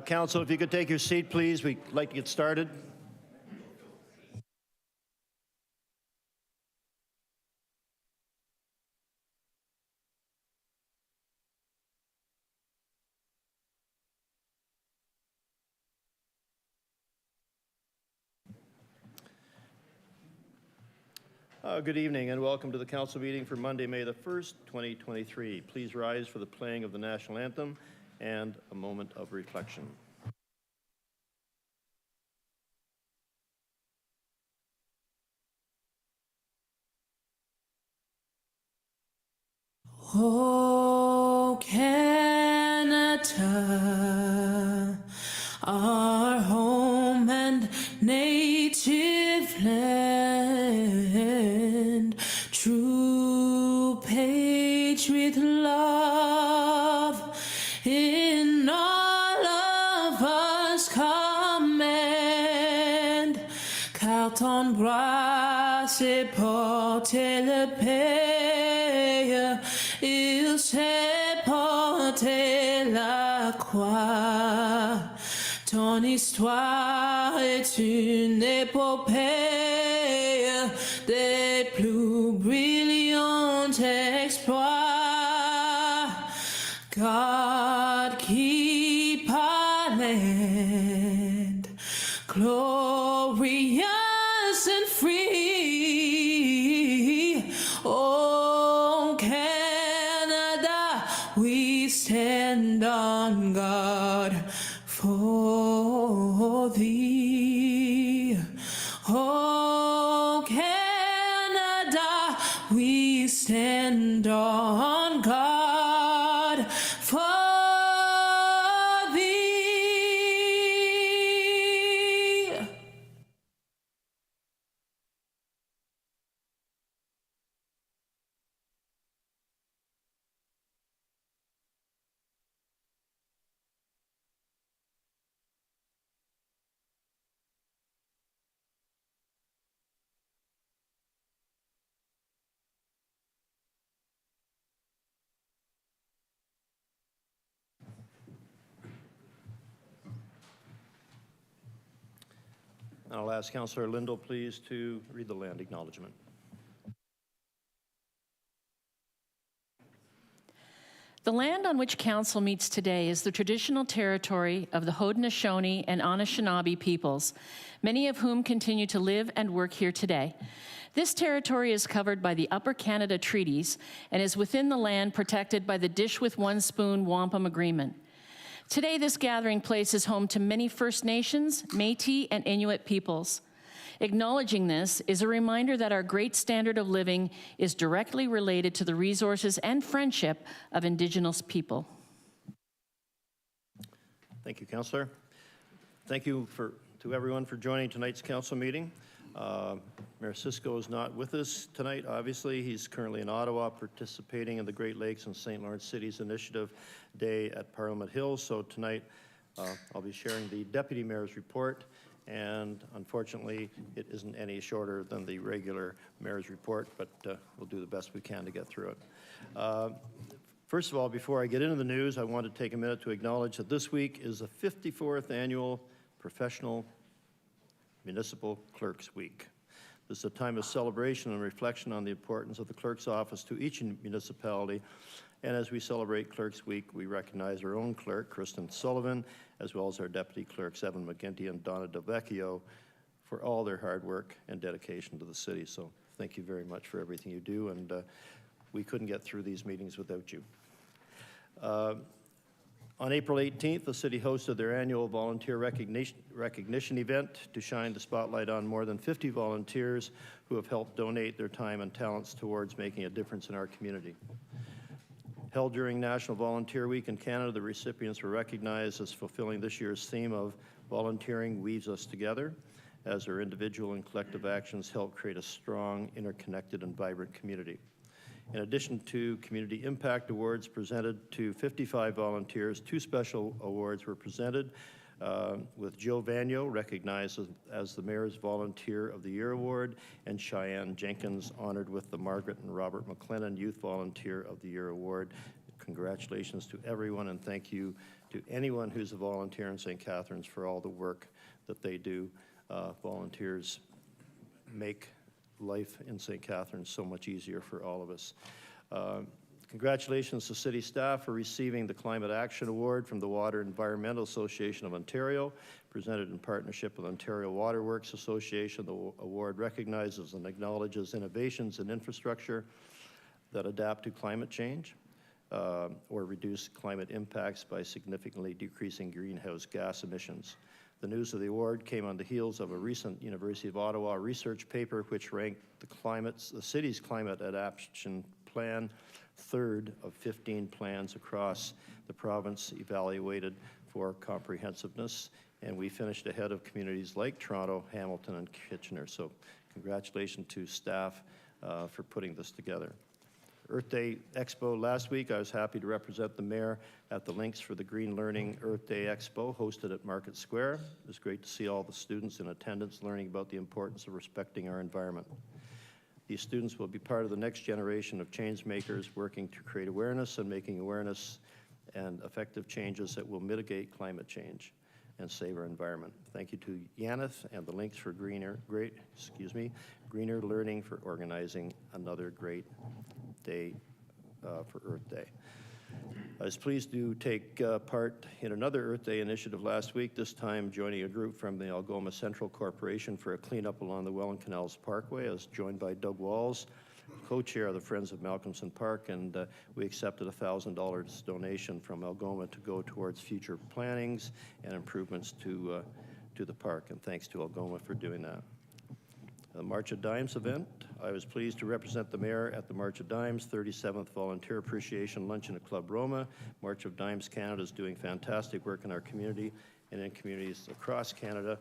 Council, if you could take your seat, please. We'd like to get started. Good evening and welcome to the council meeting for Monday, May the 1st, 2023. Please rise for the playing of the national anthem and a moment of reflection. Oh, Canada, our home and native land, true patriot love in all of us command. Carton brasse porter le pays, il sait porter la croix. Ton histoire est une épopée des plus brillants exploits. God keep our land glorious and free. Oh, Canada, we stand on guard for thee. Oh, Canada, we stand on guard for thee. I'll ask Councillor Lindell, please, to read the land acknowledgement. The land on which Council meets today is the traditional territory of the Haudenosaunee and Anishinaabe peoples, many of whom continue to live and work here today. This territory is covered by the Upper Canada Treaties and is within the land protected by the Dish with One Spoon Wampum Agreement. Today, this gathering place is home to many First Nations, Métis, and Inuit peoples. Acknowledging this is a reminder that our great standard of living is directly related to the resources and friendship of Indigenous people. Thank you, Councillor. Thank you to everyone for joining tonight's council meeting. Mayor Cisco is not with us tonight, obviously. He's currently in Ottawa participating in the Great Lakes and St. Lawrence Cities Initiative Day at Parliament Hill. So tonight I'll be sharing the Deputy Mayor's report, and unfortunately it isn't any shorter than the regular Mayor's report, but we'll do the best we can to get through it. First of all, before I get into the news, I want to take a minute to acknowledge that this week is the 54th Annual Professional Municipal Clerks Week. This is a time of celebration and reflection on the importance of the clerk's office to each municipality. And as we celebrate Clerks Week, we recognize our own clerk, Kristen Sullivan, as well as our deputy clerks, Evan McGinty and Donna DeVecchio, for all their hard work and dedication to the city. So thank you very much for everything you do, and we couldn't get through these meetings without you. On April 18th, the city hosted their annual volunteer recognition event to shine the spotlight on more than 50 volunteers who have helped donate their time and talents towards making a difference in our community. Held during National Volunteer Week in Canada, the recipients were recognized as fulfilling this year's theme of Volunteering Weaves Us Together, as their individual and collective actions help create a strong, interconnected, and vibrant community. In addition to Community Impact Awards presented to 55 volunteers, 2 special awards were presented, with Joe Vagno recognized as the Mayor's Volunteer of the Year Award, and Cheyenne Jenkins honored with the Margaret and Robert McLennan Youth Volunteer of the Year Award. Congratulations to everyone, and thank you to anyone who's a volunteer in St. Catharines for all the work that they do. Volunteers make life in St. Catharines so much easier for all of us. Congratulations to city staff for receiving the Climate Action Award from the Water Environmental Association of Ontario, presented in partnership with Ontario Waterworks Association. The award recognizes and acknowledges innovations in infrastructure that adapt to climate change or reduce climate impacts by significantly decreasing greenhouse gas emissions. The news of the award came on the heels of a recent University of Ottawa research paper which ranked the city's climate adaptation plan third of 15 plans across the province evaluated for comprehensiveness, and we finished ahead of communities like Toronto, Hamilton, and Kitchener. So congratulations to staff for putting this together. Earth Day Expo last week, I was happy to represent the mayor at the links for the Green Learning Earth Day Expo hosted at Market Square. It was great to see all the students in attendance learning about the importance of respecting our environment. These students will be part of the next generation of change makers working to create awareness and making awareness and effective changes that will mitigate climate change and save our environment. Thank you to Yaneth and the links for Greener Learning for organizing another great day for Earth Day. I was pleased to take part in another Earth Day initiative last week, this time joining a group from the Algoma Central Corporation for a cleanup along the Welland Canals Parkway. I was joined by Doug Walls, co-chair of the Friends of Malcolmson Park, and we accepted a $1,000 donation from Algoma to go towards future plannings and improvements to the park, and thanks to Algoma for doing that. The March of Dimes event, I was pleased to represent the mayor at the March of Dimes 37th Volunteer Appreciation Luncheon at Club Roma. March of Dimes Canada is doing fantastic work in our community and in communities across Canada.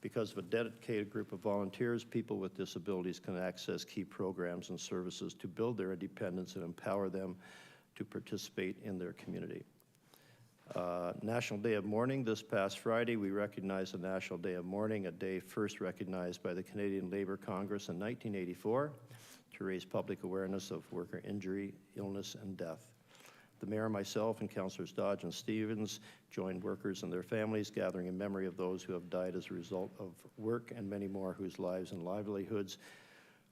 Because of a dedicated group of volunteers, people with disabilities can access key programs and services to build their independence and empower them to participate in their community. National Day of Mourning, this past Friday, we recognized the National Day of Mourning, a day first recognized by the Canadian Labour Congress in 1984 to raise public awareness of worker injury, illness, and death. The mayor, myself, and Councillors Dodge and Stevens joined workers and their families, gathering in memory of those who have died as a result of work and many more whose lives and livelihoods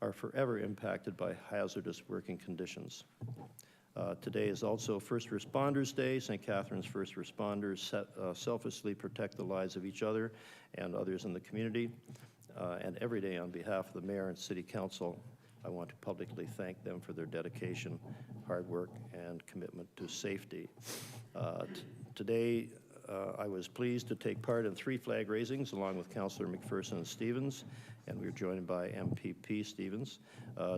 are forever impacted by hazardous working conditions. Today is also First Responders Day. St. Catharines first responders selflessly protect the lives of each other and others in the community. And every day on behalf of the mayor and city council, I want to publicly thank them for their dedication, hard work, and commitment to safety. Today, I was pleased to take part in 3 flag raisings along with Councillor McPherson and Stevens, and we were joined by MPP Stevens.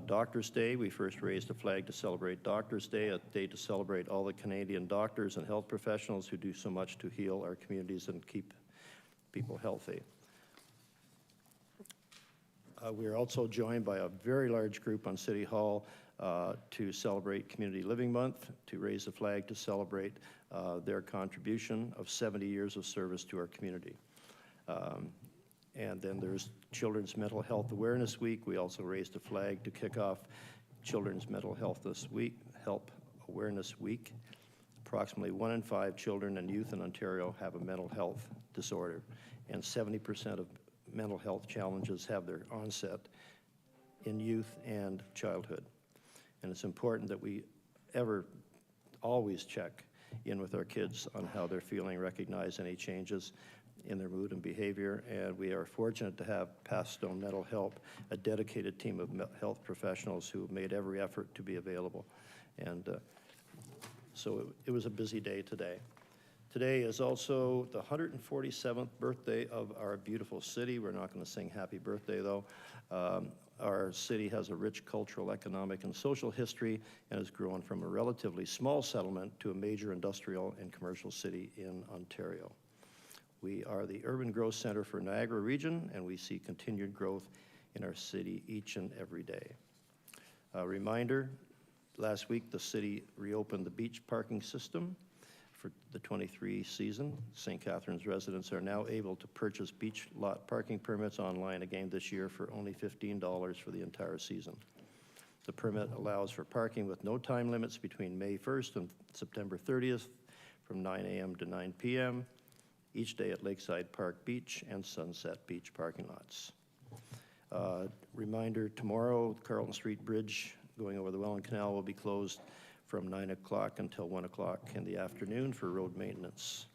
Doctors' Day, we first raised a flag to celebrate Doctors' Day, a day to celebrate all the Canadian doctors and health professionals who do so much to heal our communities and keep people healthy. We are also joined by a very large group on City Hall to celebrate Community Living Month, to raise a flag to celebrate their contribution of 70 years of service to our community. And then there's Children's Mental Health Awareness Week. We also raised a flag to kick off Children's Mental Health Awareness Week. Approximately 1 in 5 children and youth in Ontario have a mental health disorder, and 70% of mental health challenges have their onset in youth and childhood. And it's important that we always check in with our kids on how they're feeling, recognize any changes in their mood and behavior, and we are fortunate to have Pathstone Mental Health, a dedicated team of health professionals who have made every effort to be available. And so it was a busy day today. Today is also the 147th birthday of our beautiful city. We're not going to sing happy birthday, though. Our city has a rich cultural, economic, and social history and has grown from a relatively small settlement to a major industrial and commercial city in Ontario. We are the urban growth center for Niagara region, and we see continued growth in our city each and every day. A reminder, last week the city reopened the beach parking system for the 23 season. St. Catharines residents are now able to purchase beach lot parking permits online again this year for only $15 for the entire season. The permit allows for parking with no time limits between May 1st and September 30th from 9 a.m. to 9 p.m., each day at Lakeside Park Beach and Sunset Beach parking lots. Reminder, tomorrow, Carlton Street Bridge going over the Welland Canal will be closed from 9 o'clock until 1 o'clock in the afternoon for road maintenance.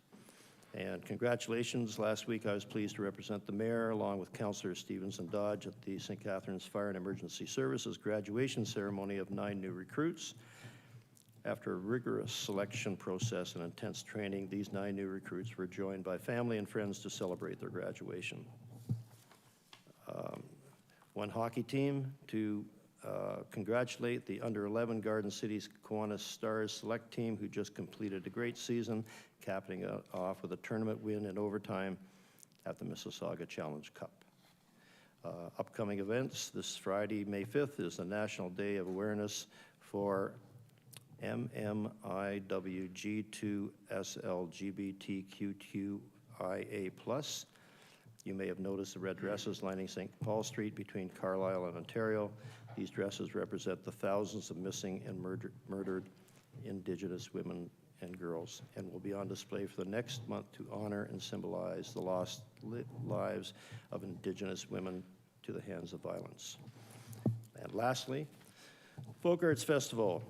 And congratulations, last week I was pleased to represent the mayor along with Councillors Stevens and Dodge at the St. Catharines Fire and Emergency Services graduation ceremony of 9 new recruits. After a rigorous selection process and intense training, these 9 new recruits were joined by family and friends to celebrate their graduation. One hockey team to congratulate the under-11 Garden City's Kiwanis Stars select team who just completed a great season, capping it off with a tournament win in overtime at the Mississauga Challenge Cup. Upcoming events, this Friday, May 5th, is the National Day of Awareness for MMIWG2SLGBTQIA+. You may have noticed the red dresses lining St. Paul Street between Carlisle and Ontario. These dresses represent the thousands of missing and murdered Indigenous women and girls, and will be on display for the next month to honor and symbolize the lost lives of Indigenous women to the hands of violence. And lastly, Folk Arts Festival.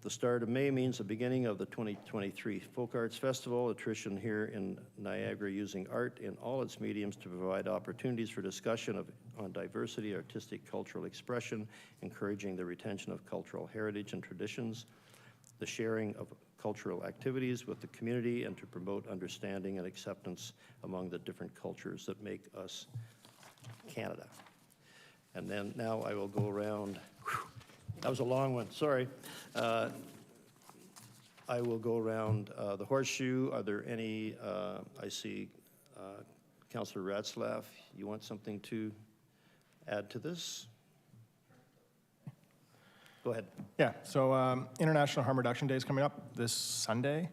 The start of May means the beginning of the 2023 Folk Arts Festival, a tradition here in Niagara using art in all its mediums to provide opportunities for discussion on diversity, artistic, cultural expression, encouraging the retention of cultural heritage and traditions, the sharing of cultural activities with the community, and to promote understanding and acceptance among the different cultures that make us Canada. And then now I will go around. That was a long one, sorry. I will go around the horseshoe. Are there any, I see Councillor Ratzlaff, you want something to add to this? Go ahead. Yeah, so International Harm Reduction Day is coming up this Sunday,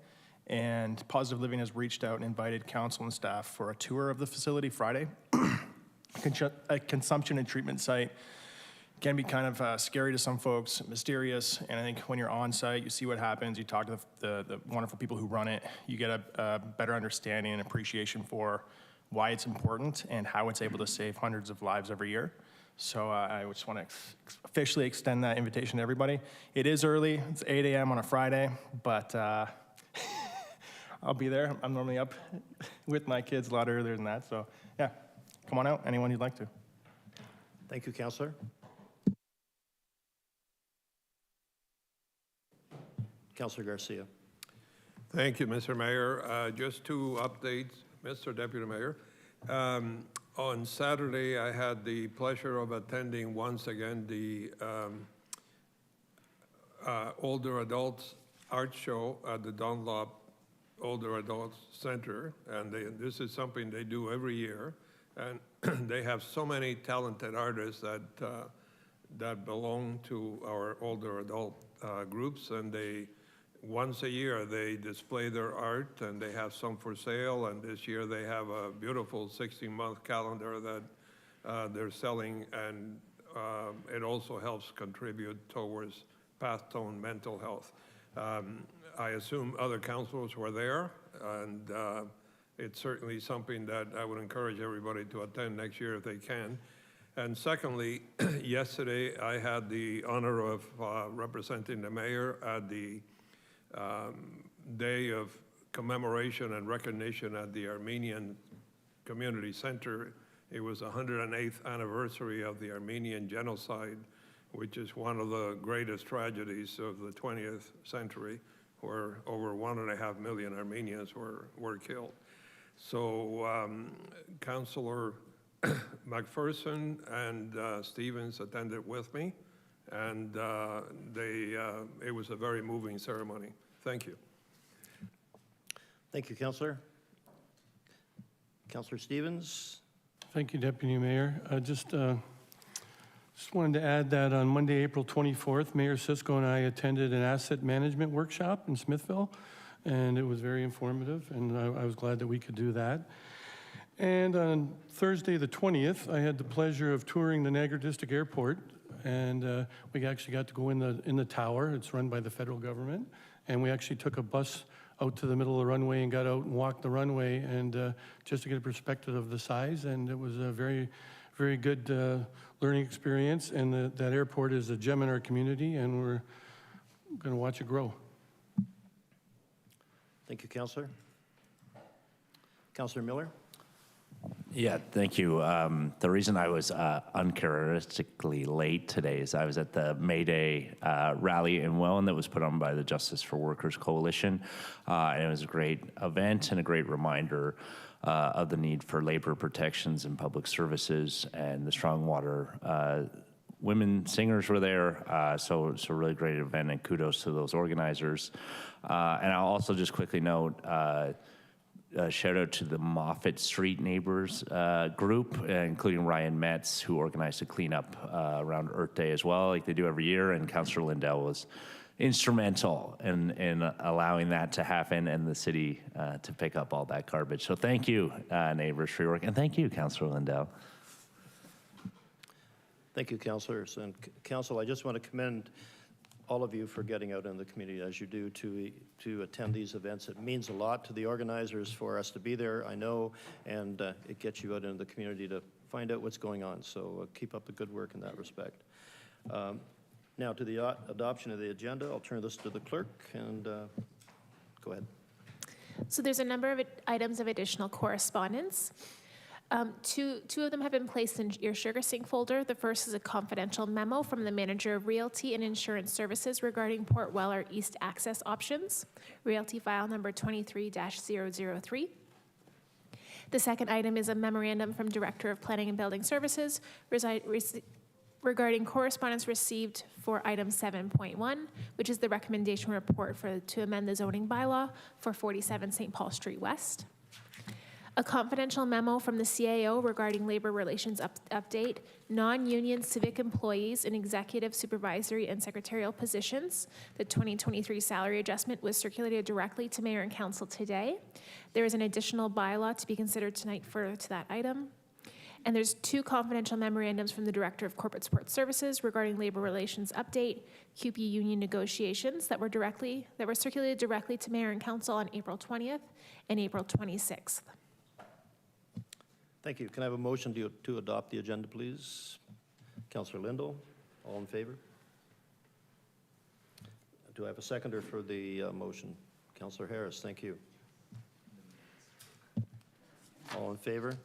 and Positive Living has reached out and invited council and staff for a tour of the facility Friday. A consumption and treatment site can be kind of scary to some folks, mysterious, and I think when you're on site, you see what happens, you talk to the wonderful people who run it, you get a better understanding and appreciation for why it's important and how it's able to save hundreds of lives every year. So I just want to officially extend that invitation to everybody. It is early, it's 8 a.m. on a Friday, but I'll be there. I'm normally up with my kids a lot earlier than that, so yeah, come on out, anyone you'd like to. Thank you, Councillor. Councillor Garcia. Thank you, Mr. Mayor. Just 2 updates, Mr. Deputy Mayor. On Saturday, I had the pleasure of attending once again the Older Adults Art Show at the Dunlop Older Adults Center, and this is something they do every year, and they have so many talented artists that belong to our older adult groups, and once a year they display their art, and they have some for sale, and this year they have a beautiful 16-month calendar that they're selling, and it also helps contribute towards Pathtone mental health. I assume other councilors were there, and it's certainly something that I would encourage everybody to attend next year if they can. And secondly, yesterday I had the honor of representing the mayor at the day of commemoration and recognition at the Armenian Community Center. It was the 108th anniversary of the Armenian genocide, which is one of the greatest tragedies of the 20th century, where over 1.5 million Armenians were killed. So Councillor McPherson and Stevens attended with me, and it was a very moving ceremony. Thank you. Thank you, Councillor. Councillor Stevens. Thank you, Deputy Mayor. Just wanted to add that on Monday, April 24th, Mayor Cisco and I attended an asset management workshop in Smithville, and it was very informative, and I was glad that we could do that. And on Thursday, the 20th, I had the pleasure of touring the Niagara District Airport, and we actually got to go in the tower. It's run by the federal government, and we actually took a out to the middle of the runway and got out and walked the runway, and just to get a perspective of the size, and it was a very, very good learning experience, and that airport is a gem in our community, and we're going to watch it grow. Thank you, Councillor. Councillor Miller? Yeah, thank you. The reason I was uncharacteristically late today is I was at the May Day rally in Welland that was put on by the Justice for Workers Coalition, and it was a great event and a great reminder of the need for labor protections and public services, and the Strong Water women singers were there, so really great event, and kudos to those organizers. And I'll also just quickly note, shout out to the Moffat Street Neighbors group, including Ryan Metz, who organized a cleanup around Earth Day as well, like they do every year, and Councillor Lindell was instrumental in allowing that to happen and the city to pick up all that garbage. So thank you, neighbors, for your work, and thank you, Councillor Lindell. Thank you, councillors. And council, I just want to commend all of you for getting out in the community as you do to attend these events. It means a lot to the organizers for us to be there, I know, and it gets you out into the community to find out what's going on. So keep up the good work in that respect. Now to the adoption of the agenda. I'll turn this to the clerk, and go ahead. So there's a number of items of additional correspondence. Two of them have been placed in your Sugar Sync folder. The first is a confidential memo from the Manager of Realty and Insurance Services regarding Port Weller East access options, Realty file number 23-003. The second item is a memorandum from Director of Planning and Building Services regarding correspondence received for item 7.1, which is the recommendation report to amend the zoning bylaw for 47 St. Paul Street West. A confidential memo from the CAO regarding labor relations update, non-union civic employees in executive, supervisory, and secretarial positions. The 2023 salary adjustment was circulated directly to Mayor and Council today. There is an additional bylaw to be considered tonight further to that item. And there's two confidential memorandums from the Director of Corporate Support Services regarding labor relations update, QP union negotiations that were circulated directly to Mayor and Council on April 20th and April 26th. Thank you. Can I have a motion to adopt the agenda, please? Councillor Lindell, all in favor? Do I have a seconder for the motion? Councillor Harris, thank you. All in favor?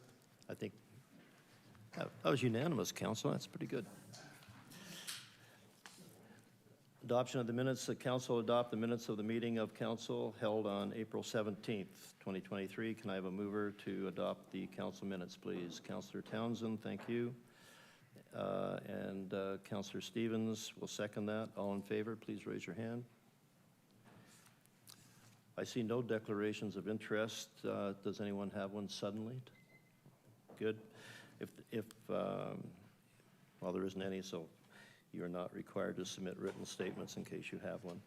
I think that was unanimous, Council. That's pretty good. Adoption of the minutes. The Council adopt the minutes of the meeting of Council held on April 17th, 2023. Can I have a mover to adopt the Council minutes, please? Councillor Townsend, thank you. And Councillor Stevens will second that. All in favor, please raise your hand. I see no declarations of interest. Does anyone have one suddenly? Good. Well, there isn't any, so you're not required to submit written statements in case you have one.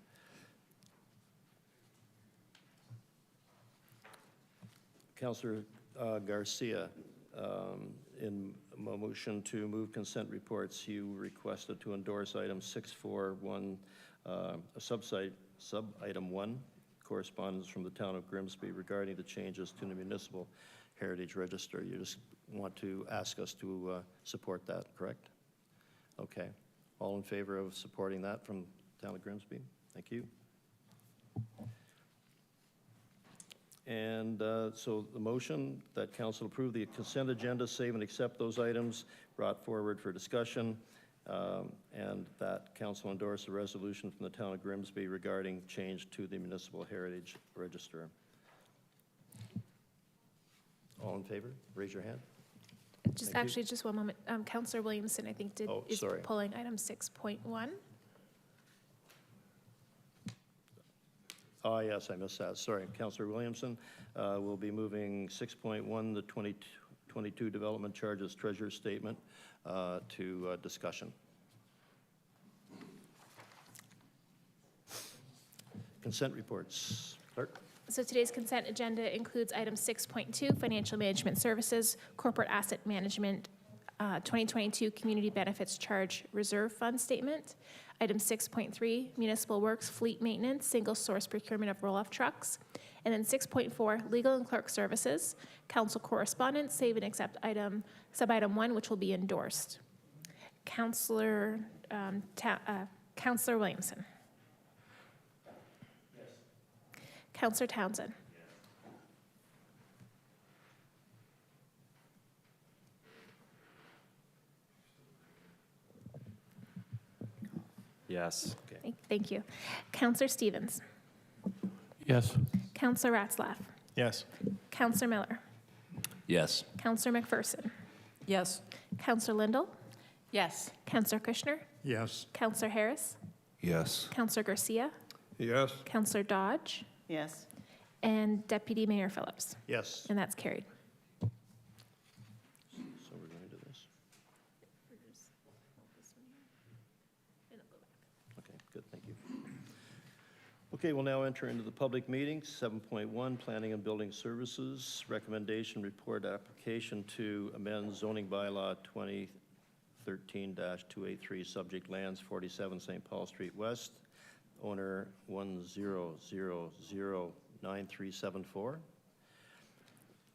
Councillor Garcia, in a motion to move consent reports, you requested to endorse item 641, sub-item 1, correspondence from the town of Grimsby regarding the changes to the municipal heritage register. You just want to ask us to support that, correct? Okay. All in favor of supporting that from the town of Grimsby? Thank you. And so the motion that council approve the consent agenda, save and accept those items brought forward for discussion, and that council endorse a resolution from the town of Grimsby regarding change to the municipal heritage register. All in favor? Raise your hand. Just one moment. Councillor Williamson, I think, is pulling item 6.1. Oh, yes, I missed that. Sorry. Councillor Williamson will be moving 6.1, the 2022 development charges treasurer's statement, to discussion. Consent reports. Clerk. So today's consent agenda includes item 6.2, financial management services, corporate asset management 2022 Community Benefits Charge Reserve Fund Statement. Item 6.3, Municipal Works Fleet Maintenance, Single Source Procurement of Roll-Off Trucks. And then 6.4, Legal and Clerk Services, Council Correspondence, Save and Accept sub-item 1, which will be endorsed. Councillor Williamson. Yes. Councillor Townsend. Yes. Thank you. Councillor Stevens. Yes. Councillor Ratzlaff. Yes. Councillor Miller. Yes. Councillor McPherson. Yes. Councillor Lindell. Yes. Councillor Kushner. Yes. Councillor Harris. Yes. Councillor Garcia. Yes. Councillor Dodge. Yes. And Deputy Mayor Phillips. Yes. And that's carried. So we're going to do this. Okay, good, thank you. Okay, we'll now enter into the public meeting. 7.1, Planning and Building Services, Recommendation Report Application to amend zoning bylaw 2013-283, subject lands 47 St. Paul Street West, owner 10009374.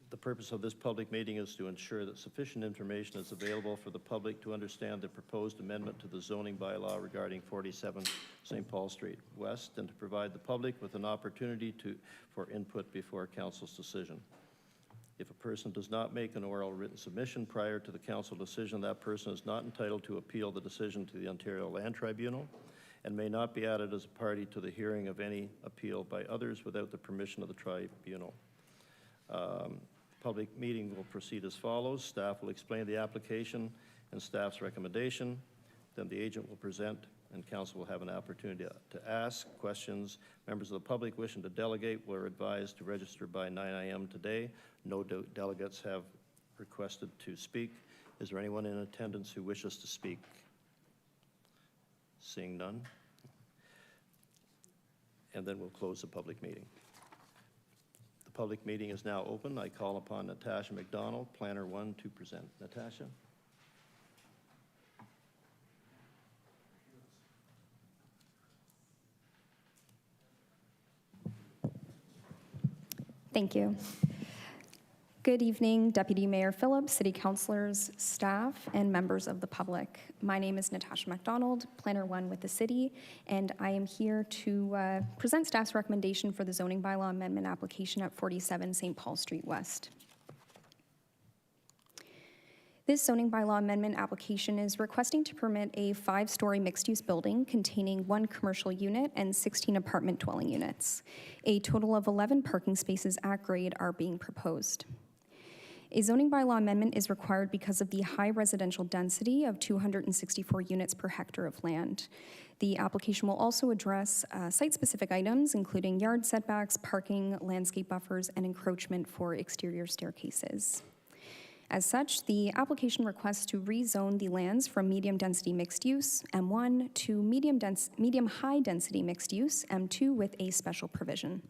The purpose of this public meeting is to ensure that sufficient information is available for the public to understand the proposed amendment to the zoning bylaw regarding 47 St. Paul Street West, and to provide the public with an opportunity for input before council's decision. If a person does not make an oral written submission prior to the council decision, that person is not entitled to appeal the decision to the Ontario Land Tribunal and may not be added as a party to the hearing of any appeal by others without the permission of the tribunal. Public meeting will proceed as follows. Staff will explain the application and staff's recommendation. Then the agent will present and council will have an opportunity to ask questions. Members of the public wishing to delegate were advised to register by 9 a.m. today. No delegates have requested to speak. Is there anyone in attendance who wishes to speak? Seeing none. And then we'll close the public meeting. The public meeting is now open. I call upon Natasha McDonald, Planner 1, to present. Natasha? Thank you. Good evening, Deputy Mayor Phillips, City Councilors, staff, and members of the public. My name is Natasha McDonald, Planner 1 with the City, and I am here to present staff's recommendation for the zoning bylaw amendment application at 47 St. Paul Street West. This zoning bylaw amendment application is requesting to permit a 5-story mixed-use building containing 1 commercial unit and 16 apartment dwelling units. A total of 11 parking spaces at grade are being proposed. A zoning bylaw amendment is required because of the high residential density of 264 units per hectare of land. The application will also address site-specific items, including yard setbacks, parking, landscape buffers, and encroachment for exterior staircases. As such, the application requests to rezone the lands from medium-density mixed-use, M1, to medium-high-density mixed-use, M2, with a special provision.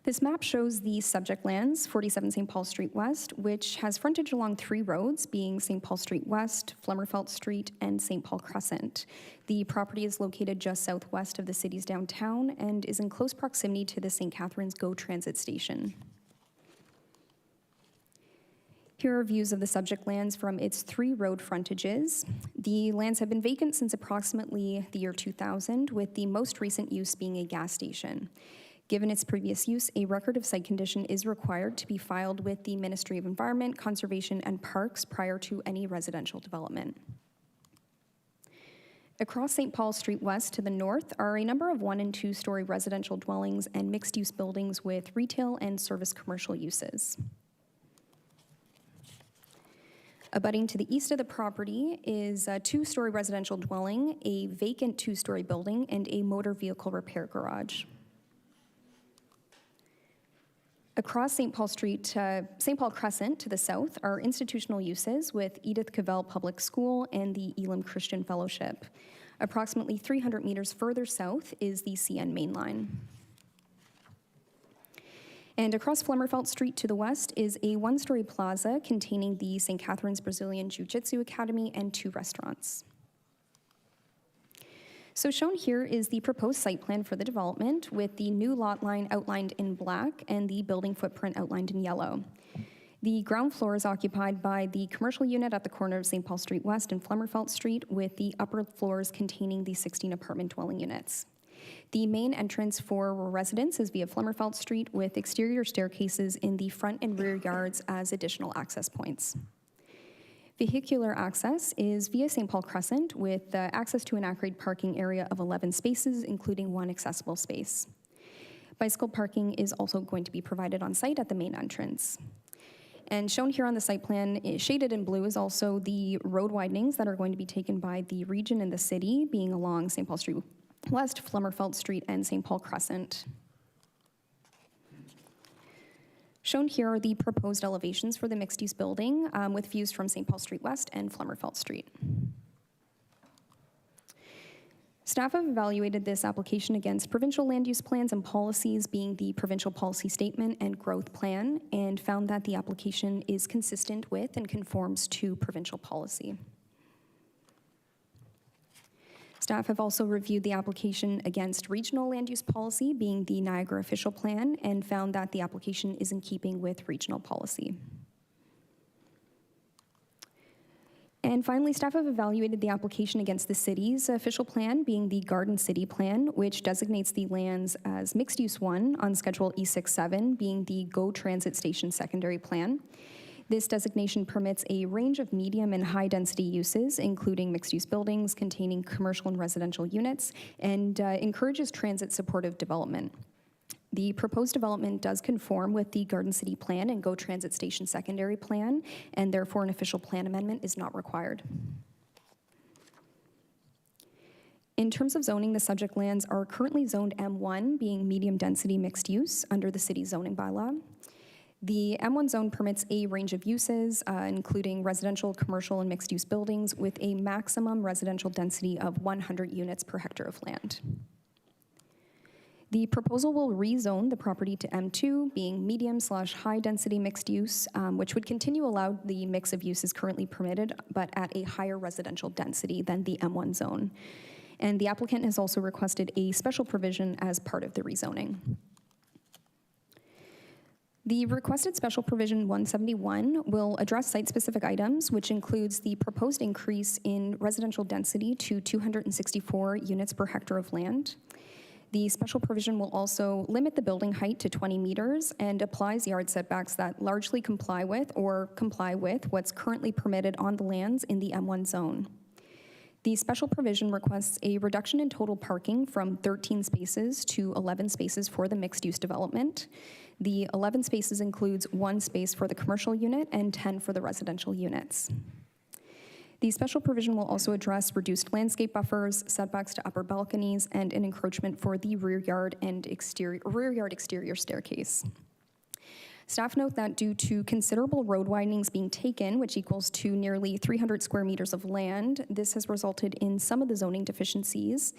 This map shows the subject lands, 47 St. Paul Street West, which has frontage along 3 roads, being St. Paul Street West, Flemmerfelt Street, and St. Paul Crescent. The property is located just southwest of the city's downtown and is in close proximity to the St. Catharines GO Transit station. Here are views of the subject lands from its 3 road frontages. The lands have been vacant since approximately the year 2000, with the most recent use being a gas station. Given its previous use, a record of site condition is required to be filed with the Ministry of Environment, Conservation, and Parks prior to any residential development. Across St. Paul Street West to the north are a number of 1- and 2-story residential dwellings and mixed-use buildings with retail and service commercial uses. Abutting to the east of the property is a 2-story residential dwelling, a vacant 2-story building, and a motor vehicle repair garage. Across St. Paul Crescent to the south are institutional uses with Edith Cavell Public School and the Elam Christian Fellowship. Approximately 300 meters further south is the CN Main Line. And across Flemmerfelt Street to the west is a one-story plaza containing the St. Catharines Brazilian Jiu-Jitsu Academy and 2 restaurants. So shown here is the proposed site plan for the development with the new lot line outlined in black and the building footprint outlined in yellow. The ground floor is occupied by the commercial unit at the corner of St. Paul Street West and Flemmerfelt Street, with the upper floors containing the 16 apartment dwelling units. The main entrance for residents is via Flemmerfelt Street, with exterior staircases in the front and rear yards as additional access points. Vehicular access is via St. Paul Crescent, with access to an at-grade parking area of 11 spaces, including 1 accessible space. Bicycle parking is also going to be provided on site at the main entrance. And shown here on the site plan, shaded in blue, is also the road widenings that are going to be taken by the region and the city, being along St. Paul Street West, Flemmerfelt Street, and St. Paul Crescent. Shown here are the proposed elevations for the mixed-use building with views from St. Paul Street West and Flemmerfelt Street. Staff have evaluated this application against provincial land use plans and policies, being the provincial policy statement and growth plan, and found that the application is consistent with and conforms to provincial policy. Staff have also reviewed the application against regional land use policy, being the Niagara official plan, and found that the application is in keeping with regional policy. And finally, staff have evaluated the application against the city's official plan, being the Garden City Plan, which designates the lands as Mixed Use 1 on Schedule E67, being the GO Transit Station Secondary Plan. This designation permits a range of medium and high-density uses, including mixed-use buildings containing commercial and residential units, and encourages transit-supportive development. The proposed development does conform with the Garden City Plan and GO Transit Station Secondary Plan, and therefore an official plan amendment is not required. In terms of zoning, the subject lands are currently zoned M1, being medium-density mixed use under the city's zoning bylaw. The M1 zone permits a range of uses, including residential, commercial, and mixed-use buildings, with a maximum residential density of 100 units per hectare of land. The proposal will rezone the property to M2, being medium/high-density mixed use, which would continue allow the mix of uses currently permitted, but at a higher residential density than the M1 zone. And the applicant has also requested a special provision as part of the rezoning. The requested special provision 171 will address site-specific items, which includes the proposed increase in residential density to 264 units per hectare of land. The special provision will also limit the building height to 20 meters and applies yard setbacks that largely comply with what's currently permitted on the lands in the M1 zone. The special provision requests a reduction in total parking from 13 spaces to 11 spaces for the mixed-use development. The 11 spaces includes 1 space for the commercial unit and 10 for the residential units. The special provision will also address reduced landscape buffers, setbacks to upper balconies, and an encroachment for the rear yard exterior staircase. Staff note that due to considerable road widenings being taken, which equals to nearly 300 square meters of land, this has resulted in some of the zoning deficiencies.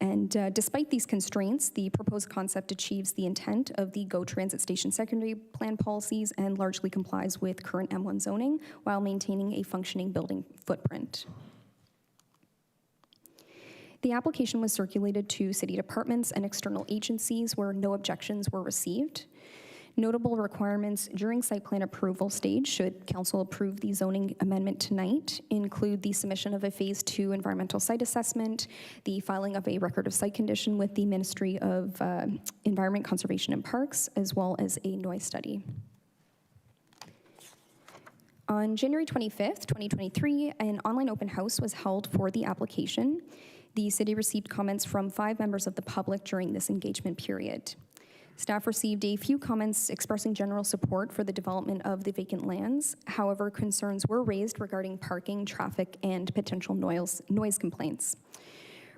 And despite these constraints, the proposed concept achieves the intent of the GO Transit Station Secondary Plan policies and largely complies with current M1 zoning while maintaining a functioning building footprint. The application was circulated to city departments and external agencies where no objections were received. Notable requirements during site plan approval stage, should council approve the zoning amendment tonight, include the submission of a Phase 2 environmental site assessment, the filing of a record of site condition with the Ministry of Environment, Conservation and Parks, as well as a noise study. On January 25th, 2023, an online open house was held for the application. The city received comments from 5 members of the public during this engagement period. Staff received a few comments expressing general support for the development of the vacant lands. However, concerns were raised regarding parking, traffic, and potential noise complaints.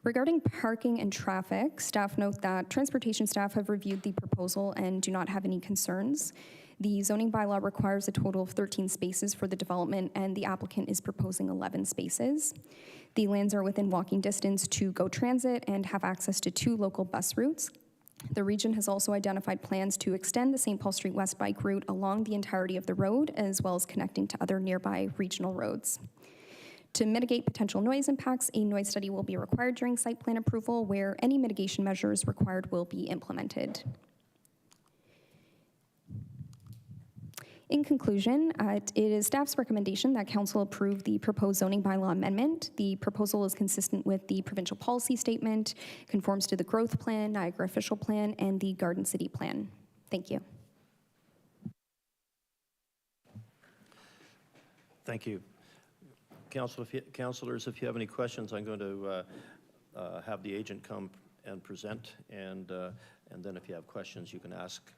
Regarding parking and traffic, staff note that transportation staff have reviewed the proposal and do not have any concerns. The zoning bylaw requires a total of 13 spaces for the development, and the applicant is proposing 11 spaces. The lands are within walking distance to GO Transit and have access to 2 local bus routes. The region has also identified plans to extend the St. Paul Street West bike route along the entirety of the road, as well as connecting to other nearby regional roads. To mitigate potential noise impacts, a noise study will be required during site plan approval, where any mitigation measures required will be implemented. In conclusion, it is staff's recommendation that council approve the proposed zoning bylaw amendment. The proposal is consistent with the provincial policy statement, conforms to the growth plan, Niagara official plan, and the Garden City plan. Thank you. Thank you. Councilors, if you have any questions, I'm going to have the agent come and present, and then if you have questions, you can ask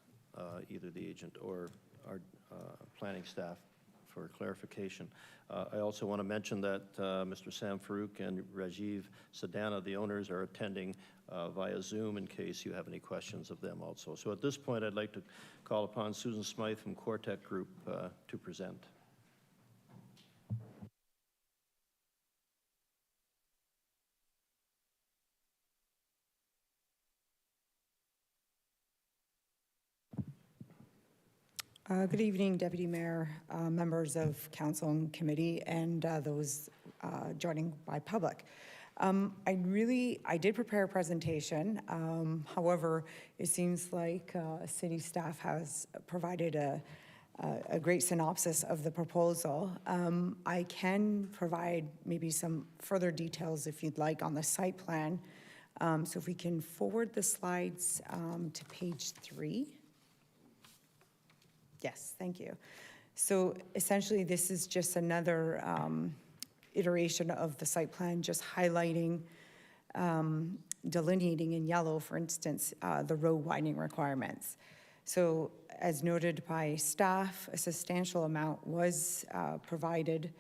either the agent or our planning staff for clarification. I also want to mention that Mr. Sam Farouk and Rajiv Sadana, the owners, are attending via Zoom in case you have any questions of them also. So at this point, I'd like to call upon Susan Smythe from Quartec Group to present. Good evening, Deputy Mayor, members of council and committee, and those joining by public. I did prepare a presentation. However, it seems like city staff has provided a great synopsis of the proposal. I can provide maybe some further details if you'd like on the site plan. So if we can forward the slides to page 3. Yes, thank you. So essentially, this is just another iteration of the site plan, just highlighting, delineating in yellow, for instance, the road widening requirements. So as noted by staff, a substantial amount was provided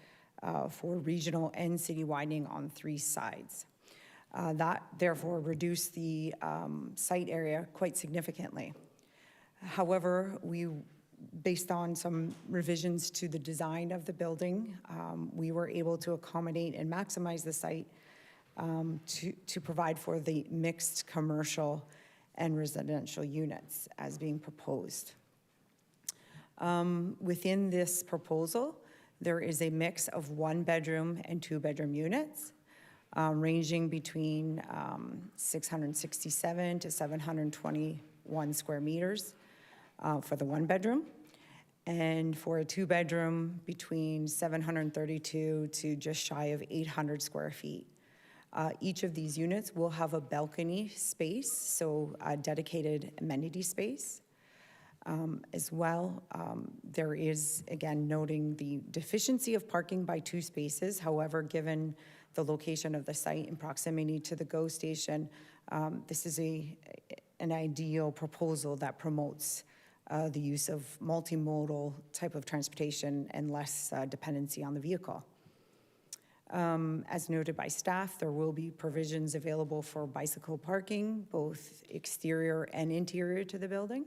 for regional and city widening on 3 sides. That therefore reduced the site area quite significantly. However, based on some revisions to the design of the building, we were able to accommodate and maximize the site to provide for the mixed commercial and residential units as being proposed. Within this proposal, there is a mix of 1-bedroom and 2-bedroom units, ranging between 667 to 721 square meters. For the 1-bedroom, and for a 2-bedroom between 732 to just shy of 800 square feet. Each of these units will have a balcony space, so a dedicated amenity space. As well, there is, again, noting the deficiency of parking by 2 spaces. However, given the location of the site and proximity to the GO station, this is an ideal proposal that promotes the use of multimodal type of transportation and less dependency on the vehicle. As noted by staff, there will be provisions available for bicycle parking, both exterior and interior to the building.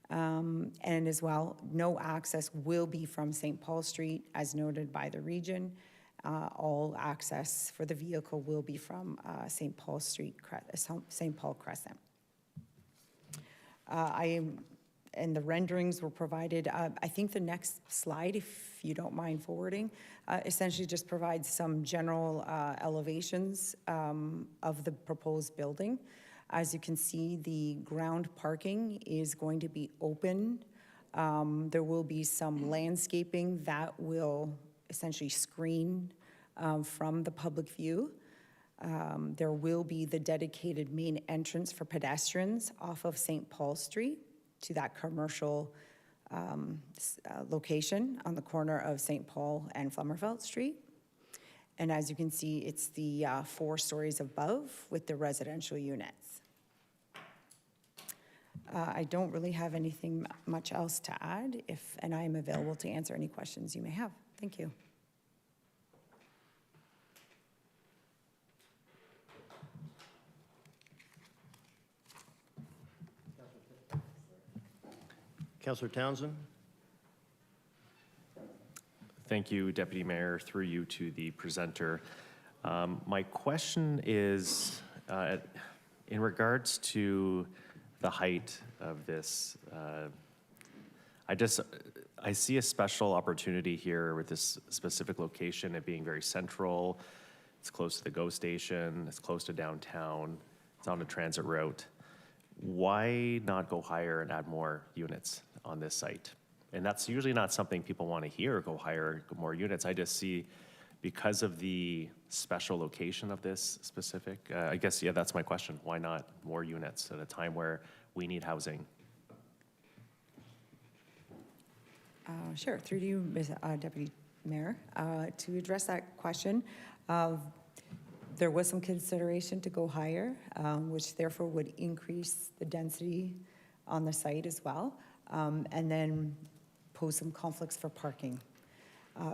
And as well, no access will be from St. Paul Street, as noted by the region. All access for the vehicle will be from St. Paul Street, St. Paul Crescent. And the renderings were provided. I think the next slide, if you don't mind forwarding, essentially just provides some general elevations of the proposed building. As you can see, the ground parking is going to be open. There will be some landscaping that will essentially screen from the public view. There will be the dedicated main entrance for pedestrians off of St. Paul Street to that commercial location on the corner of St. Paul and Flummerfelt Street. And as you can see, it's the 4 stories above with the residential units. I don't really have anything much else to add, and I am available to answer any questions you may have. Thank you. Councillor Townsend? Thank you, Deputy Mayor, through you to the presenter. My question is, In regards to the height of this, I see a special opportunity here with this specific location, it being very central. It's close to the GO station, it's close to downtown, it's on a transit route. Why not go higher and add more units on this site? And that's usually not something people want to hear, go higher, go more units. I just see, because of the special location of this specific, I guess, yeah, that's my question. Why not more units at a time where we need housing? Sure, through to you, Ms. Deputy Mayor. To address that question, there was some consideration to go higher, which therefore would increase the density on the site as well, and then pose some conflicts for parking.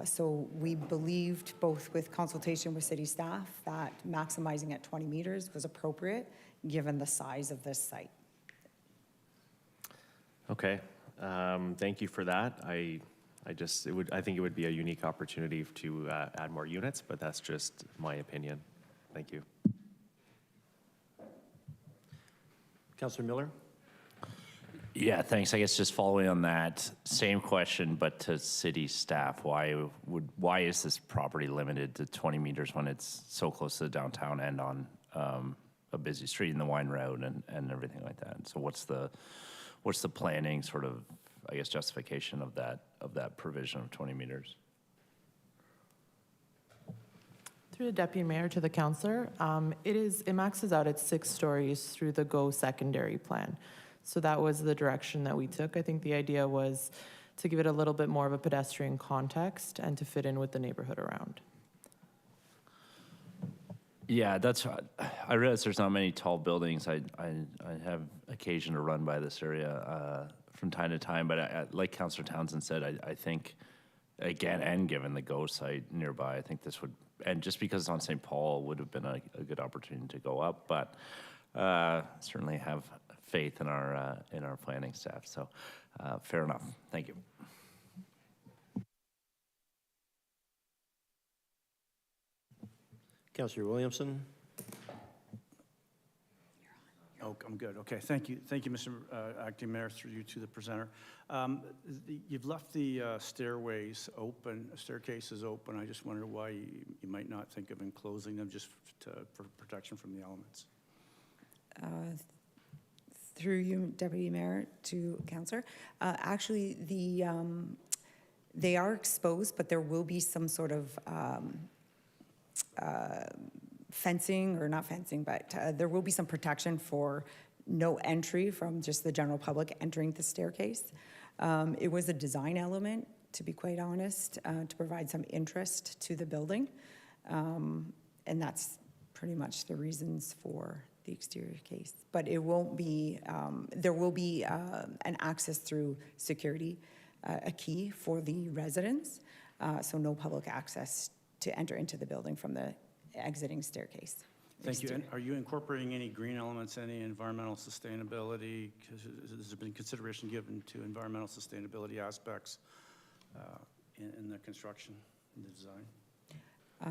So we believed, both with consultation with city staff, that maximizing at 20 meters was appropriate given the size of this site. Okay, thank you for that. I think it would be a unique opportunity to add more units, but that's just my opinion. Thank you. Councillor Miller? Yeah, thanks. I guess just following on that, same question, but to city staff. Why is this property limited to 20 meters when it's so close to the downtown and on a busy street in the wine road and everything like that? So what's the planning sort of, I guess, justification of that provision of 20 meters? Through the Deputy Mayor to the Councillor, it maxes out at 6 stories through the GO secondary plan. So that was the direction that we took. I think the idea was to give it a little bit more of a pedestrian context and to fit in with the neighborhood around. Yeah, I realize there's not many tall buildings. I have occasion to run by this area from time to time, but like Councillor Townsend said, I think, again, and given the GO site nearby, I think this would, and just because it's on St. Paul, would have been a good opportunity to go up, but certainly have faith in our planning staff. So fair enough. Thank you. Councillor Williamson? Oh, I'm good. Okay, thank you. Thank you, Mr. Acting Mayor, through you to the presenter. You've left the staircases open. I just wonder why you might not think of enclosing them just for protection from the elements. Through you, Deputy Mayor, to Councillor. Actually, they are exposed, but there will be some sort of fencing, or not fencing, but there will be some protection for no entry from just the general public entering the staircase. It was a design element, to be quite honest, to provide some interest to the building. And that's pretty much the reasons for the exterior case. But it won't be, there will be an access through security, a key for the residents, so no public access to enter into the building from the exiting staircase. Thank you. And are you incorporating any green elements, any environmental sustainability? Has there been consideration given to environmental sustainability aspects in the construction, in the design?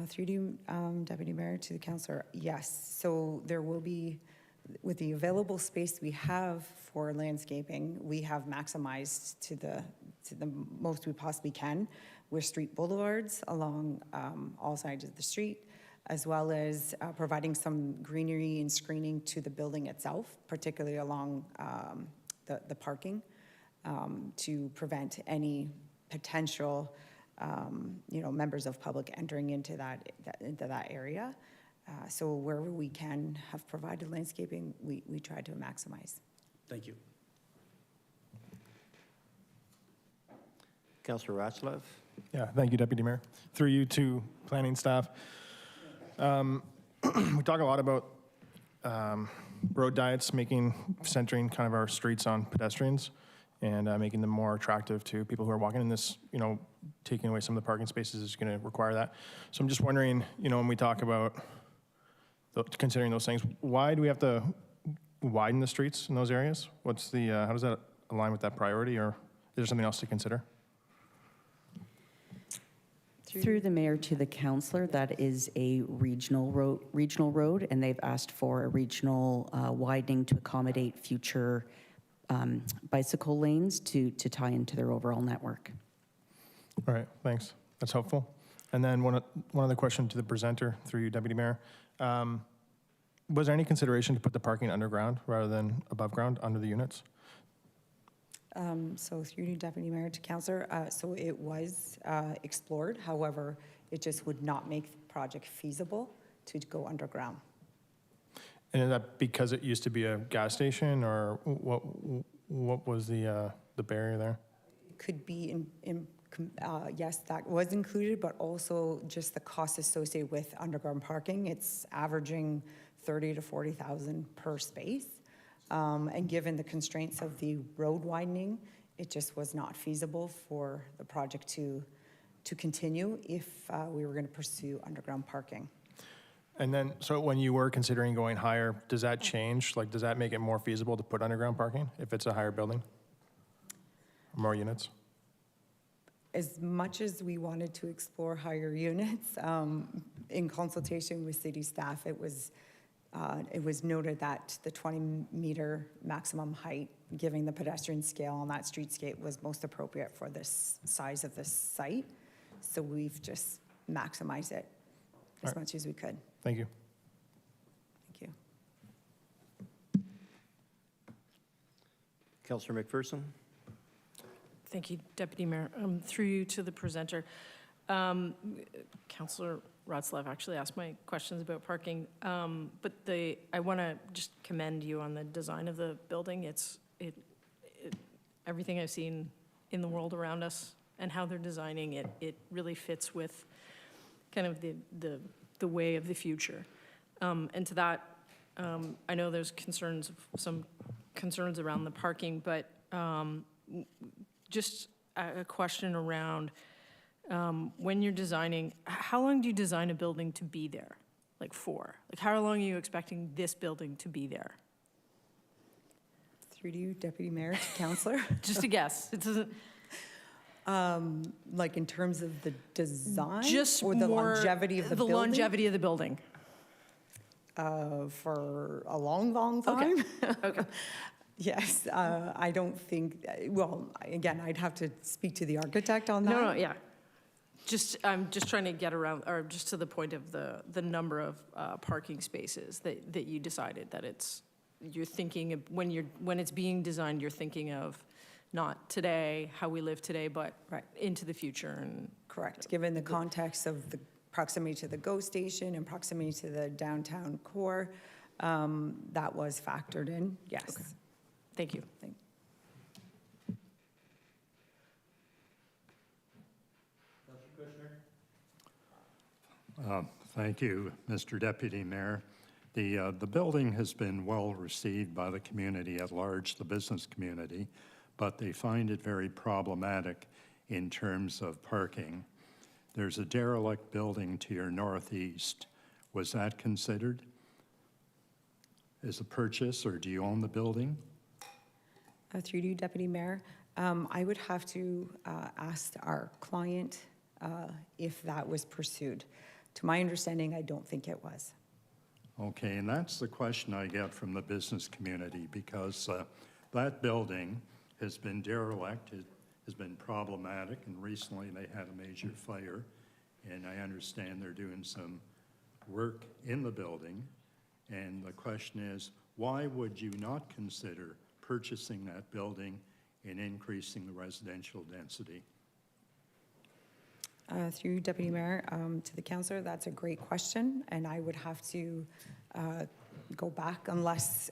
Through you, Deputy Mayor, to the Councillor, yes. So there will be, with the available space we have for landscaping, we have maximized to the most we possibly can with street boulevards along all sides of the street, as well as providing some greenery and screening to the building itself, particularly along the parking, to prevent any potential members of public entering into that area. So wherever we can have provided landscaping, we try to maximize. Thank you. Councillor Ratzlaff? Yeah, thank you, Deputy Mayor. Through you to planning staff. We talk a lot about road diets, centering kind of our streets on pedestrians and making them more attractive to people who are walking in this, taking away some of the parking spaces is going to require that. So I'm just wondering, when we talk about considering those things, why do we have to widen the streets in those areas? What's the, how does that align with that priority, or is there something else to consider? Through the mayor to the councillor, that is a regional road, and they've asked for a regional widening to accommodate future bicycle lanes to tie into their overall network. All right, thanks. That's helpful. And then one other question to the presenter, through you, Deputy Mayor. Was there any consideration to put the parking underground rather than above ground under the units? So through you, Deputy Mayor to Councillor, so it was explored. However, it just would not make the project feasible to go underground. And is that because it used to be a gas station, or what was the barrier there? Could be yes, that was included, but also just the cost associated with underground parking. It's averaging 30 to 40,000 per space. And given the constraints of the road widening, it just was not feasible for the project to continue if we were going to pursue underground parking. And then, so when you were considering going higher, does that change? Like, does that make it more feasible to put underground parking if it's a higher building? More units? As much as we wanted to explore higher units, in consultation with city staff, it was noted that the 20-meter maximum height, giving the pedestrian scale on that streetscape, was most appropriate for this size of this site. So we've just maximized it as much as we could. Thank you. Thank you. Councillor McPherson? Thank you, Deputy Mayor. Through you to the presenter. Councillor Rotzlav actually asked my questions about parking, but I want to just commend you on the design of the building. Everything I've seen in the world around us and how they're designing it, it really fits with kind of the way of the future. And to that, I know there's some concerns around the parking, but just a question around when you're designing, how long do you design a building to be there? Like for? Like how long are you expecting this building to be there? Through to you, Deputy Mayor to Councillor. Just a guess. It doesn't. Like in terms of the design, Just or the more longevity of the building? The longevity of the building. For a long, long time. Okay. Yes, I don't think, well, again, I'd have to speak to the architect on that. No, yeah. I'm just trying to get around, or just to the point of the number of parking spaces that you decided that you're thinking of, when it's being designed, you're thinking of not today, how we live today, but into the future. And correct, given the context of the proximity to the GO station and proximity to the downtown core, that was factored in, yes. Okay. Thank you. Thank you, Mr. Deputy Mayor. The building has been well received by the community at large, the business community, but they find it very problematic in terms of parking. There's a derelict building to your northeast. Was that considered as a purchase, or do you own the building? Through to you, Deputy Mayor, I would have to ask our client if that was pursued. To my understanding, I don't think it was. Okay, and that's the question I get from the business community, because that building has been derelict, it has been problematic, and recently they had a major fire, and I understand they're doing some work in the building, and the question is, why would you not consider purchasing that building and increasing the residential density? Through Deputy Mayor to the councillor, that's a great question, and I would have to go back unless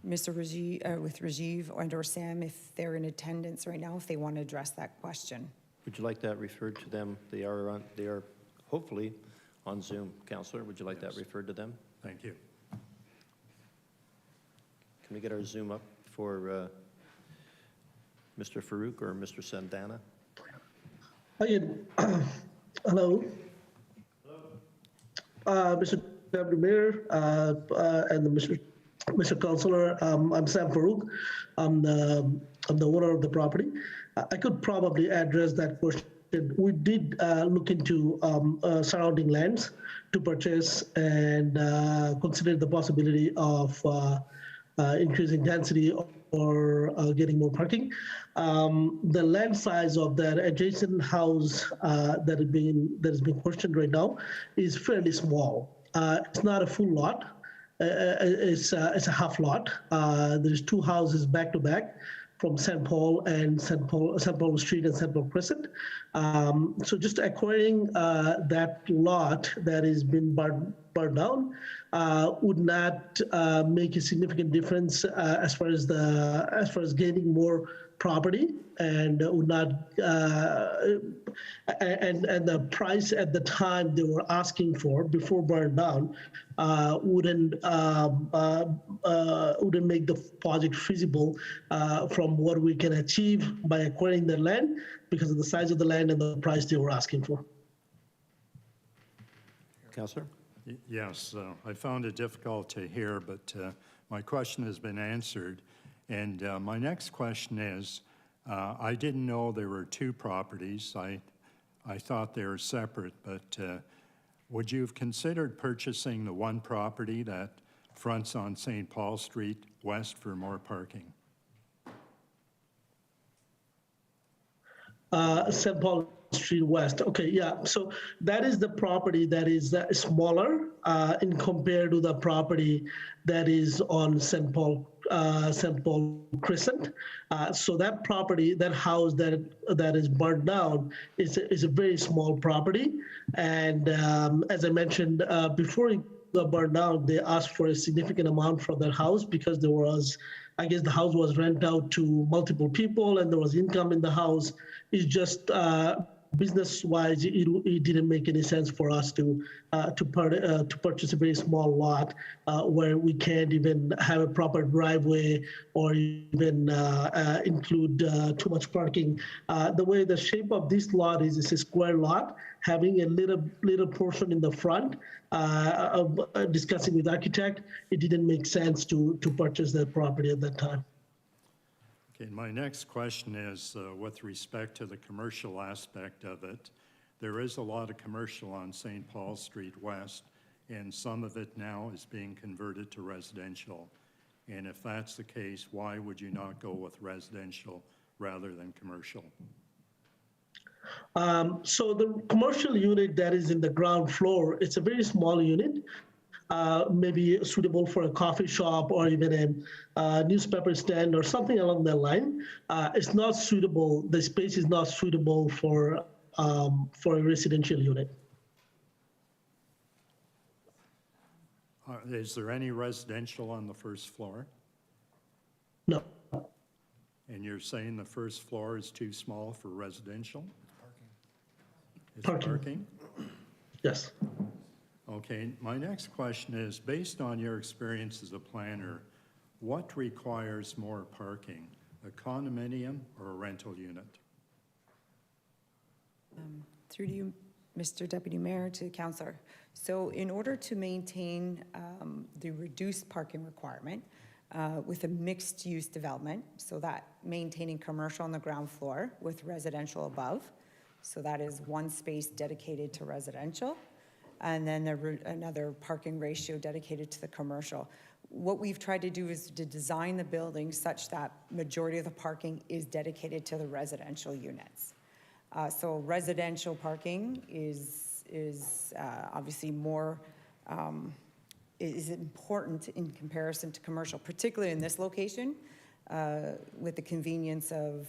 Mr. Rajiv, with Rajiv or Sam, if they're in attendance right now, if they want to address that question. Would you like that referred to them? They are hopefully on Zoom. Councillor, would you like that referred to them? Thank you. Can we get our Zoom up for Mr. Farouk or Mr. Sandana? Hello. Mr. Deputy Mayor and Mr. Councillor, I'm Sam Farouk. I'm the owner of the property. I could probably address that question we did look into surrounding lands to purchase and consider the possibility of increasing density or getting more parking. The land size of that adjacent house that is being questioned right now is fairly small. It's not a full lot. It's a half lot. There's two houses back to back from St. Paul and St. Paul Street and St. Paul Crescent. So just acquiring that lot that has been burned down would not make a significant difference as far as gaining more property, and would not and the price at the time they were asking for before burn down wouldn't make the project feasible from what we can achieve by acquiring the land because of the size of the land and the price they were asking for. Councillor? Yes, I found it difficult to hear, but my question has been answered. And my next question is, I didn't know there were two properties. I thought they were separate, but would you have considered purchasing the one property that fronts on St. Paul Street West for more parking? St. Paul Street West. Okay, yeah. So that is the property that is smaller in compared to the property that is on St. Paul Crescent. So that property, that house that is burned down, is a very small property. And as I mentioned before it got burned down, they asked for a significant amount for that house because there was, I guess, the house was rented out to multiple people and there was income in the house. It's just business-wise, it didn't make any sense for us to purchase a very small lot where we can't even have a proper driveway or even include too much parking. The way the shape of this lot is, it's a square lot, having a little portion in the front. Discussing with the architect, it didn't make sense to purchase that property at that time. Okay, my next question is with respect to the commercial aspect of it. There is a lot of commercial on St. Paul Street West, and some of it now is being converted to residential. And if that's the case, why would you not go with residential rather than commercial? So the commercial unit that is in the ground floor, it's a very small unit. Maybe suitable for a coffee shop or even a newspaper stand or something along that line. It's not suitable. The space is not suitable for a residential unit. Is there any residential on the first floor? No. And you're saying the first floor is too small for residential? It's Parking. Yes. Okay, my next question is, based on your experience as a planner, what requires more parking, a condominium or a rental unit? Through to you, Mr. Deputy Mayor, to Councillor. So in order to maintain the reduced parking requirement with a mixed-use development, so that maintaining commercial on the ground floor with residential above, so that is one space dedicated to residential, and then another parking ratio dedicated to the commercial. What we've tried to do is to design the building such that majority of the parking is dedicated to the residential units. So residential parking is obviously more, is important in comparison to commercial, particularly in this location, with the convenience of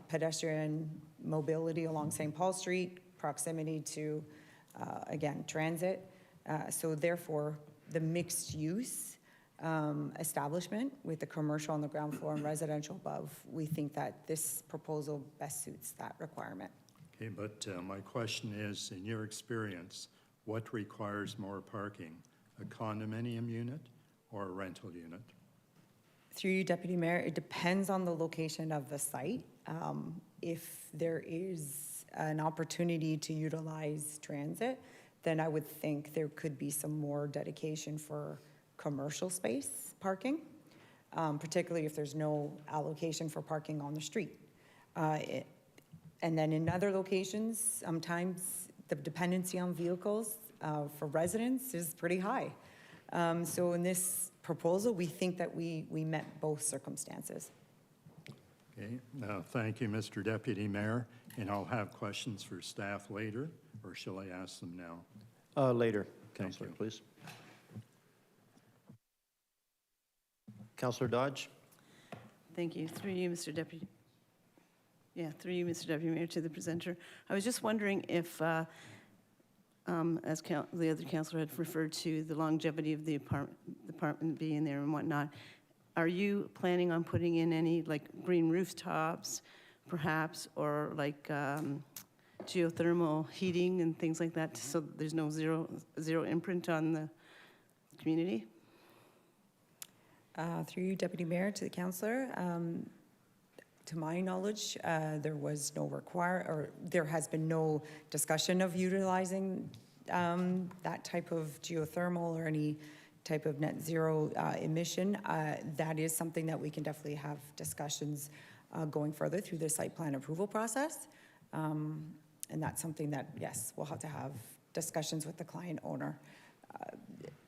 pedestrian mobility along St. Paul Street, proximity to again, transit. So therefore, the mixed use establishment with the commercial on the ground floor and residential above, we think that this proposal best suits that requirement. Okay, but my question is, in your experience, what requires more parking, a condominium unit or a rental unit? Through you, Deputy Mayor, it depends on the location of the site. If there is an opportunity to utilize transit, then I would think there could be some more dedication for commercial space parking, particularly if there's no allocation for parking on the street. And then in other locations, sometimes the dependency on vehicles for residents is pretty high. So in this proposal, we think that we met both circumstances. Okay, thank you, Mr. Deputy Mayor, and I'll have questions for staff later, or shall I ask them now? Later, Thank Councillor, you. please. Councillor Dodge? Thank you. Through you, Mr. Deputy. Yeah, through you, Mr. Deputy Mayor, to the presenter. I was just wondering if, as the other councillor had referred to, the longevity of the apartment being there and whatnot, are you planning on putting in any like green rooftops, perhaps, or like geothermal heating and things like that, so there's no zero imprint on the community? Through you, Deputy Mayor, to the councillor. To my knowledge, there was no there has been no discussion of utilizing that type of geothermal or any type of net zero emission. That is something that we can definitely have discussions going further through the site plan approval process. And that's something that, yes, we'll have to have discussions with the client owner.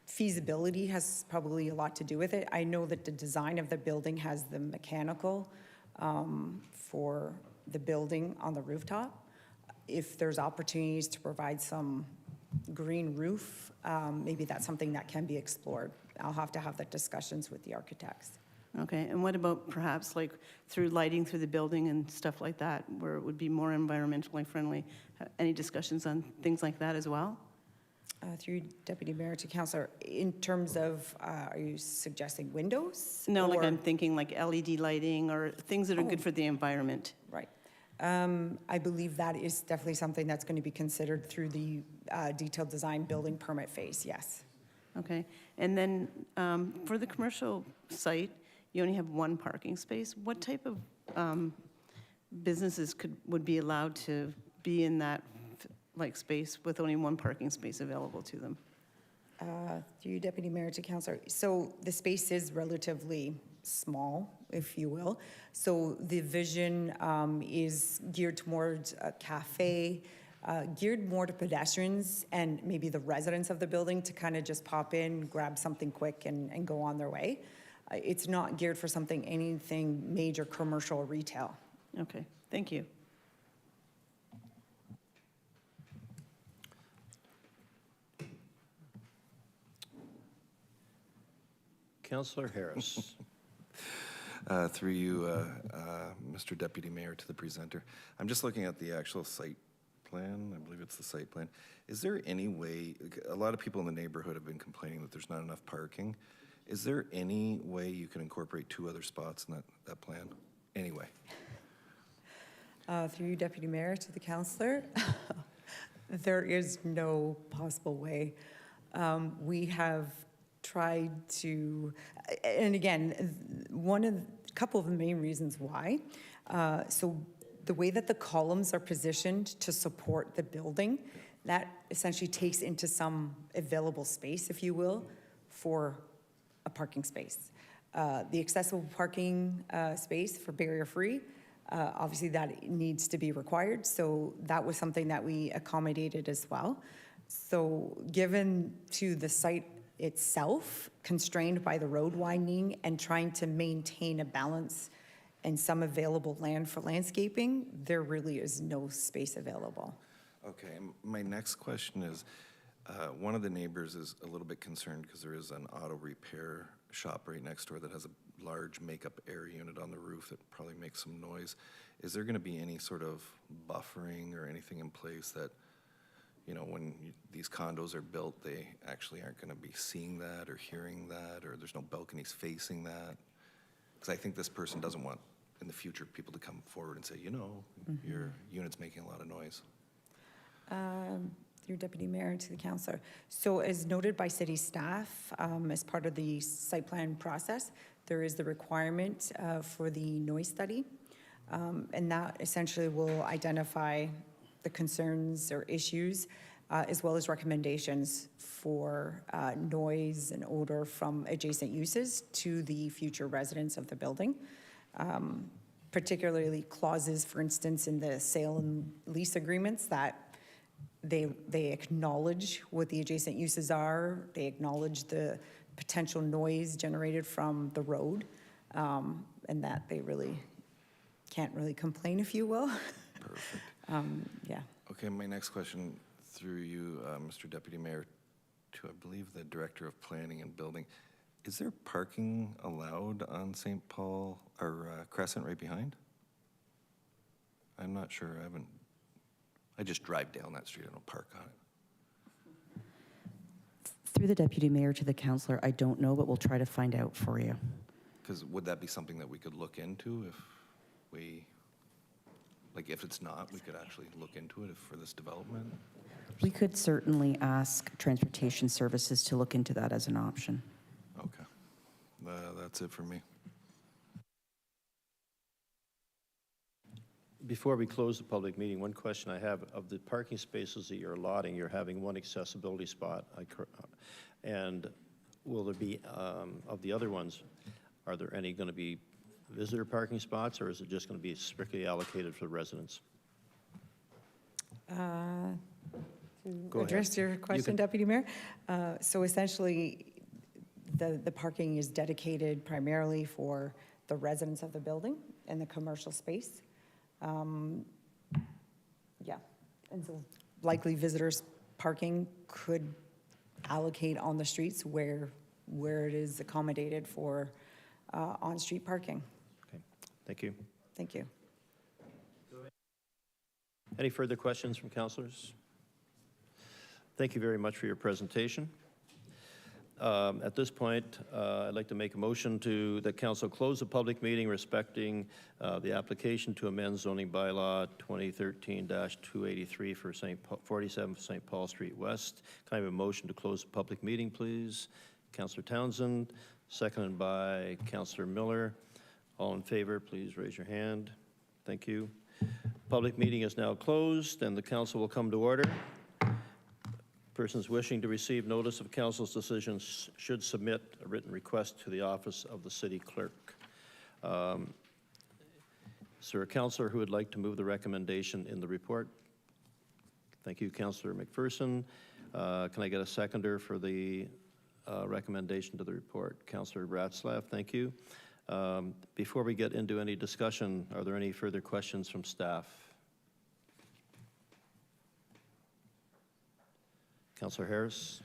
Feasibility has probably a lot to do with it. I know that the design of the building has the mechanical for the building on the rooftop. If there's opportunities to provide some green roof, maybe that's something that can be explored. I'll have to have the discussions with the architects. Okay, and what about perhaps like through lighting through the building and stuff like that, where it would be more environmentally friendly? Any discussions on things like that as well? Through Deputy Mayor to Councillor, in terms of, are you suggesting windows? No, like I'm thinking like LED lighting or things that are good for the environment. Right. I believe that is definitely something that's going to be considered through the detailed design building permit phase, yes. Okay, and then for the commercial site, you only have one parking space. What type of businesses would be allowed to be in that like space with only one parking space available to them? Through you, Deputy Mayor to Councillor. So the space is relatively small, if you will. So the vision is geared towards a cafe, geared more to pedestrians and maybe the residents of the building to kind of just pop in, grab something quick and go on their way. It's not geared for anything major commercial or retail. Okay, thank you. Councillor Harris. Through you, Mr. Deputy Mayor, to the presenter. I'm just looking at the actual site plan. I believe it's the site plan. Is there any way, a lot of people in the neighborhood have been complaining that there's not enough parking. Is there any way you can incorporate 2 other spots in that plan? Anyway. Through you, Deputy Mayor, to the councillor. There is no possible way. We have tried to, and again, couple of the main reasons why. So the way that the columns are positioned to support the building, that essentially takes into some available space, if you will, for a parking space. The accessible parking space for barrier-free, obviously that needs to be required, so that was something that we accommodated as well. So given to the site itself, constrained by the road widening and trying to maintain a balance and some available land for landscaping, there really is no space available. Okay, my next question is, one of the neighbors is a little bit concerned because there is an auto repair shop right next door that has a large makeup air unit on the roof that probably makes some noise. Is there going to be any sort of buffering or anything in place that, you know, when these condos are built, they actually aren't going to be seeing that or hearing that, or there's no balconies facing that? Because I think this person doesn't want, in the future, people to come forward and say, you know, your unit's making a lot of noise. Through Deputy Mayor to the councillor. So as noted by city staff, as part of the site plan process, there is the requirement for the noise study, and that essentially will identify the concerns or issues, as well as recommendations for noise and odor from adjacent uses to the future residents of the building. particularly clauses, for instance, in the sale and lease agreements that they acknowledge what the adjacent uses are, they acknowledge the potential noise generated from the road, and that they really can't really complain, if you will. Perfect. Yeah. Okay, my next question through you, Mr. Deputy Mayor, to I believe the Director of Planning and Building. Is there parking allowed on St. Paul or Crescent right behind? I'm not sure. I just drive down that street. I don't park on it. Through the deputy mayor to the councillor, I don't know, but we'll try to find out for you. Because would that be something that we could look into if we, like if it's not, we could actually look into it for this development? We could certainly ask Transportation Services to look into that as an option. Okay. That's it for me. Before we close the public meeting, one question I have, of the parking spaces that you're allotting, you're having one accessibility spot, and will there be, of the other ones, are there any going to be visitor parking spots, or is it just going to be strictly allocated for residents? To address your question, Deputy Mayor, so essentially, the parking is dedicated primarily for the residents of the building and the commercial space. Yeah, and so likely visitors parking could allocate on the streets where it is accommodated for on-street parking. Okay, thank you. Thank you. Any further questions from councilors? Thank you very much for your presentation. At this point, I'd like to make a motion that council close the public meeting respecting the application to amend zoning bylaw 2013-283 for 47 St. Paul Street West. Can I have a motion to close the public meeting, please? Councillor Townsend, seconded by Councillor Miller. All in favor, please raise your hand. Thank you. Public meeting is now closed, and the council will come to order. Persons wishing to receive notice of council's decisions should submit a written request to the office of the city clerk. Is there a councillor who would like to move the recommendation in the report? Thank you, Councillor McPherson. Can I get a seconder for the recommendation to the report? Councillor Ratzlaff, thank you. Before we get into any discussion, are there any further questions from staff? Councillor Harris.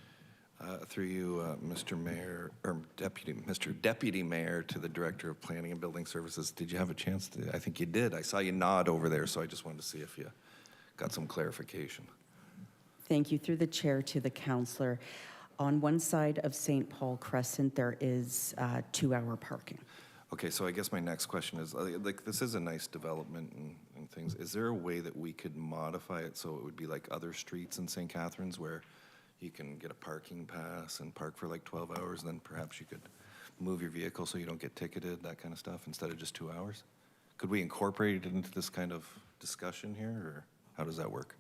Through you, Mr. Mayor, or Mr. Deputy Mayor, to the Director of Planning and Building Services. Did you have a chance to? I think you did. I saw you nod over there, so I just wanted to see if you got some clarification. Thank you. Through the chair to the councillor. On one side of St. Paul Crescent, there is 2-hour parking. Okay, so I guess my next question is, like, this is a nice development and things. Is there a way that we could modify it so it would be like other streets in St. Catharines where you can get a parking pass and park for like 12 hours, and then perhaps you could move your vehicle so you don't get ticketed, that kind of stuff, instead of just 2 hours? Could we incorporate it into this kind of discussion here, or how does that work?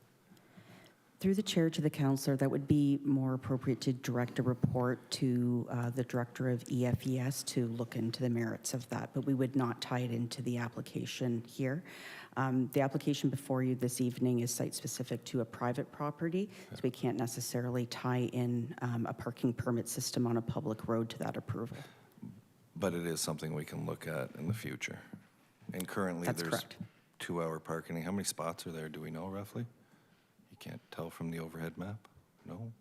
Through the chair to the councillor, that would be more appropriate to direct a report to the director of EFES to look into the merits of that, but we would not tie it into the application here. The application before you this evening is site-specific to a private property, so we can't necessarily tie in a parking permit system on a public road to that approval. But it is something we can look at in the future. And currently, That's there's correct. 2-hour parking. How many spots are there? Do we know roughly? You can't tell from the overhead map? No?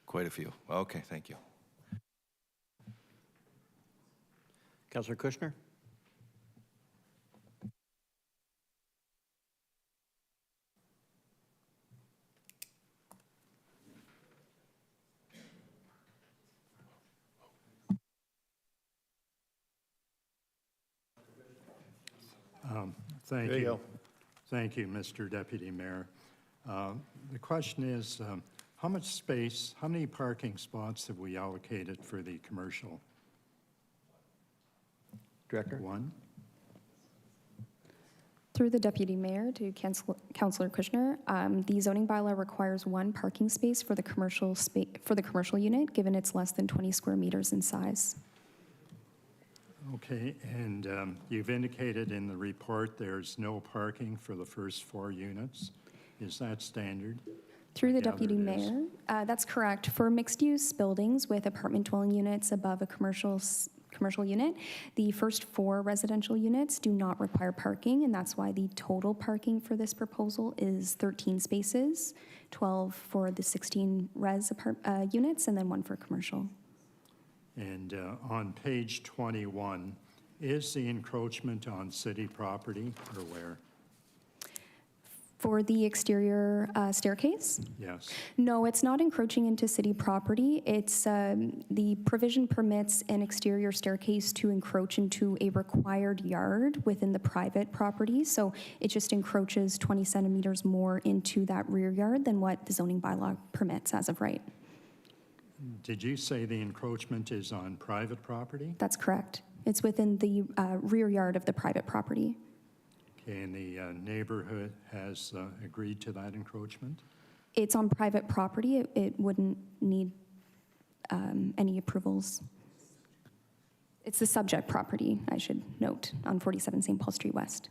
Quite a few. Okay, thank you. Councillor Kushner? Thank There you go. Thank you, Mr. Deputy Mayor. The question is, how much space, how many parking spots have we allocated for the commercial? Director? One? Through the deputy mayor to Councillor Kushner, the zoning bylaw requires 1 parking space for the commercial unit, given it's less than 20 square meters in size. Okay, and you've indicated in the report there's no parking for the first 4 units. Is that standard? Through the I gather Deputy it is. Mayor, that's correct. For mixed-use buildings with apartment dwelling units above a commercial unit, the first 4 residential units do not require parking, and that's why the total parking for this proposal is 13 spaces, 12 for the 16 units, and then 1 for commercial. And on page 21, is the encroachment on city property or where? For the exterior staircase? Yes. No, it's not encroaching into city property. It's, the provision permits an exterior staircase to encroach into a required yard within the private property. So it just encroaches 20 centimeters more into that rear yard than what the zoning bylaw permits as of right. Did you say the encroachment is on private property? That's correct. It's within the rear yard of the private property. Okay, and the neighborhood has agreed to that encroachment? It's on private property. It wouldn't need any approvals. It's the subject property, I should note, on 47 St. Paul Street West.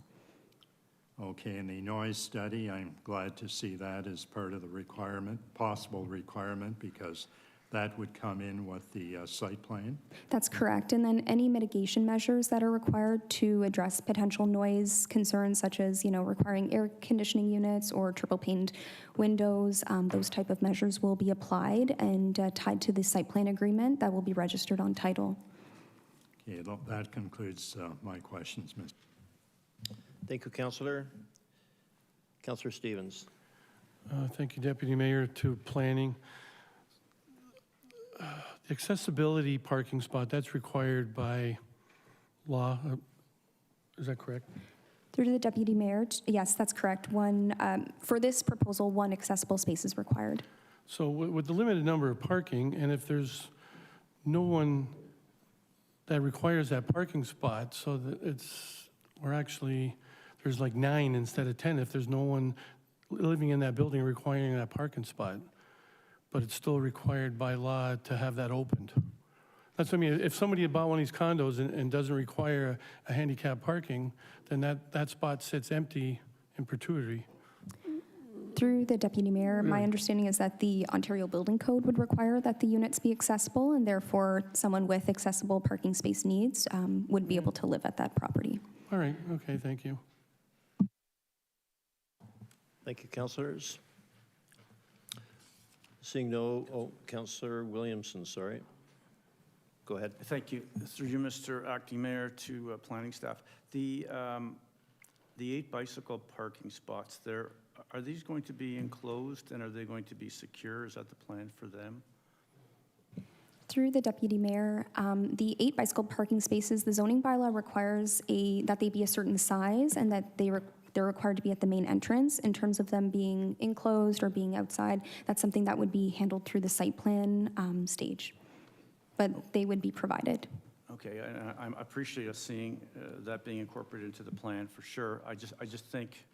Okay, and the noise study, I'm glad to see that as part of the requirement, possible requirement, because that would come in with the site plan. That's correct. And then any mitigation measures that are required to address potential noise concerns, such as, requiring air conditioning units or triple paned windows, those type of measures will be applied and tied to the site plan agreement that will be registered on title. Okay, that concludes my questions, Mr. Thank you, Councillor. Councillor Stevens. Thank you, Deputy Mayor, to Planning. The accessibility parking spot, that's required by law. Is that correct? Through to the Deputy Mayor, yes, that's correct. For this proposal, 1 accessible space is required. So with the limited number of parking, and if there's no one that requires that parking spot, so that there's like 9 instead of 10 if there's no one living in that building requiring that parking spot. But it's still required by law to have that opened. That's what I mean. If somebody had bought one of these condos and doesn't require a handicap parking, then that spot sits empty in perpetuity. Through the Deputy Mayor, my understanding is that the Ontario Building Code would require that the units be accessible, and therefore someone with accessible parking space needs would be able to live at that property. All right, okay, thank you. Thank you, councillors. Seeing Councillor Williamson, sorry. Go ahead. Thank you. Through you, Mr. Acting Mayor, to planning staff. The 8 bicycle parking spots there, are these going to be enclosed and are they going to be secure? Is that the plan for them? Through the Deputy Mayor, the 8 bicycle parking spaces, the zoning bylaw requires that they be a certain size and that they're required to be at the main entrance. In terms of them being enclosed or being outside, that's something that would be handled through the site plan stage, but they would be provided. Okay, I appreciate us seeing that being incorporated into the plan for sure. I just think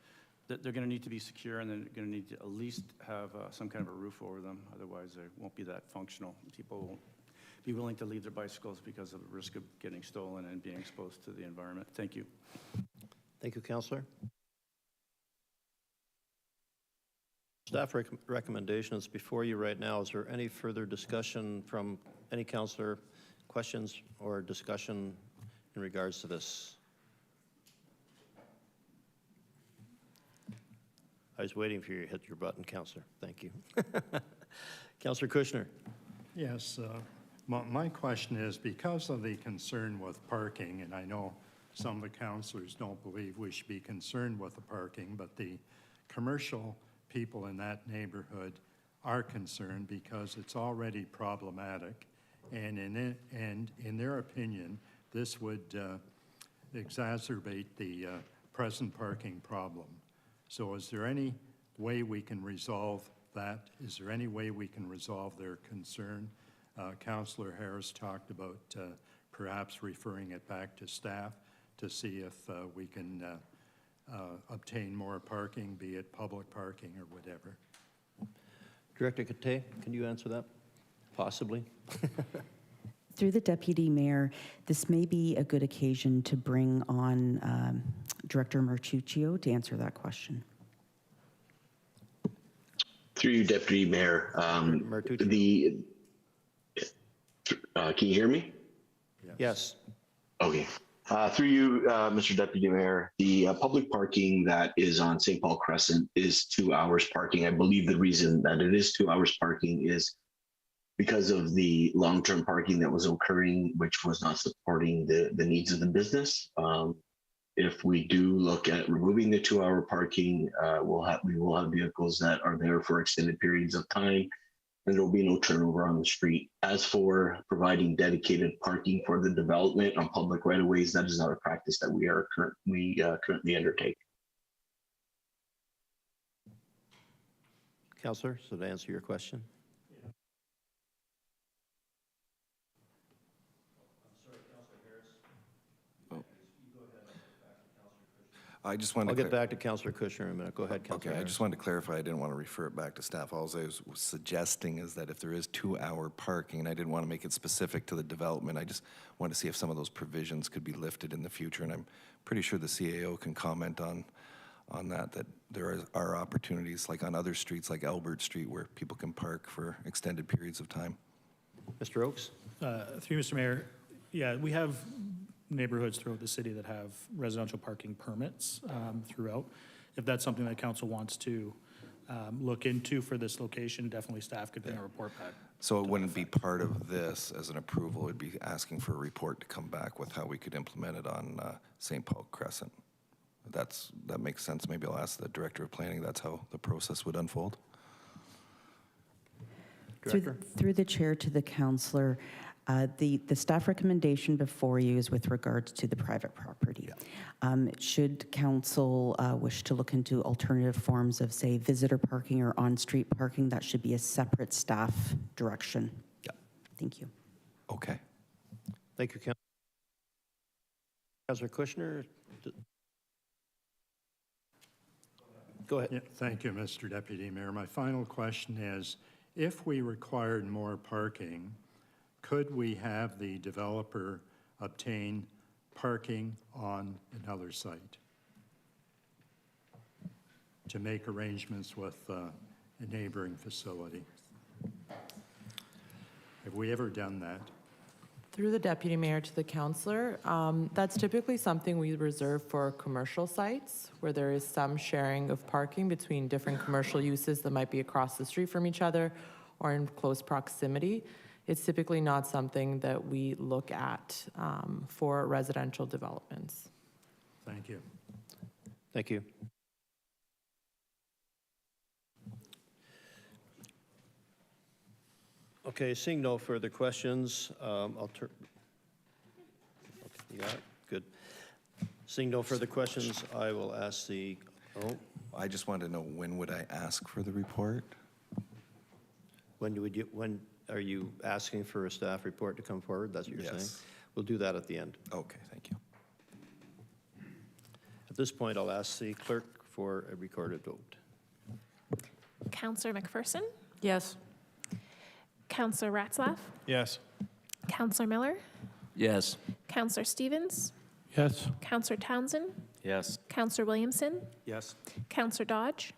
that they're going to need to be secure and they're going to need to at least have some kind of a roof over them. Otherwise, they won't be that functional. People won't be willing to leave their bicycles because of the risk of getting stolen and being exposed to the environment. Thank you. Thank you, Councillor. Staff recommendation is before you right now. Is there any further discussion from any councillor, questions or discussion in regards to this? I was waiting for you to hit your button, Councillor. Thank you. Councillor Kushner. Yes, my question is, because of the concern with parking, and I know some of the councillors don't believe we should be concerned with the parking, but the commercial people in that neighborhood are concerned because it's already problematic, and in their opinion, this would exacerbate the present parking problem. So is there any way we can resolve that? Is there any way we can resolve their concern? Councillor Harris talked about perhaps referring it back to staff to see if we can obtain more parking, be it public parking or whatever. Director Kate, can you answer that? Possibly. Through the Deputy Mayor, this may be a good occasion to bring on Director Mercuccio to answer that question. Through you, Deputy Mayor, Mercuccio. Can you hear me? Yes. Okay. Through you, Mr. Deputy Mayor, the public parking that is on St. Paul Crescent is 2 hours parking. I believe the reason that it is 2 hours parking is because of the long-term parking that was occurring, which was not supporting the needs of the business. If we do look at removing the 2 hour parking, we will have vehicles that are there for extended periods of time, and there will be no turnover on the street. As for providing dedicated parking for the development on public right-of-ways, that is not a practice that we currently undertake. Councillor, so to answer your question. I just wanted I'll to get back to Councillor Kushner in a minute. Go ahead, Councillor. Okay, I Harris. just wanted to clarify, I didn't want to refer it back to staff. All I was suggesting is that if there is 2 hour parking, and I didn't want to make it specific to the development, I just want to see if some of those provisions could be lifted in the future, and I'm pretty sure the CAO can comment on that there are opportunities like on other streets like Albert Street where people can park for extended periods of time. Mr. Oakes? Through you, Mr. Mayor, yeah, we have neighborhoods throughout the city that have residential parking permits throughout. If that's something that council wants to look into for this location, definitely staff could bring a report back. So it wouldn't be part of this as an approval, it'd be asking for a report to come back with how we could implement it on St. Paul Crescent. That makes sense. Maybe I'll ask the Director of Planning, that's how the process would unfold. Through the chair to the councillor, the staff recommendation before you is with regards to the private property. Should council wish to look into alternative forms of, say, visitor parking or on-street parking, that should be a separate staff direction. Yeah. Thank you. Okay. Thank you, Councillor Kushner. Go ahead. Yeah, thank you, Mr. Deputy Mayor. My final question is, if we required more parking, could we have the developer obtain parking on another site to make arrangements with a neighboring facility? Have we ever done that? Through the Deputy Mayor to the councillor, that's typically something we reserve for commercial sites where there is some sharing of parking between different commercial uses that might be across the street from each other or in close proximity. It's typically not something that we look at for residential developments. Thank you. Thank you. Okay, seeing no further questions, I'll turn. Okay, you got it? Good. Seeing no further questions, I will ask the. Oh, I just wanted to know, when would I ask for the report? when are you asking for a staff report to come forward? That's what you're saying? Yes. We'll do that at the end. Okay, thank you. At this point, I'll ask the clerk for a recorded vote. Councillor McPherson? Yes. Councillor Ratzlaff? Yes. Councillor Miller? Yes. Councillor Stevens? Yes. Councillor Townsend? Yes. Councillor Williamson? Yes. Councillor Dodge?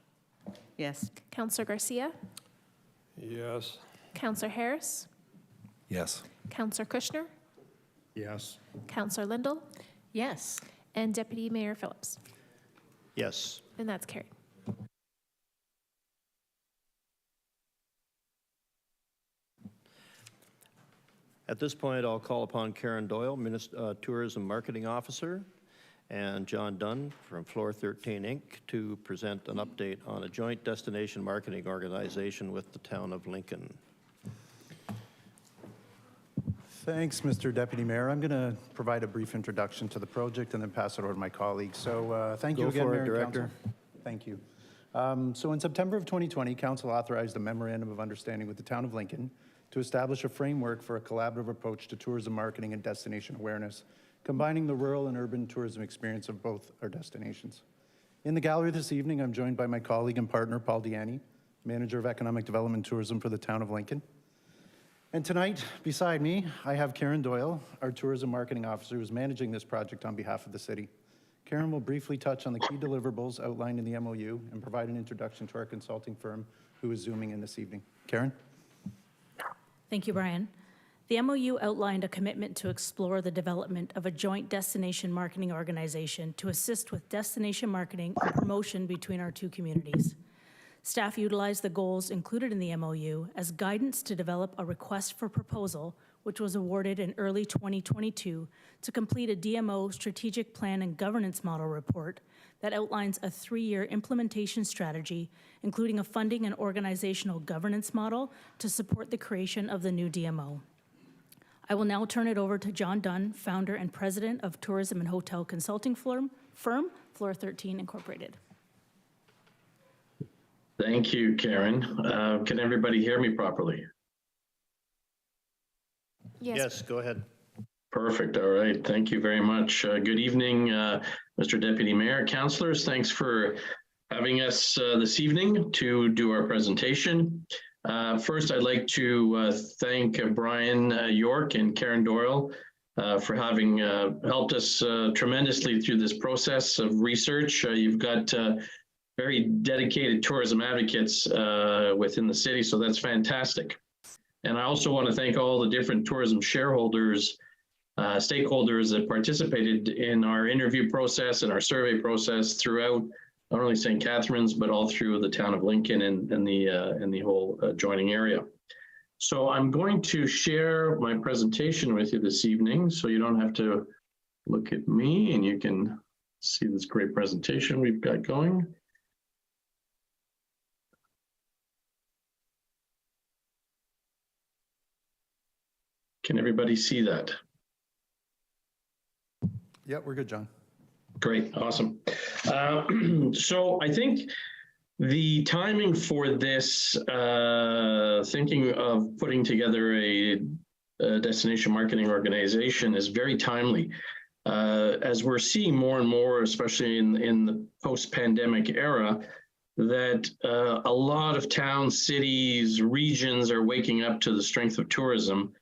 Yes. Councillor Garcia? Yes. Councillor Harris? Yes. Councillor Kushner? Yes. Councillor Lindell? Yes. And Deputy Mayor Phillips. Yes. And that's carried. At this point, I'll call upon Karen Doyle, Tourism Marketing Officer, and John Dunn from Floor 13 Inc. to present an update on a joint destination marketing organization with the town of Lincoln. Thanks, Mr. Deputy Mayor. I'm going to provide a brief introduction to the project and then pass it over to my colleagues. So thank you Go again, for it, Mayor and Director. Council. Thank you. So in September of 2020, Council authorized a memorandum of understanding with the town of Lincoln to establish a framework for a collaborative approach to tourism marketing and destination awareness, combining the rural and urban tourism experience of both our destinations. In the gallery this evening, I'm joined by my colleague and partner, Paul Deani, Manager of Economic Development and Tourism for the town of Lincoln. And tonight, beside me, I have Karen Doyle, our tourism marketing officer, who's managing this project on behalf of the city. Karen will briefly touch on the key deliverables outlined in the MOU and provide an introduction to our consulting firm who is zooming in this evening. Karen? Thank you, Brian. The MOU outlined a commitment to explore the development of a joint destination marketing organization to assist with destination marketing and promotion between our two communities. Staff utilized the goals included in the MOU as guidance to develop a request for proposal, which was awarded in early 2022 to complete a DMO strategic plan and governance model report that outlines a 3-year implementation strategy, including a funding and organizational governance model to support the creation of the new DMO. I will now turn it over to John Dunn, founder and president of tourism and hotel consulting firm Floor 13 Incorporated. Thank you, Karen. Can everybody hear me properly? Yes, go ahead. Perfect. All right. Thank you very much. Good evening, Mr. Deputy Mayor, councilors. Thanks for having us this evening to do our presentation. First, I'd like to thank Brian York and Karen Doyle for having helped us tremendously through this process of research. You've got very dedicated tourism advocates within the city, so that's fantastic. And I also want to thank all the different tourism shareholders, stakeholders that participated in our interview process and our survey process throughout not only St. Catharines, but all through the town of Lincoln and the whole adjoining area. So I'm going to share my presentation with you this evening, so you don't have to look at me and you can see this great presentation we've got going. Can everybody see that? Yeah, we're good, John. Great, awesome. So I think the timing for this, thinking of putting together a destination marketing organization is very timely. As we're seeing more and more, especially in the post-pandemic era, that a lot of towns, cities, regions are waking up to the strength of tourism.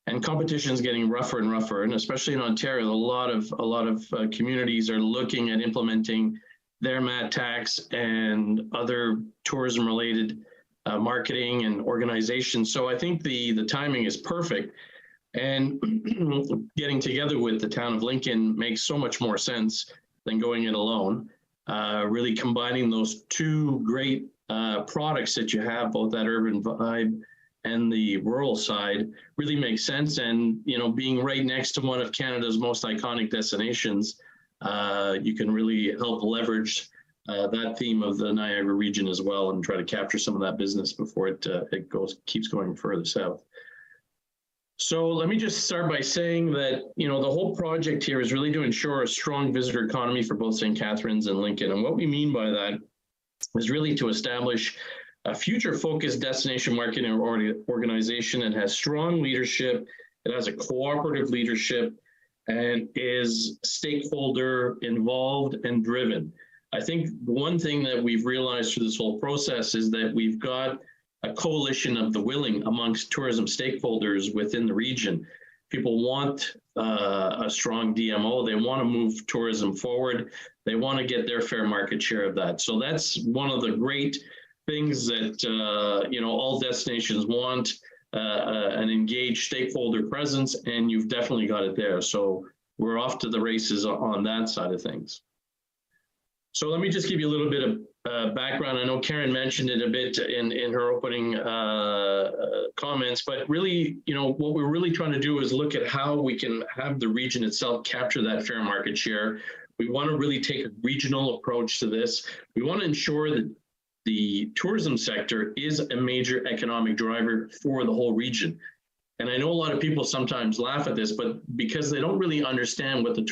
And competition is getting rougher and rougher, and especially in Ontario, a lot of communities are looking at implementing their MAT tax and other tourism-related marketing and organizations. So I think the timing is perfect, and getting together with the town of Lincoln makes so much more sense than going it alone. Really combining those two great products that you have, both that urban vibe and the rural side, really makes sense. And, you know, being right next to one of Canada's most iconic destinations, you can really help leverage that theme of the Niagara region as well and try to capture some of that business before it keeps going further south. So let me just start by saying that, you know, the whole project here is really to ensure a strong visitor economy for both St. Catharines and Lincoln. And what we mean by that is really to establish a future-focused destination marketing organization that has strong leadership, it has a cooperative leadership, and is stakeholder involved and driven. I think one thing that we've realized through this whole process is that we've got a coalition of the willing amongst tourism stakeholders within the region. People want a strong DMO. They want to move tourism forward. They want to get their fair market share of that. So that's one of the great things that you know, all destinations want, an engaged stakeholder presence, and you've definitely got it there. So we're off to the races on that side of things. So let me just give you a little bit of background. I know Karen mentioned it a bit in her opening comments, but really, you know, what we're really trying to do is look at how we can have the region itself capture that fair market share. We want to really take a regional approach to this. We want to ensure that the tourism sector is a major economic driver for the whole region. And I know a lot of people sometimes laugh at this, but because they don't really understand what the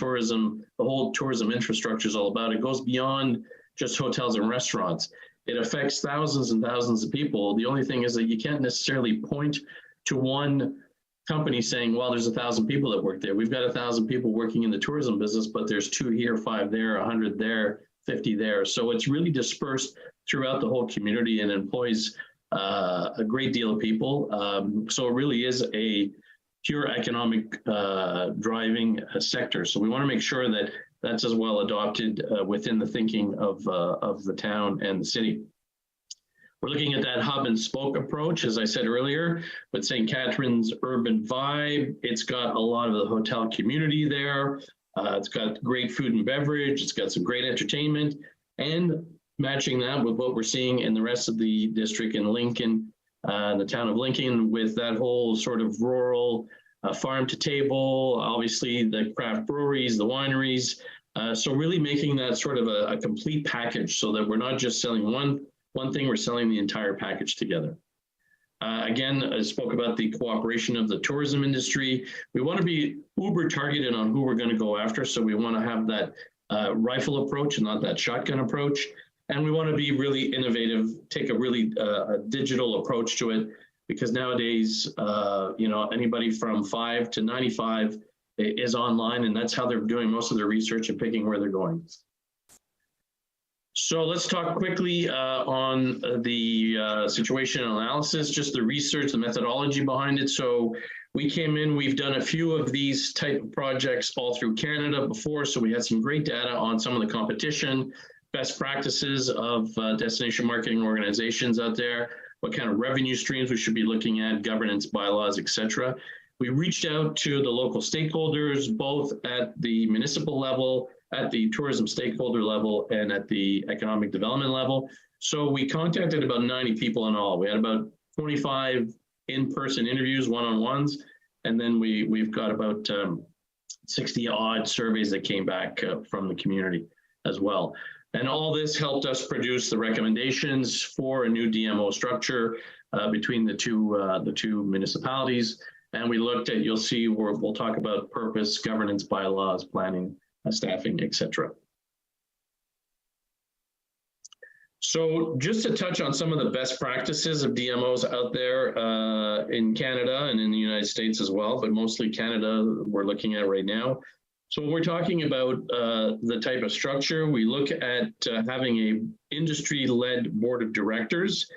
whole tourism infrastructure is all about, it goes beyond just hotels and restaurants. It affects thousands and thousands of people. The only thing is that you can't necessarily point to one company saying, well, there's 1,000 people that work there. We've got 1,000 people working in the tourism business, but there's 2 here, 5 there, 100 there, 50 there. So it's really dispersed throughout the whole community and employs a great deal of people. So it really is a pure economic driving sector. So we want to make sure that that's as well adopted within the thinking of the town and the city. We're looking at that hub and spoke approach, as I said earlier, with St. Catharines' urban vibe. It's got a lot of the hotel community there. It's got great food and beverage. It's got some great entertainment, and matching that with what we're seeing in the rest of the district in Lincoln, the town of Lincoln, with that whole sort of rural farm to table, obviously the craft breweries, the wineries. So really making that sort of a complete package so that we're not just selling one thing, we're selling the entire package together. Again, I spoke about the cooperation of the tourism industry. We want to be uber targeted on who we're going to go after. So we want to have that rifle approach and not that shotgun approach. And we want to be really innovative, take a really digital approach to it, because nowadays, anybody from 5 to 95 is online, and that's how they're doing most of their research and picking where they're going. So let's talk quickly on the situational analysis, just the research, the methodology behind it. So we came in, we've done a few of these type of projects all through Canada before, so we had some great data on some of the competition, best practices of destination marketing organizations out there, what kind of revenue streams we should be looking at, governance, bylaws, etc. We reached out to the local stakeholders, both at the municipal level, at the tourism stakeholder level, and at the economic development level. So we contacted about 90 people in all. We had about 25 in-person interviews, one-on-ones, and then we've got about 60 odd surveys that came back from the community as well. And all this helped us produce the recommendations for a new DMO structure between the two municipalities. And we looked at, you'll see, we'll talk about purpose, governance, bylaws, planning, staffing, etc. So just to touch on some of the best practices of DMOs out there in Canada and in the United States as well, but mostly Canada we're looking at right now. So when we're talking about the type of structure, we look at having a industry-led board of directors.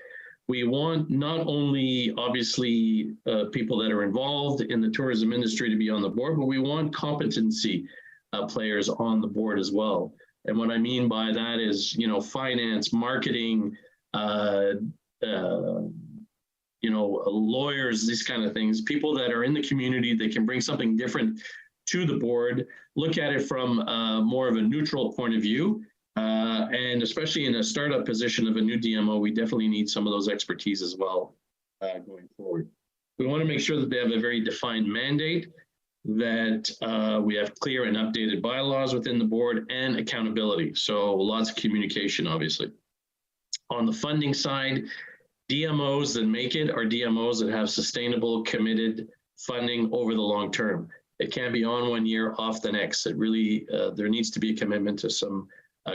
We want not only, obviously, people that are involved in the tourism industry to be on the board, but we want competency players on the board as well. And what I mean by that is, finance, marketing, lawyers, these kind of things, people that are in the community that can bring something different to the board, look at it from more of a neutral point of view. And especially in a startup position of a new DMO, we definitely need some of those expertise as well going forward. We want to make sure that they have a very defined mandate, that we have clear and updated bylaws within the board, and accountability. So lots of communication, obviously. On the funding side, DMOs that make it are DMOs that have sustainable, committed funding over the long term. It can't be on one year, off the next. It really, there needs to be a commitment to some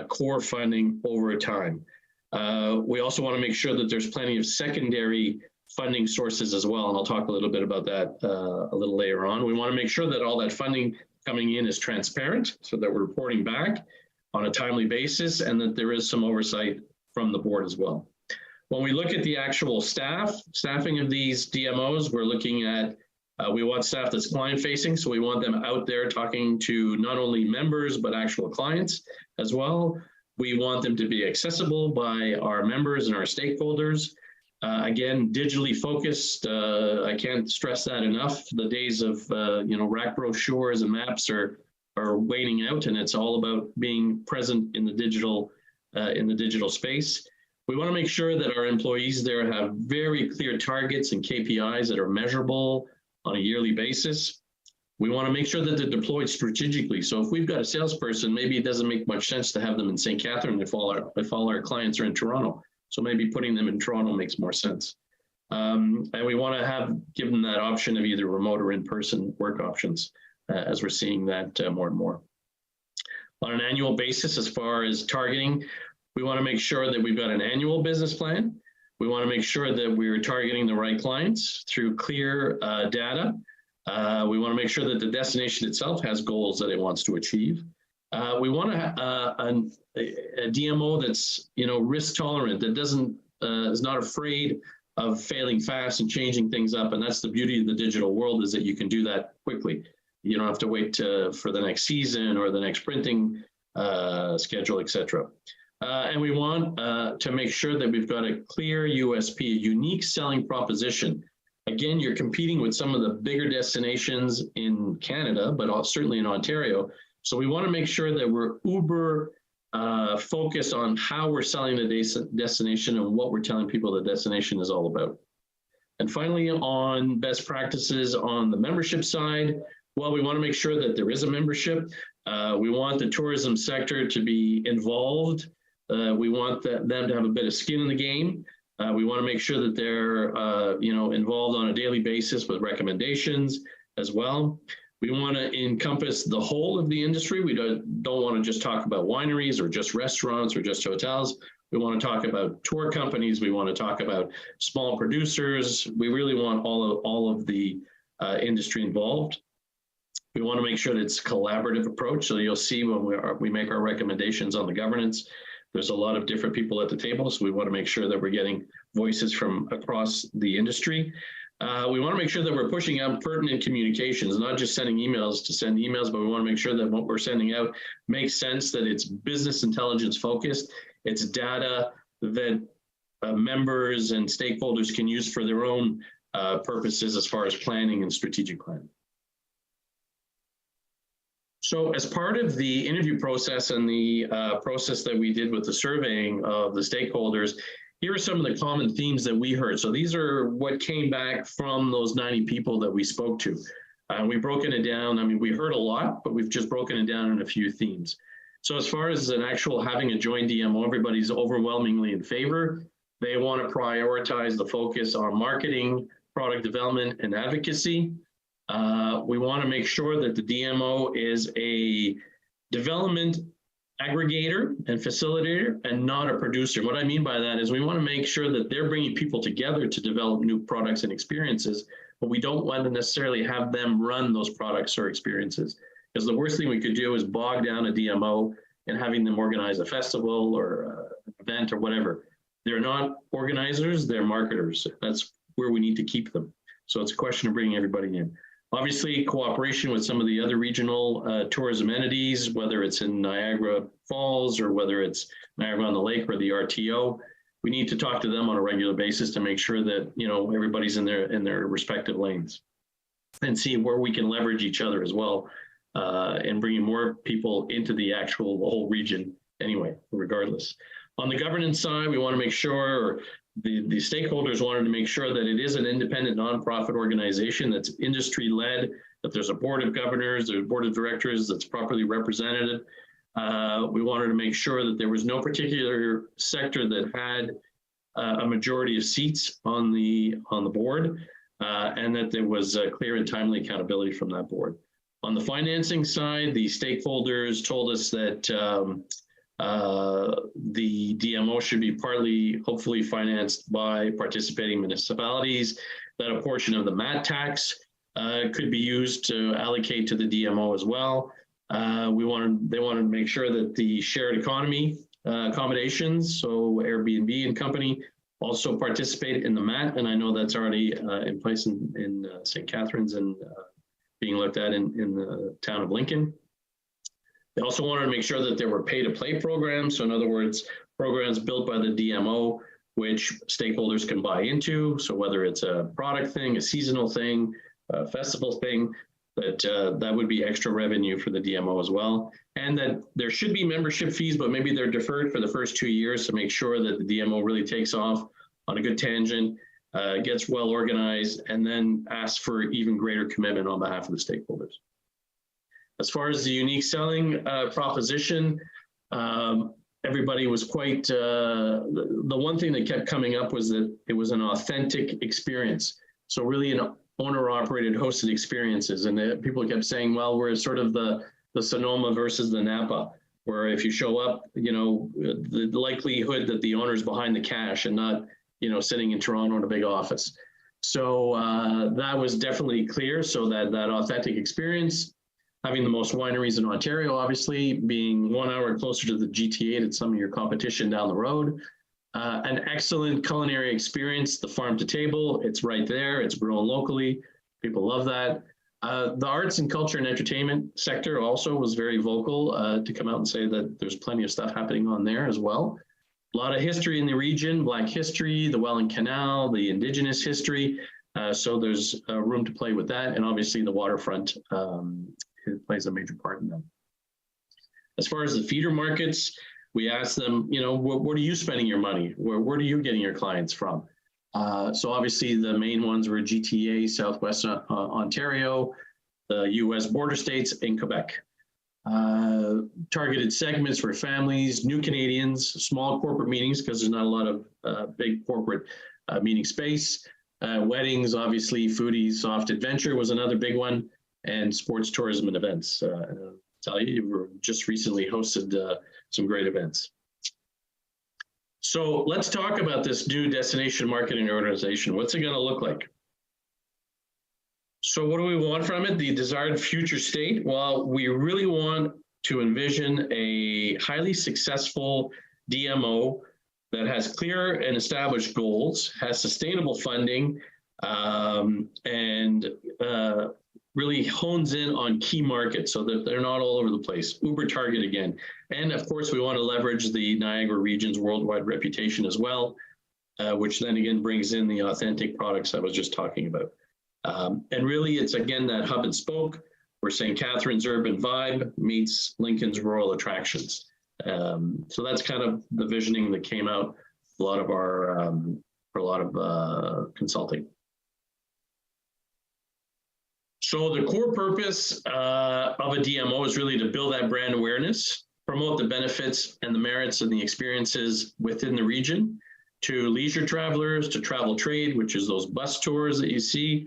core funding over time. We also want to make sure that there's plenty of secondary funding sources as well, and I'll talk a little bit about that a little later on. We want to make sure that all that funding coming in is transparent, so that we're reporting back on a timely basis, and that there is some oversight from the board as well. When we look at the actual staffing of these DMOs, we're looking at, we want staff that's client-facing, so we want them out there talking to not only members, but actual clients as well. We want them to be accessible by our members and our stakeholders. Again, digitally focused, I can't stress that enough. The days of, rack brochures and maps are waning out, and it's all about being present in the digital space. We want to make sure that our employees there have very clear targets and KPIs that are measurable on a yearly basis. We want to make sure that they're deployed strategically. So if we've got a salesperson, maybe it doesn't make much sense to have them in St. Catharines if all our clients are in Toronto. So maybe putting them in Toronto makes more sense. And we want to give them that option of either remote or in-person work options as we're seeing that more and more. On an annual basis, as far as targeting, we want to make sure that we've got an annual business plan. We want to make sure that we're targeting the right clients through clear data. We want to make sure that the destination itself has goals that it wants to achieve. We want a DMO that's risk tolerant, that is not afraid of failing fast and changing things up. And that's the beauty of the digital world, is that you can do that quickly. You don't have to wait for the next season or the next printing schedule, etc. And we want to make sure that we've got a clear USP, a unique selling proposition. Again, you're competing with some of the bigger destinations in Canada, but certainly in Ontario. So we want to make sure that we're uber focused on how we're selling the destination and what we're telling people the destination is all about. And finally, on best practices on the membership side, well, we want to make sure that there is a membership. We want the tourism sector to be involved. We want them to have a bit of skin in the game. We want to make sure that they're involved on a daily basis with recommendations as well. We want to encompass the whole of the industry. We don't want to just talk about wineries or just restaurants or just hotels. We want to talk about tour companies. We want to talk about small producers. We really want all of the industry involved. We want to make sure that it's a collaborative approach. So you'll see when we make our recommendations on the governance, there's a lot of different people at the table. So we want to make sure that we're getting voices from across the industry. We want to make sure that we're pushing out pertinent communications, not just sending emails to send emails, but we want to make sure that what we're sending out makes sense, that it's business intelligence focused, it's data that members and stakeholders can use for their own purposes as far as planning and strategic planning. So as part of the interview process and the process that we did with the surveying of the stakeholders, here are some of the common themes that we heard. So these are what came back from those 90 people that we spoke to. We've broken it down. I mean, we heard a lot, but we've just broken it down in a few themes. So as far as an actual having a joint DMO, everybody's overwhelmingly in favor. They want to prioritize the focus on marketing, product development, and advocacy. We want to make sure that the DMO is a development aggregator and facilitator and not a producer. What I mean by that is we want to make sure that they're bringing people together to develop new products and experiences, but we don't want to necessarily have them run those products or experiences. Because the worst thing we could do is bog down a DMO and having them organize a festival or an event or whatever. They're not organizers, they're marketers. That's where we need to keep them. So it's a question of bringing everybody in. Obviously, cooperation with some of the other regional tourism entities, whether it's in Niagara Falls or whether it's Niagara on the Lake or the RTO, we need to talk to them on a regular basis to make sure that everybody's in their respective lanes, and see where we can leverage each other as well, and bringing more people into the whole region anyway, regardless. On the governance side, we want to make sure, the stakeholders wanted to make sure that it is an independent nonprofit organization that's industry-led, that there's a board of governors, there's a board of directors that's properly represented. We wanted to make sure that there was no particular sector that had a majority of seats on the board, and that there was clear and timely accountability from that board. On the financing side, the stakeholders told us that the DMO should be partly, hopefully, financed by participating municipalities, that a portion of the MAT tax could be used to allocate to the DMO as well. They wanted to make sure that the shared economy accommodations, so Airbnb and company, also participate in the MAT, and I know that's already in place in St. Catharines and being looked at in the town of Lincoln. They also wanted to make sure that there were pay-to-play programs. So in other words, programs built by the DMO, which stakeholders can buy into. So whether it's a product thing, a seasonal thing, a festival thing, that would be extra revenue for the DMO as well. And that there should be membership fees, but maybe they're deferred for the first 2 years to make sure that the DMO really takes off on a good tangent, gets well organized, and then asks for even greater commitment on behalf of the stakeholders. As far as the unique selling proposition, everybody was quite, the one thing that kept coming up was that it was an authentic experience. So really an owner-operated hosted experiences. And people kept saying, well, we're sort of the Sonoma versus the Napa, where if you show up, the likelihood that the owner's behind the cash and not, sitting in Toronto in a big office. So that was definitely clear. So that authentic experience, having the most wineries in Ontario, obviously, being 1 hour closer to the GTA than some of your competition down the road, An excellent culinary experience, the farm to table, it's right there, it's grown locally, people love that. The arts and culture and entertainment sector also was very vocal to come out and say that there's plenty of stuff happening on there as well. A lot of history in the region, Black history, the Welland Canal, the Indigenous history. So there's room to play with that. And obviously the waterfront it plays a major part in that. As far as the feeder markets, we asked them, you know, what are you spending your money? Where are you getting your clients from? So obviously the main ones were GTA, Southwest Ontario, the US border states, and Quebec. Targeted segments for families, new Canadians, small corporate meetings, because there's not a lot of big corporate meeting space. Weddings, obviously, foodies, soft adventure was another big one, and sports, tourism, and events. I'll tell you, we just recently hosted some great events. So let's talk about this new destination marketing organization. What's it going to look like? So what do we want from it? The desired future state? Well, we really want to envision a highly successful DMO that has clear and established goals, has sustainable funding, and really hones in on key markets so that they're not all over the place. Uber target again. And of course, we want to leverage the Niagara region's worldwide reputation as well, which then again brings in the authentic products I was just talking about. And really, it's again that hub and spoke where St. Catharines' urban vibe meets Lincoln's rural attractions. So that's kind of the visioning that came out a lot of our for a lot of consulting. So the core purpose of a DMO is really to build that brand awareness, promote the benefits and the merits and the experiences within the region to leisure travelers, to travel trade, which is those bus tours that you see,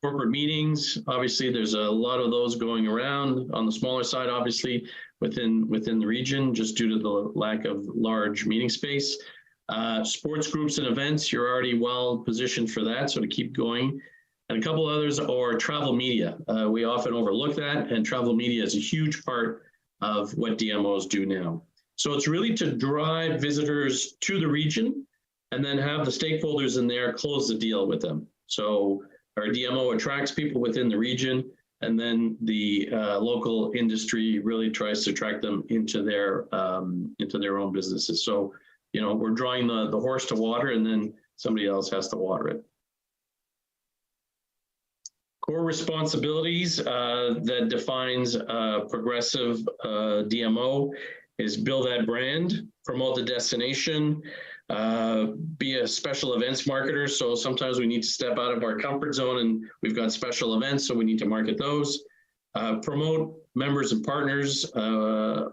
corporate meetings. Obviously, there's a lot of those going around on the smaller side, obviously, within the region, just due to the lack of large meeting space. Sports groups and events, you're already well positioned for that, so to keep going. And a couple others are travel media. We often overlook that, and travel media is a huge part of what DMOs do now. So it's really to drive visitors to the region and then have the stakeholders in there close the deal with them. So our DMO attracts people within the region, and then the local industry really tries to attract them into their own businesses. So, you know, we're drawing the horse to water, and then somebody else has to water it. Core responsibilities that defines progressive DMO is build that brand, promote the destination, be a special events marketer. So sometimes we need to step out of our comfort zone, and we've got special events, so we need to market those. Promote members and partners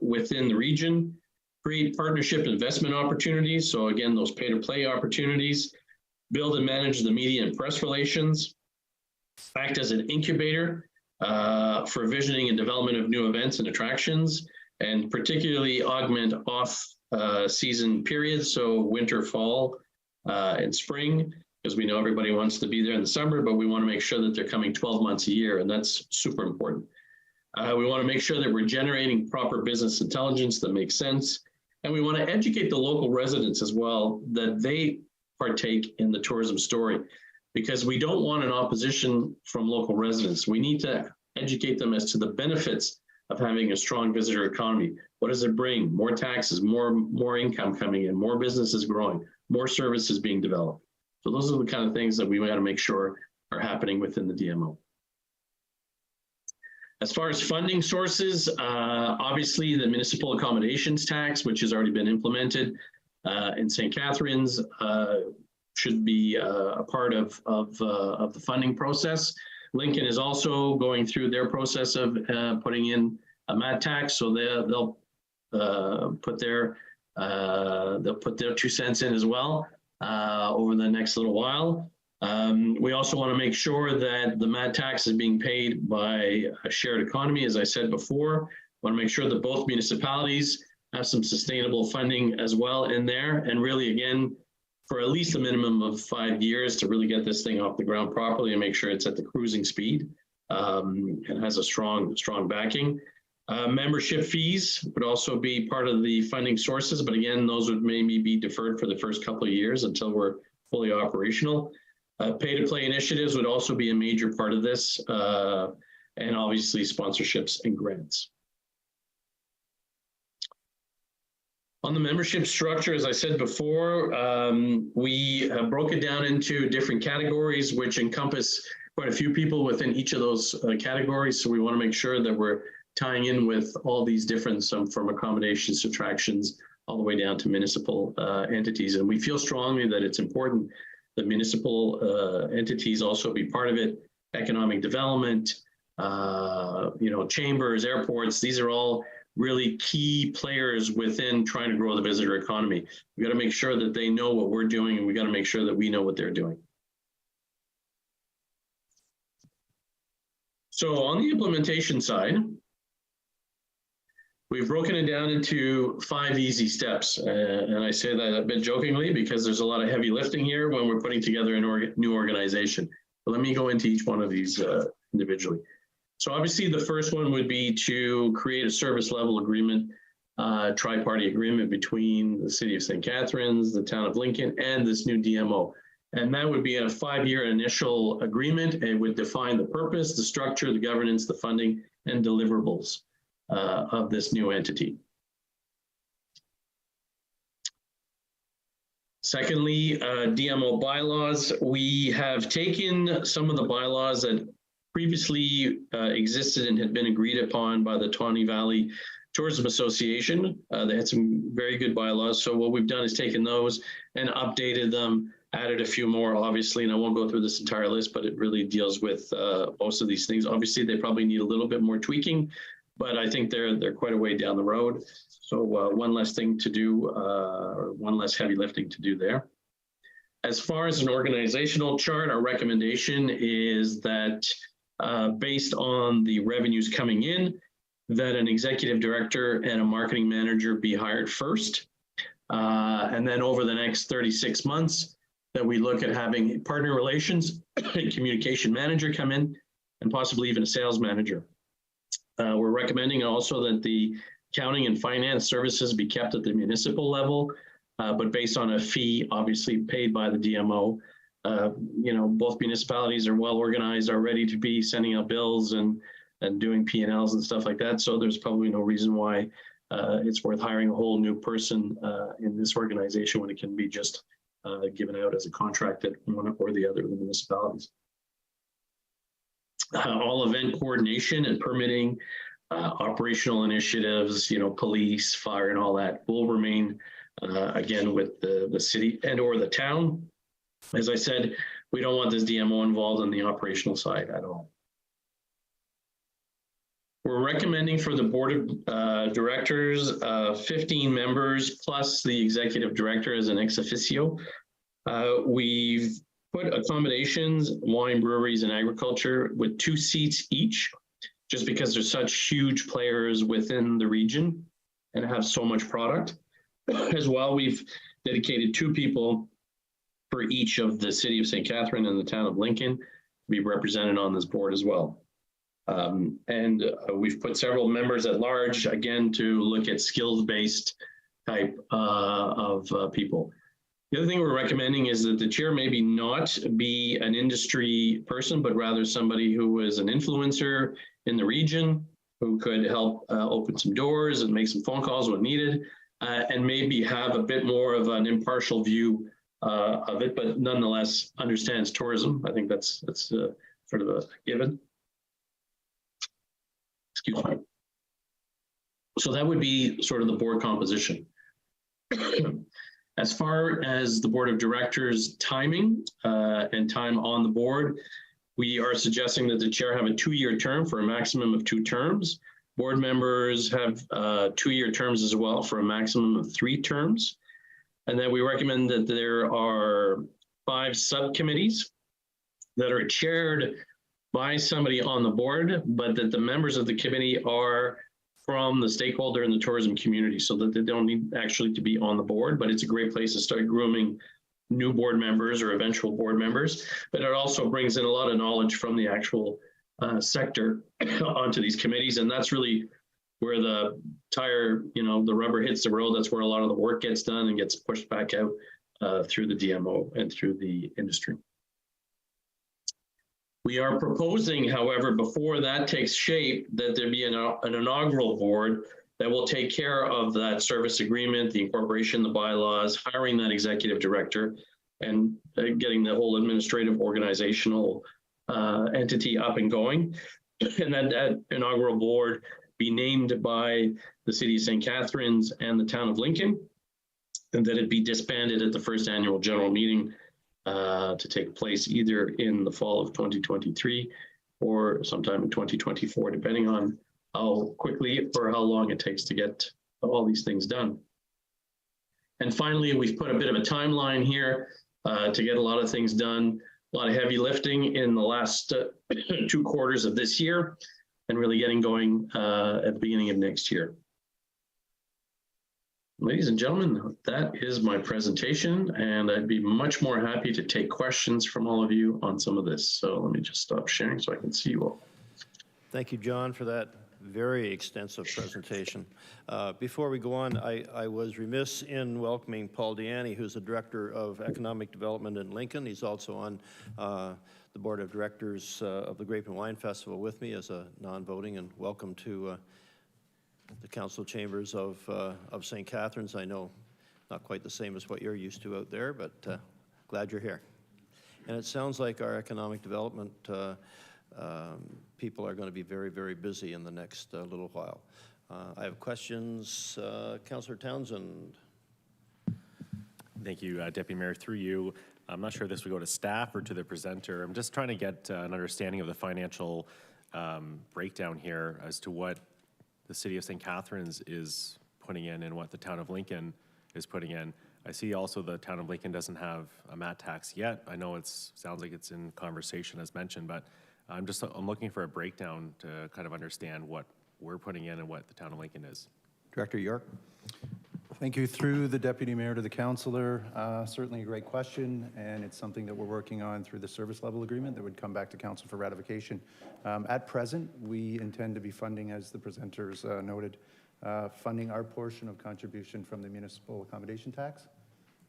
within the region, create partnership investment opportunities. So again, those pay-to-play opportunities, build and manage the media and press relations, act as an incubator for visioning and development of new events and attractions, and particularly augment off-season periods, so winter, fall, and spring, because we know everybody wants to be there in the summer, but we want to make sure that they're coming 12 months a year, and that's super important. We want to make sure that we're generating proper business intelligence that makes sense, and we want to educate the local residents as well that they partake in the tourism story, because we don't want an opposition from local residents. We need to educate them as to the benefits of having a strong visitor economy. What does it bring? More taxes, more income coming in, more businesses growing, more services being developed. So those are the kind of things that we got to make sure are happening within the DMO. As far as funding sources, obviously the municipal accommodations tax, which has already been implemented in St. Catharines, should be a part of the funding process. Lincoln is also going through their process of putting in a MAT tax, so they'll put their 2 cents in as well over the next little while. We also want to make sure that the MAT tax is being paid by a shared economy, as I said before. We want to make sure that both municipalities have some sustainable funding as well in there, and really, again, for at least a minimum of 5 years to really get this thing off the ground properly and make sure it's at the cruising speed and has a strong backing. Membership fees would also be part of the funding sources, but again, those would maybe be deferred for the first couple of years until we're fully operational. Pay-to-play initiatives would also be a major part of this, and obviously sponsorships and grants. On the membership structure, as I said before, we broke it down into different categories, which encompass quite a few people within each of those categories. So we want to make sure that we're tying in with all these different, from accommodations to attractions, all the way down to municipal entities. And we feel strongly that it's important that municipal entities also be part of it. Economic development, chambers, airports, these are all really key players within trying to grow the visitor economy. We got to make sure that they know what we're doing, and we got to make sure that we know what they're doing. So on the implementation side, we've broken it down into 5 easy steps. And I say that a bit jokingly because there's a lot of heavy lifting here when we're putting together a new organization. But let me go into each one of these individually. So obviously the first one would be to create a service level agreement, tri-party agreement between the City of St. Catharines, the Town of Lincoln, and this new DMO. And that would be a 5-year initial agreement. It would define the purpose, the structure, the governance, the funding, and deliverables of this new entity. Secondly, DMO bylaws. We have taken some of the bylaws that previously existed and had been agreed upon by the Tawny Valley Tourism Association. They had some very good bylaws. So what we've done is taken those and updated them, added a few more, obviously, and I won't go through this entire list, but it really deals with most of these things. Obviously, they probably need a little bit more tweaking, but I think they're quite a way down the road. So one less thing to do, or one less heavy lifting to do there. As far as an organizational chart, our recommendation is that based on the revenues coming in, that an executive director and a marketing manager be hired first. And then over the next 36 months, that we look at having partner relations, a communication manager come in, and possibly even a sales manager. We're recommending also that the accounting and finance services be kept at the municipal level, but based on a fee obviously paid by the DMO. Both municipalities are well organized, are ready to be sending out bills and doing P&Ls and stuff like that. So there's probably no reason why it's worth hiring a whole new person in this organization when it can be just given out as a contract at one or the other of the municipalities. All event coordination and permitting, operational initiatives, police, fire, and all that will remain again with the city and or the town. As I said, we don't want this DMO involved on the operational side at all. We're recommending for the board of directors 15 members plus the executive director as an ex officio. We've put accommodations, wine, breweries, and agriculture with 2 seats each, just because there's such huge players within the region and have so much product. As well, we've dedicated 2 people for each of the City of St. Catharines and the Town of Lincoln to be represented on this board as well. We've put several members at large, again, to look at skills-based type of people. The other thing we're recommending is that the chair maybe not be an industry person, but rather somebody who is an influencer in the region, who could help open some doors and make some phone calls when needed, and maybe have a bit more of an impartial view of it, but nonetheless understands tourism. I think that's sort of a given. Excuse me. So that would be sort of the board composition. As far as the board of directors timing and time on the board, we are suggesting that the chair have a 2-year term for a maximum of 2 terms. Board members have 2-year terms as well for a maximum of 3 terms. And then we recommend that there are 5 subcommittees that are chaired by somebody on the board, but that the members of the committee are from the stakeholder in the tourism community, so that they don't need actually to be on the board, but it's a great place to start grooming new board members or eventual board members. But it also brings in a lot of knowledge from the actual sector onto these committees. And that's really where the tire, the rubber hits the road, that's where a lot of the work gets done and gets pushed back out through the DMO and through the industry. We are proposing, however, before that takes shape, that there be an inaugural board that will take care of that service agreement, the incorporation, the bylaws, hiring that executive director, and getting the whole administrative organizational entity up and going. And then that inaugural board be named by the City of St. Catharines and the Town of Lincoln, and that it be disbanded at the first annual general meeting to take place either in the fall of 2023 or sometime in 2024, depending on how quickly or how long it takes to get all these things done. And finally, we've put a bit of a timeline here to get a lot of things done, a lot of heavy lifting in the last 2 quarters of this year, and really getting going at the beginning of next year. Ladies and gentlemen, that is my presentation, and I'd be much more happy to take questions from all of you on some of this. So let me just stop sharing so I can see you all. Thank you, John, for that very extensive presentation. Before we go on, I was remiss in welcoming Paul Deaney, who's the Director of Economic Development in Lincoln. He's also on the Board of Directors of the Grape and Wine Festival with me as a non-voting, and welcome to the council chambers of St. Catharines. I know not quite the same as what you're used to out there, but glad you're here. And it sounds like our economic development people are going to be very, very busy in the next little while. I have questions. Councillor Townsend. Thank you, Deputy Mayor. Through you, I'm not sure if this would go to staff or to the presenter. I'm just trying to get an understanding of the financial breakdown here as to what the City of St. Catharines is putting in and what the Town of Lincoln is putting in. I see also the Town of Lincoln doesn't have a MAT tax yet. I know it sounds like it's in conversation as mentioned, but I'm looking for a breakdown to kind of understand what we're putting in and what the Town of Lincoln is. Director York. Thank you. Through the Deputy Mayor to the Councillor, certainly a great question, and it's something that we're working on through the service level agreement that would come back to Council for ratification. At present, we intend to be funding, as the presenters noted, funding our portion of contribution from the municipal accommodation tax,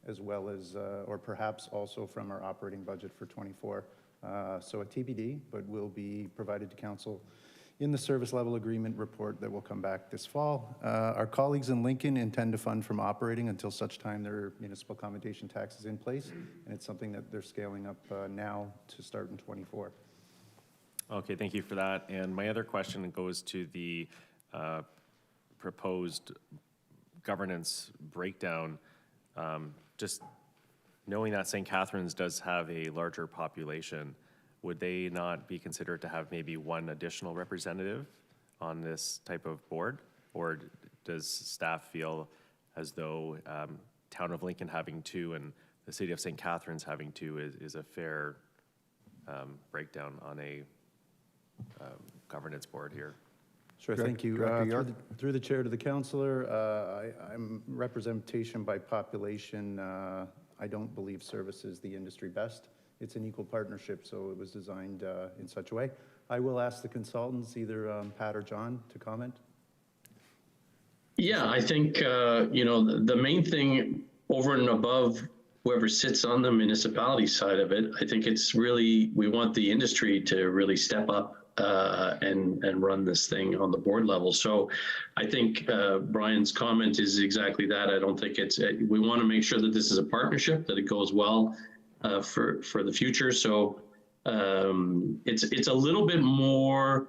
as well as, or perhaps also from our operating budget for 24. So a TBD, but will be provided to Council in the service level agreement report that will come back this fall. Our colleagues in Lincoln intend to fund from operating until such time their municipal accommodation tax is in place, and it's something that they're scaling up now to start in 24. Okay, thank you for that. And my other question goes to the proposed governance breakdown. Just knowing that St. Catharines does have a larger population, would they not be considered to have maybe one additional representative on this type of board? Or does staff feel as though Town of Lincoln having 2 and the City of St. Catharines having 2 is a fair breakdown on a governance board here? Sure, thank you. Through the chair to the councillor, I'm representation by population. I don't believe service is the industry best. It's an equal partnership, so it was designed in such a way. I will ask the consultants, either Pat or John, to comment. Yeah, I think, the main thing over and above whoever sits on the municipality side of it, I think it's really, we want the industry to really step up and run this thing on the board level. So I think Brian's comment is exactly that. I don't think we want to make sure that this is a partnership, that it goes well for the future. So it's a little bit more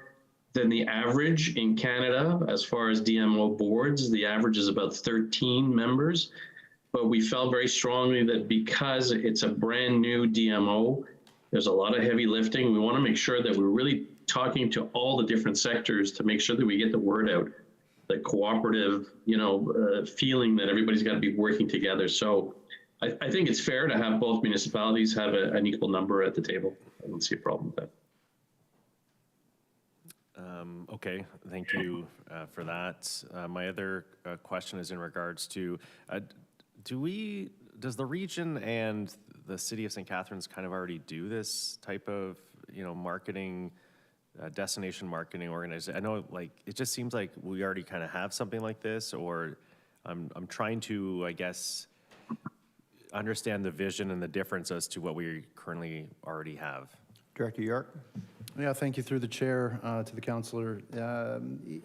than the average in Canada as far as DMO boards. The average is about 13 members, but we felt very strongly that because it's a brand new DMO, there's a lot of heavy lifting. We want to make sure that we're really talking to all the different sectors to make sure that we get the word out, the cooperative, feeling that everybody's got to be working together. So I think it's fair to have both municipalities have an equal number at the table. I don't see a problem with that. Okay, thank you for that. My other question is in regards to, does the region and the City of St. Catharines kind of already do this type of, marketing destination marketing organization. I know, like, it just seems like we already kind of have something like this, or I'm trying to, I guess, understand the vision and the difference as to what we currently already have. Director York? Yeah, thank you through the chair to the councillor.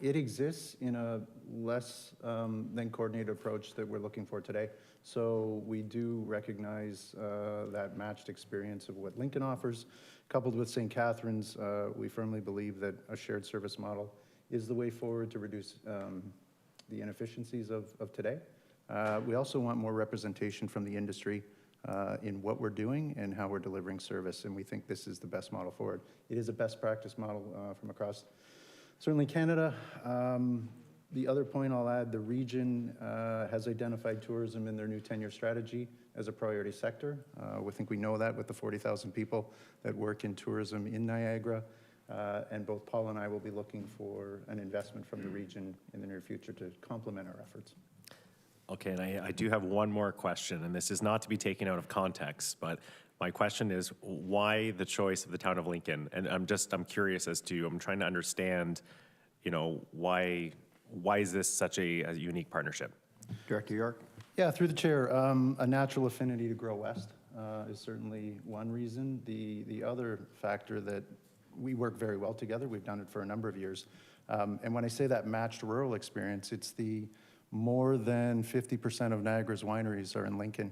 It exists in a less than coordinated approach that we're looking for today. So we do recognize that matched experience of what Lincoln offers. Coupled with St. Catharines, we firmly believe that a shared service model is the way forward to reduce the inefficiencies of today. We also want more representation from the industry in what we're doing and how we're delivering service, and we think this is the best model forward. It is a best practice model from across certainly Canada. The other point I'll add, the region has identified tourism in their new 10-year strategy as a priority sector. We think we know that with the 40,000 people that work in tourism in Niagara, and both Paul and I will be looking for an investment from the region in the near future to complement our efforts. Okay, and I do have one more question, and this is not to be taken out of context, but my question is, why the choice of the town of Lincoln? And I'm curious as to, I'm trying to understand, you know, why is this such a unique partnership? Director York? Yeah, through the chair, a natural affinity to grow west is certainly one reason. The other factor that we work very well together, we've done it for a number of years, and when I say that matched rural experience, it's the more than 50% of Niagara's wineries are in Lincoln,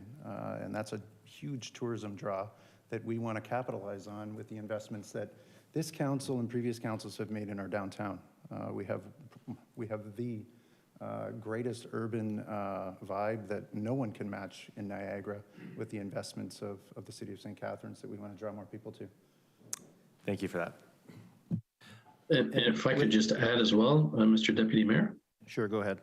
and that's a huge tourism draw that we want to capitalize on with the investments that this council and previous councils have made in our downtown. We have the greatest urban vibe that no one can match in Niagara with the investments of the city of St. Catharines that we want to draw more people to. Thank you for that. And if I could just add as well, Mr. Deputy Mayor. Sure, go ahead.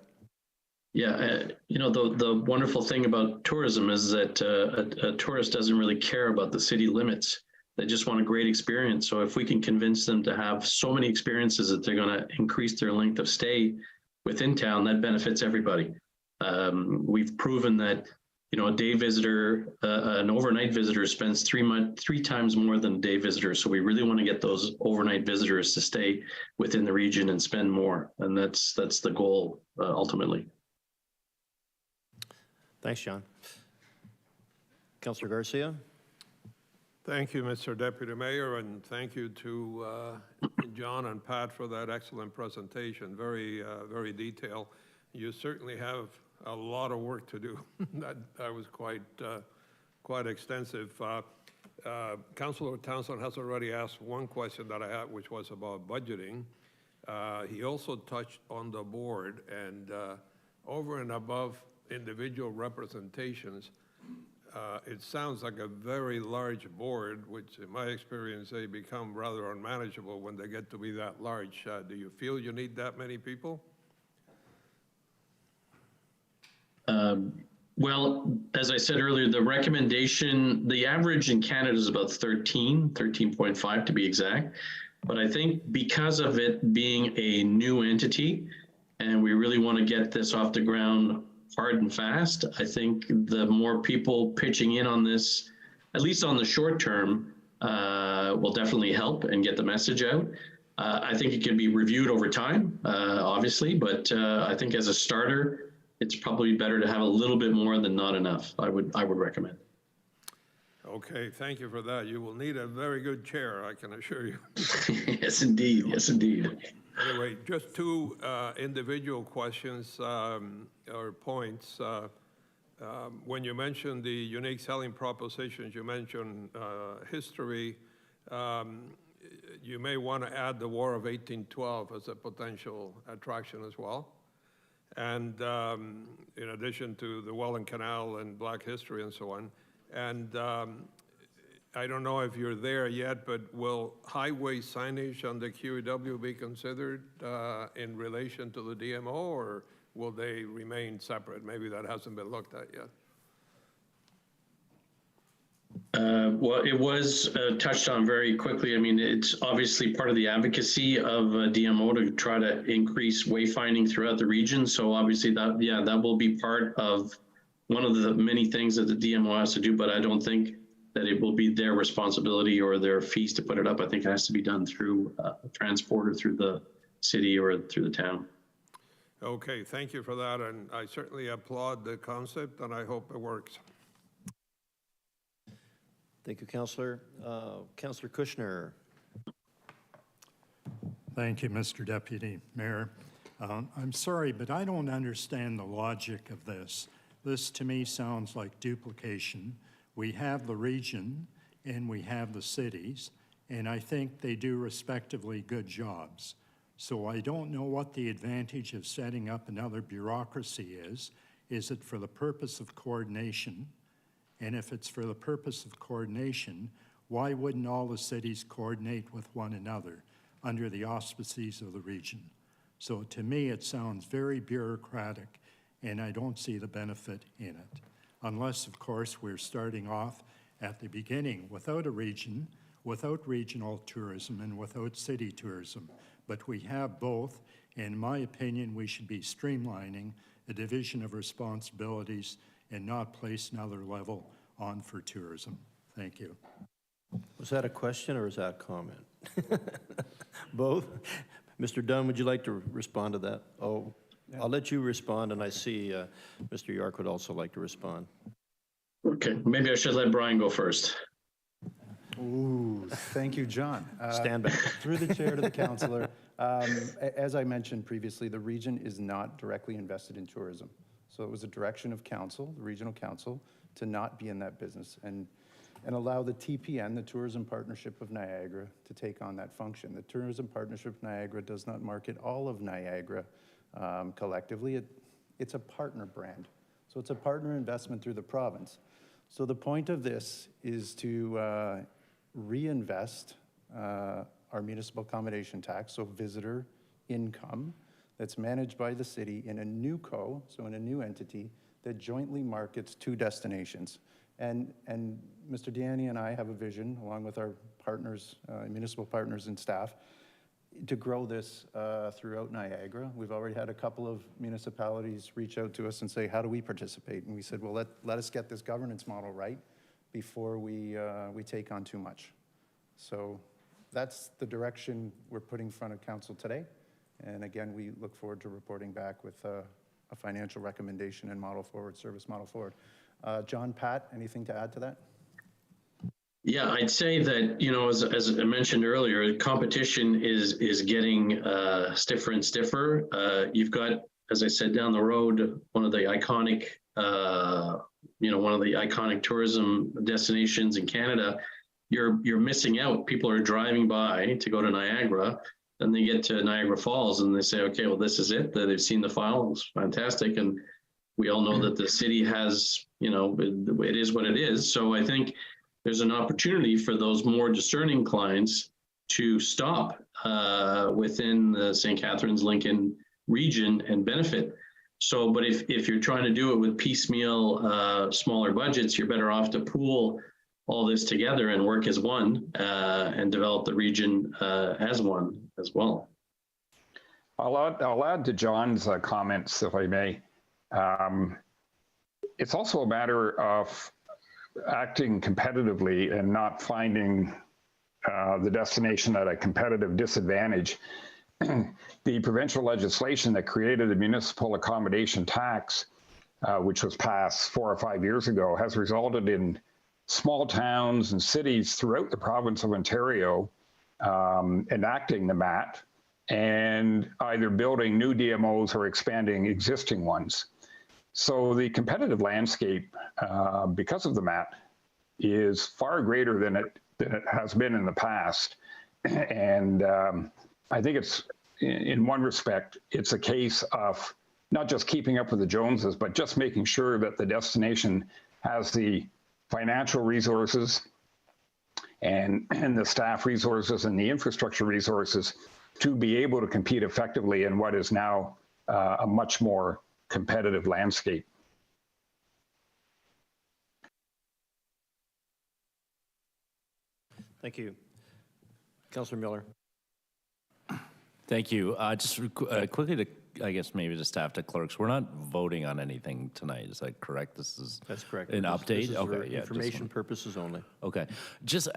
Yeah, you know, the wonderful thing about tourism is that a tourist doesn't really care about the city limits. They just want a great experience. So if we can convince them to have so many experiences that they're going to increase their length of stay within town, that benefits everybody. We've proven that, you know, a day visitor, an overnight visitor spends three times more than a day visitor. So we really want to get those overnight visitors to stay within the region and spend more. And that's the goal ultimately. Thanks, John. Councillor Garcia? Thank you, Mr. Deputy Mayor, and thank you to John and Pat for that excellent presentation. Very, very detailed. You certainly have a lot of work to do. that was quite extensive. Councillor Townsend has already asked one question that I had, which was about budgeting. He also touched on the board, and over and above individual representations, it sounds like a very large board, which in my experience, they become rather unmanageable when they get to be that large. Do you feel you need that many people? Well, as I said earlier, the recommendation, the average in Canada is about 13.5 to be exact. But I think because of it being a new entity, and we really want to get this off the ground hard and fast, I think the more people pitching in on this, at least on the short term, will definitely help and get the message out. I think it can be reviewed over time, obviously, but I think as a starter, it's probably better to have a little bit more than not enough. I would recommend. Okay, thank you for that. You will need a very good chair, I can assure you. Yes, indeed. Yes, indeed. Anyway, just two individual questions or points. When you mentioned the unique selling propositions, you mentioned history. You may want to add the War of 1812 as a potential attraction as well. And in addition to the Welland Canal and Black history and so on. And I don't know if you're there yet, but will highway signage on the QEW be considered in relation to the DMO, or will they remain separate? Maybe that hasn't been looked at yet. Well, it was touched on very quickly. I mean, it's obviously part of the advocacy of DMO to try to increase wayfinding throughout the region. So obviously that will be part of one of the many things that the DMO has to do, but I don't think that it will be their responsibility or their fees to put it up. I think it has to be done through transport or through the city or through the town. Okay, thank you for that, and I certainly applaud the concept, and I hope it works. Thank you, Councillor. Councillor Kushner. Thank you, Mr. Deputy Mayor. I'm sorry, but I don't understand the logic of this. This, to me, sounds like duplication. We have the region and we have the cities, and I think they do respectively good jobs. So I don't know what the advantage of setting up another bureaucracy is. Is it for the purpose of coordination? And if it's for the purpose of coordination, why wouldn't all the cities coordinate with one another under the auspices of the region? So to me, it sounds very bureaucratic, and I don't see the benefit in it. Unless, of course, we're starting off at the beginning without a region, without regional tourism, and without city tourism. But we have both. In my opinion, we should be streamlining the division of responsibilities and not place another level on for tourism. Thank you. Was that a question or is that a comment? Both? Mr. Dunn, would you like to respond to that? Oh, yeah. I'll let you respond, and I see Mr. York would also like to respond. Okay, maybe I should let Brian go first. Ooh, thank you, John. Stand back. Through the chair to the councillor. As I mentioned previously, the region is not directly invested in tourism. So it was a direction of council, the regional council, to not be in that business and allow the TPN, the Tourism Partnership of Niagara, to take on that function. The Tourism Partnership of Niagara does not market all of Niagara collectively. It's a partner brand. So it's a partner investment through the province. So the point of this is to reinvest our municipal accommodation tax, so visitor income, that's managed by the city in a new so in a new entity that jointly markets two destinations. And Mr. Deanny and I have a vision, along with our partners, municipal partners and staff, to grow this throughout Niagara. We've already had a couple of municipalities reach out to us and say, how do we participate? And we said, well, let us get this governance model right before we take on too much. So that's the direction we're putting in front of council today. And again, we look forward to reporting back with a financial recommendation and model forward, service model forward. John, Pat, anything to add to that? Yeah, I'd say that, you know, as I mentioned earlier, competition is getting stiffer and stiffer. You've got, as I said, down the road, one of the iconic tourism destinations in Canada. You're missing out. People are driving by to go to Niagara, and they get to Niagara Falls and they say, okay, well, this is it. They've seen the file, it's fantastic. And we all know that the city has, you know, it is what it is. So I think there's an opportunity for those more discerning clients to stop within the St. Catharines, Lincoln region and benefit. So, but if you're trying to do it with piecemeal, smaller budgets, you're better off to pool all this together and work as one and develop the region as one as well. I'll add to John's comments, if I may. It's also a matter of acting competitively and not finding the destination at a competitive disadvantage. The provincial legislation that created the municipal accommodation tax, which was passed 4 or 5 years ago, has resulted in small towns and cities throughout the province of Ontario enacting the MAT and either building new DMOs or expanding existing ones. So the competitive landscape, because of the MAT, is far greater than it has been in the past. And I think it's, in one respect, it's a case of not just keeping up with the Joneses, but just making sure that the destination has the financial resources and the staff resources and the infrastructure resources to be able to compete effectively in what is now a much more competitive landscape. Thank you. Councillor Miller. Thank you. Just quickly to, I guess maybe to staff, to clerks, we're not voting on anything tonight. Is that correct? That's correct. An This update? is Okay, for yeah. information purposes only. Okay. Just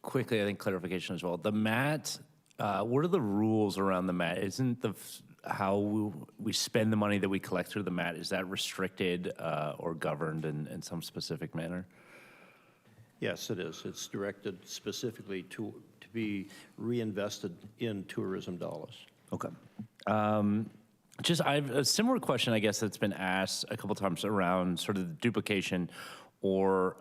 quickly, I think clarification as well. The MAT, what are the rules around the MAT? Isn't how we spend the money that we collect through the MAT, is that restricted or governed in some specific manner? Yes, it is. It's directed specifically to be reinvested in tourism dollars. Okay. I have a similar question, I guess, that's been asked a couple times around sort of the duplication or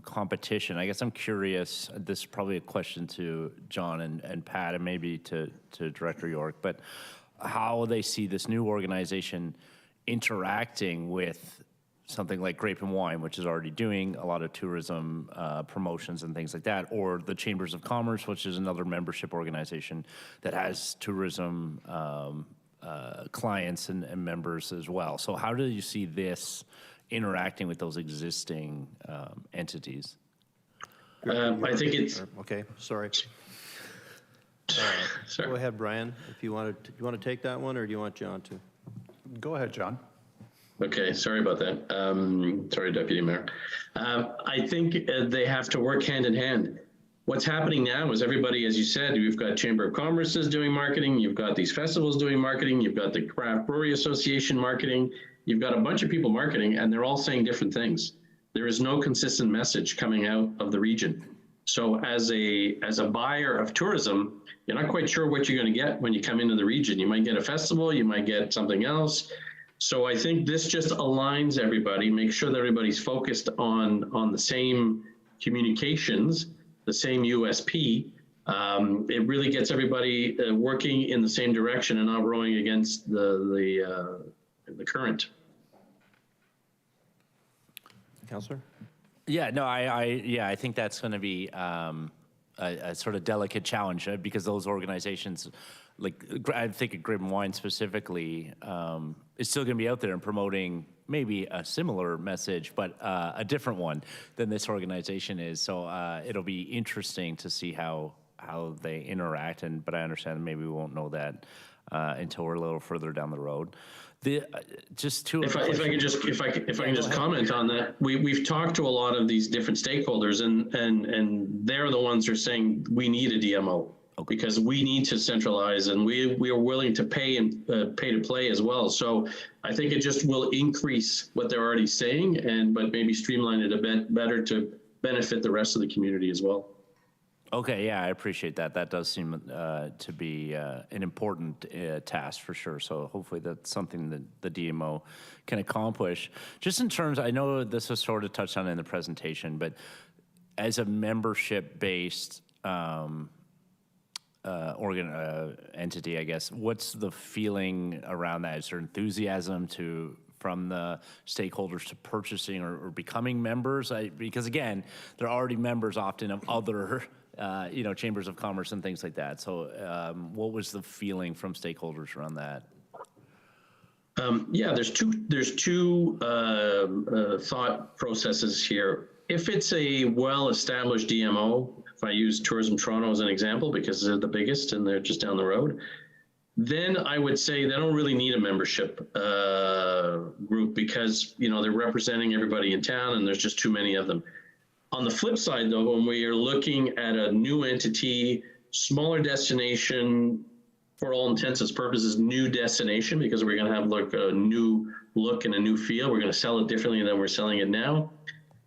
competition. I guess I'm curious, this is probably a question to John and Pat and maybe to Director York, but how they see this new organization interacting with something like Grape and Wine, which is already doing a lot of tourism promotions and things like that, or the Chambers of Commerce, which is another membership organization that has tourism clients and members as well. So how do you see this interacting with those existing entities? I think it's... Okay, sorry. Sorry. Go ahead, Brian. If you want to take that one, or do you want John to? Go ahead, John. Okay, sorry about that. Sorry, Deputy Mayor. I think they have to work hand in hand. What's happening now is everybody, as you said, we've got Chamber of Commerce's doing marketing, you've got these festivals doing marketing, you've got the Craft Brewery Association marketing, you've got a bunch of people marketing, and they're all saying different things. There is no consistent message coming out of the region. So as a buyer of tourism, you're not quite sure what you're going to get when you come into the region. You might get a festival, you might get something else. So I think this just aligns everybody, makes sure that everybody's focused on the same communications, the same USP. It really gets everybody working in the same direction and not rowing against the current. Councillor? Yeah, no, I think that's going to be a sort of delicate challenge because those organizations, like I think of Grape and Wine specifically, is still going to be out there and promoting maybe a similar message, but a different one than this organization is. So it'll be interesting to see how they interact. But I understand maybe we won't know that until we're a little further down the road. If I can just comment on that, we've talked to a lot of these different stakeholders, and they're the ones who are saying we need a DMO. Okay. Because we need to centralize, and we are willing to pay and pay to play as well. So I think it just will increase what they're already saying, but maybe streamline it a bit better to benefit the rest of the community as well. Okay, yeah, I appreciate that. That does seem to be an important task for sure. So hopefully that's something that the DMO can accomplish. Just in terms, I know this was sort of touched on in the presentation, but as a membership-based entity, I guess, what's the feeling around that? Is there enthusiasm from the stakeholders to purchasing or becoming members? Because again, they're already members often of other chambers of commerce and things like that. So what was the feeling from stakeholders around that? Yeah, there's two thought processes here. If it's a well-established DMO, if I use Tourism Toronto as an example, because they're the biggest and they're just down the road, then I would say they don't really need a membership group because, they're representing everybody in town and there's just too many of them. On the flip side, though, when we are looking at a new entity, smaller destination, for all intents and purposes, new destination, because we're going to have a new look and a new feel. We're going to sell it differently than we're selling it now.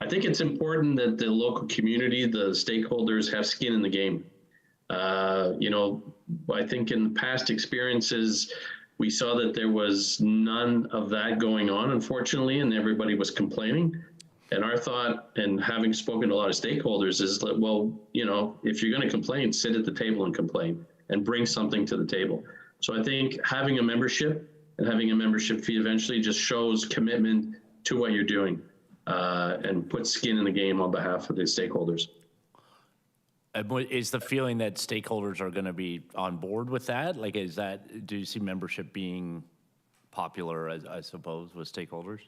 I think it's important that the local community, the stakeholders, have skin in the game. I think in past experiences, we saw that there was none of that going on, unfortunately, and everybody was complaining. And our thought, and having spoken to a lot of stakeholders, is that, if you're going to complain, sit at the table and complain and bring something to the table. So I think having a membership and having a membership fee eventually just shows commitment to what you're doing and puts skin in the game on behalf of the stakeholders. Is the feeling that stakeholders are going to be on board with that? Do you see membership being popular, I suppose, with stakeholders?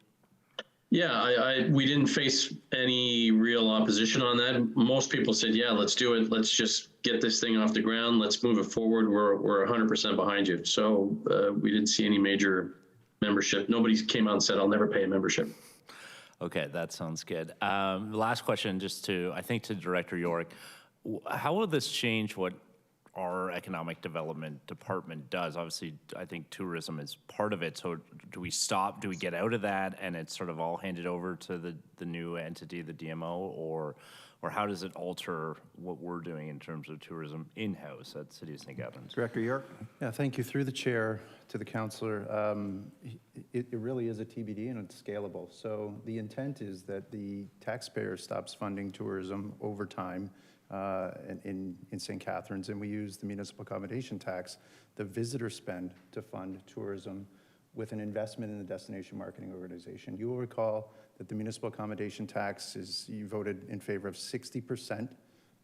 Yeah, we didn't face any real opposition on that. Most people said, yeah, let's do it. Let's just get this thing off the ground. Let's move it forward. We're 100% behind you. So we didn't see any major membership. Nobody came out and said, I'll never pay a membership. Okay, that sounds good. Last question, just I think to Director York. How will this change what our economic development department does? Obviously, I think tourism is part of it. So do we stop, do we get out of that and it's sort of all handed over to the new entity, the DMO, or how does it alter what we're doing in terms of tourism in-house at City of St. Catharines? Director York? Yeah, thank you. Through the chair to the councillor, it really is a TBD and it's scalable. So the intent is that the taxpayer stops funding tourism over time in St. Catharines, and we use the municipal accommodation tax, the visitor spend, to fund tourism with an investment in the destination marketing organization. You will recall that the municipal accommodation tax you voted in favor of 60%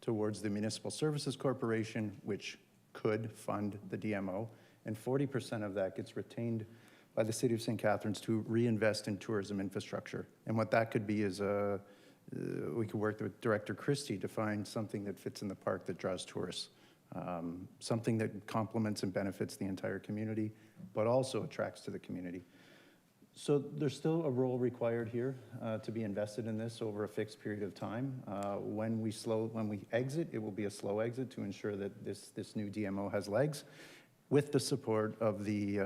towards the Municipal Services Corporation, which could fund the DMO, and 40% of that gets retained by the City of St. Catharines to reinvest in tourism infrastructure. And what that could be is we could work with Director Christie to find something that fits in the park that draws tourists, something that complements and benefits the entire community, but also attracts to the community. So there's still a role required here to be invested in this over a fixed period of time. When we exit, it will be a slow exit to ensure that this new DMO has legs, with the support of the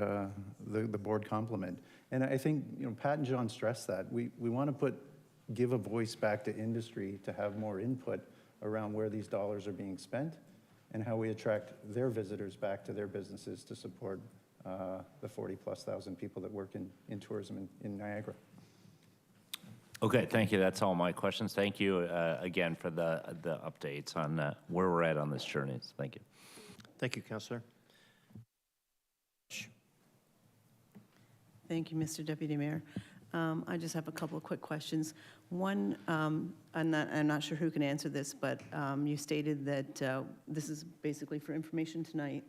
board complement. And I think Pat and John stressed that we want to give a voice back to industry to have more input around where these dollars are being spent and how we attract their visitors back to their businesses to support the 40,000+ people that work in tourism in Niagara. Okay, thank you. That's all my questions. Thank you again for the updates on where we're at on this journey. Thank you. Thank you, Councillor. Thank you, Mr. Deputy Mayor. I just have a couple of quick questions. One, I'm not sure who can answer this, but you stated that this is basically for information tonight,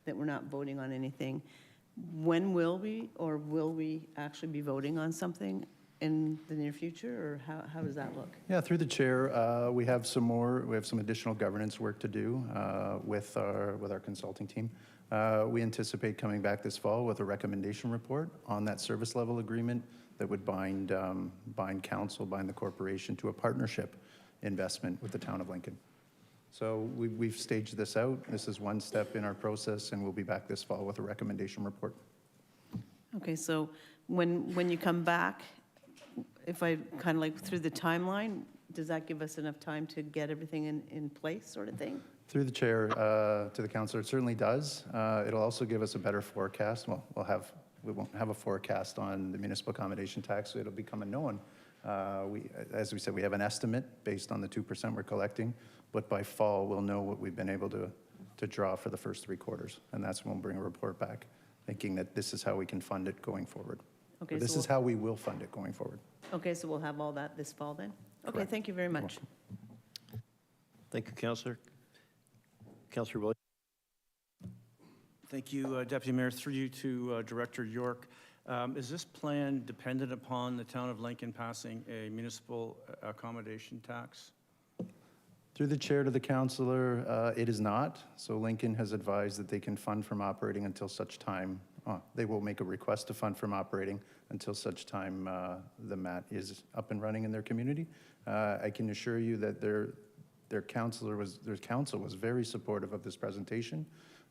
that we're not voting on anything. When will we actually be voting on something in the near future, or how does that look? Yeah, through the chair, we have some additional governance work to do with our consulting team. We anticipate coming back this fall with a recommendation report on that service level agreement that would bind the corporation to a partnership investment with the town of Lincoln. So we've staged this out. This is one step in our process, and we'll be back this fall with a recommendation report. Okay, so when you come back, if I kind of through the timeline, does that give us enough time to get everything in place, sort of thing? Through the chair to the councillor, it certainly does. It'll also give us a better forecast. Well, we won't have a forecast on the municipal accommodation tax, so it'll become a known. As we said, we have an estimate based on the 2% we're collecting, but by fall, we'll know what we've been able to draw for the first 3 quarters, and that's when we'll bring a report back, thinking that this is how we can fund it going forward. Okay, this is how we will fund it going forward. Okay, so we'll have all that this fall then? Okay, Correct. thank you very much. Thank you, Councillor. Councillor Williams. Thank you, Deputy Mayor. Through you to Director York. Is this plan dependent upon the town of Lincoln passing a municipal accommodation tax? Through the chair to the councillor, it is not. So Lincoln has advised that they can fund from operating until such time. They will make a request to fund from operating until such time the MAT is up and running in their community. I can assure you that their council was very supportive of this presentation.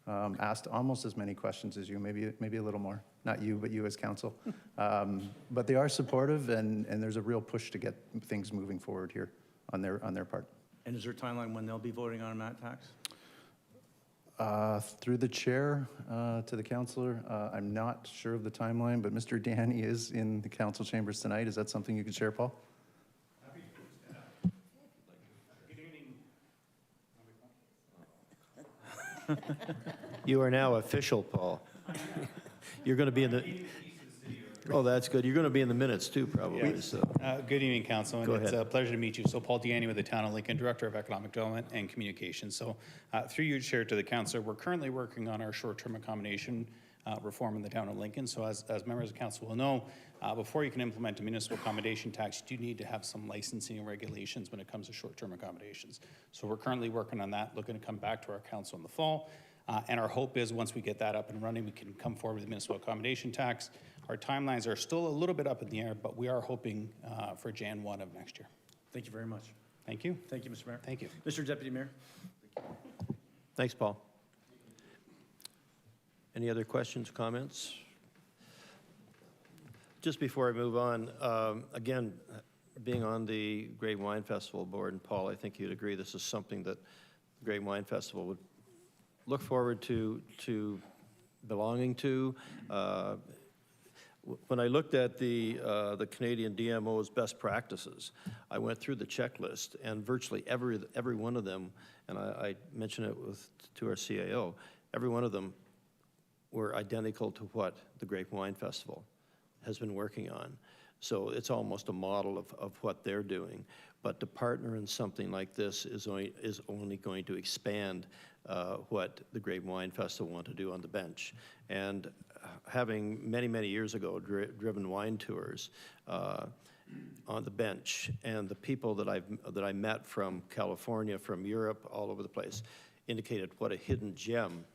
Asked almost as many questions as you, maybe a little more. Not you, but you as council. But they are supportive, and there's a real push to get things moving forward here on their part. And is there a timeline when they'll be voting on a MAT tax? Through the chair to the councillor, I'm not sure of the timeline, but Mr. Danny is in the council chambers tonight. Is that something you could share, Paul? You are now official, Paul. You're going to be in the... Oh, that's good. You're going to be in the minutes too, probably. Yes. So. Good evening, Council, and Go it's ahead. a pleasure to meet you. So Paul Deaney with the Town of Lincoln, Director of Economic Development and Communications. So through you, Chair, to the Councillor, we're currently working on our short-term accommodation reform in the town of Lincoln. So as members of council will know, before you can implement a municipal accommodation tax, you do need to have some licensing and regulations when it comes to short-term accommodations. So we're currently working on that, looking to come back to our council in the fall. And our hope is once we get that up and running, we can come forward with a municipal accommodation tax. Our timelines are still a little bit up in the air, but we are hoping for Jan 1 of next year. Thank you very much. Thank you. Thank you, Mr. Mayor. Thank you. Mr. Deputy Mayor. Thanks, Paul. Any other questions, comments? Just before I move on, again, being on the Great Wine Festival board, and Paul, I think you'd agree this is something that the Great Wine Festival would look forward to belonging to. When I looked at the Canadian DMO's best practices, I went through the checklist, and virtually every one of them, and I mentioned it to our CAO, every one of them were identical to what the Great Wine Festival has been working on. So it's almost a model of what they're doing. But to partner in something like this is only going to expand what the Great Wine Festival want to do on the bench. And having many years ago driven wine tours on the bench, and the people that I met from California, from Europe, all over the place, indicated what a hidden gem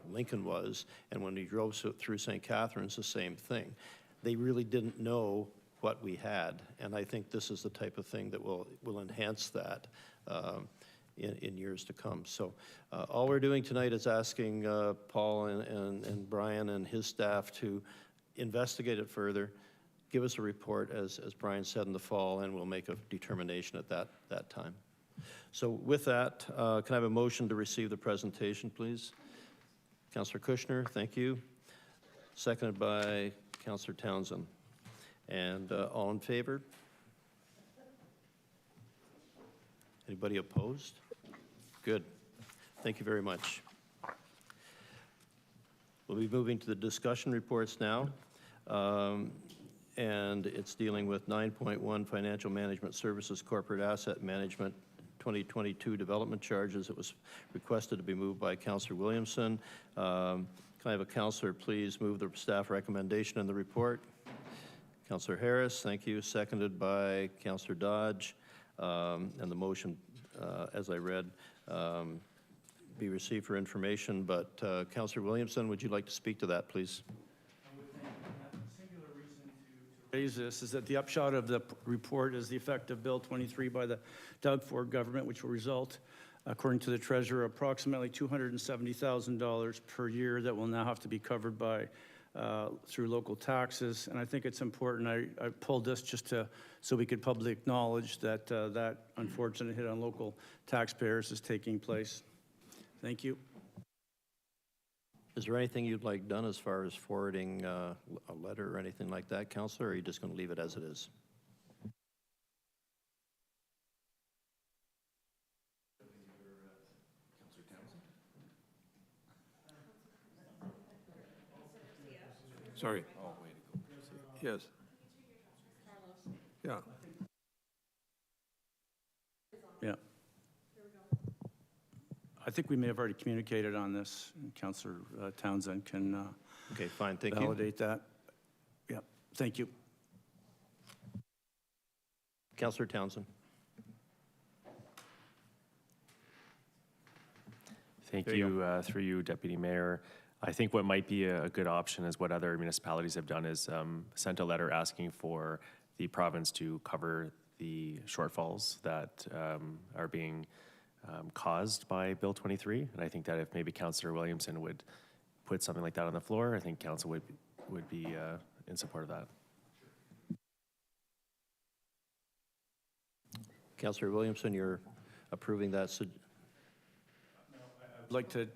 Lincoln was. And when we drove through St. Catharines, the same thing. They really didn't know what we had, and I think this is the type of thing that will enhance that in years to come. So all we're doing tonight is asking Paul and Brian and his staff to investigate it further, give us a report, as Brian said, in the fall, and we'll make a determination at that time. So with that, can I have a motion to receive the presentation, please? Councillor Kushner, thank you. Seconded by Councillor Townsend. And all in favor? Anybody opposed? Good. Thank you very much. We'll be moving to the discussion reports now. And it's dealing with 9.1 Financial Management Services Corporate Asset Management 2022 development charges. It was requested to be moved by Councillor Williamson. Can I have a councillor please move the staff recommendation in the report? Councillor Harris, thank you. Seconded by Councillor Dodge. And the motion, as I read, be received for information. But Councillor Williamson, would you like to speak to that, please? Raise this is that the upshot of the report is the effect of Bill 23 by the Doug Ford government, which will result, according to the treasurer, approximately $270,000 per year that will now have to be covered by through local taxes. And I think it's important. I pulled this just so we could publicly acknowledge that that unfortunate hit on local taxpayers is taking place. Thank you. Is there anything you'd like done as far as forwarding a letter or anything like that, Councillor, or are you just going to leave it as it is? Sorry. Yes. Yeah. Yeah. I think we may have already communicated on this. Councillor Townsend can okay, fine. Thank validate that. Yeah, thank you. Councillor Townsend. Thank you, through you, Deputy Mayor. I think what might be a good option is what other municipalities have done is sent a letter asking for the province to cover the shortfalls that are being caused by Bill 23. And I think that if maybe Councillor Williamson would put something like that on the floor, I think Council would be in support of that. Councillor Williamson, you're approving that? I'd like to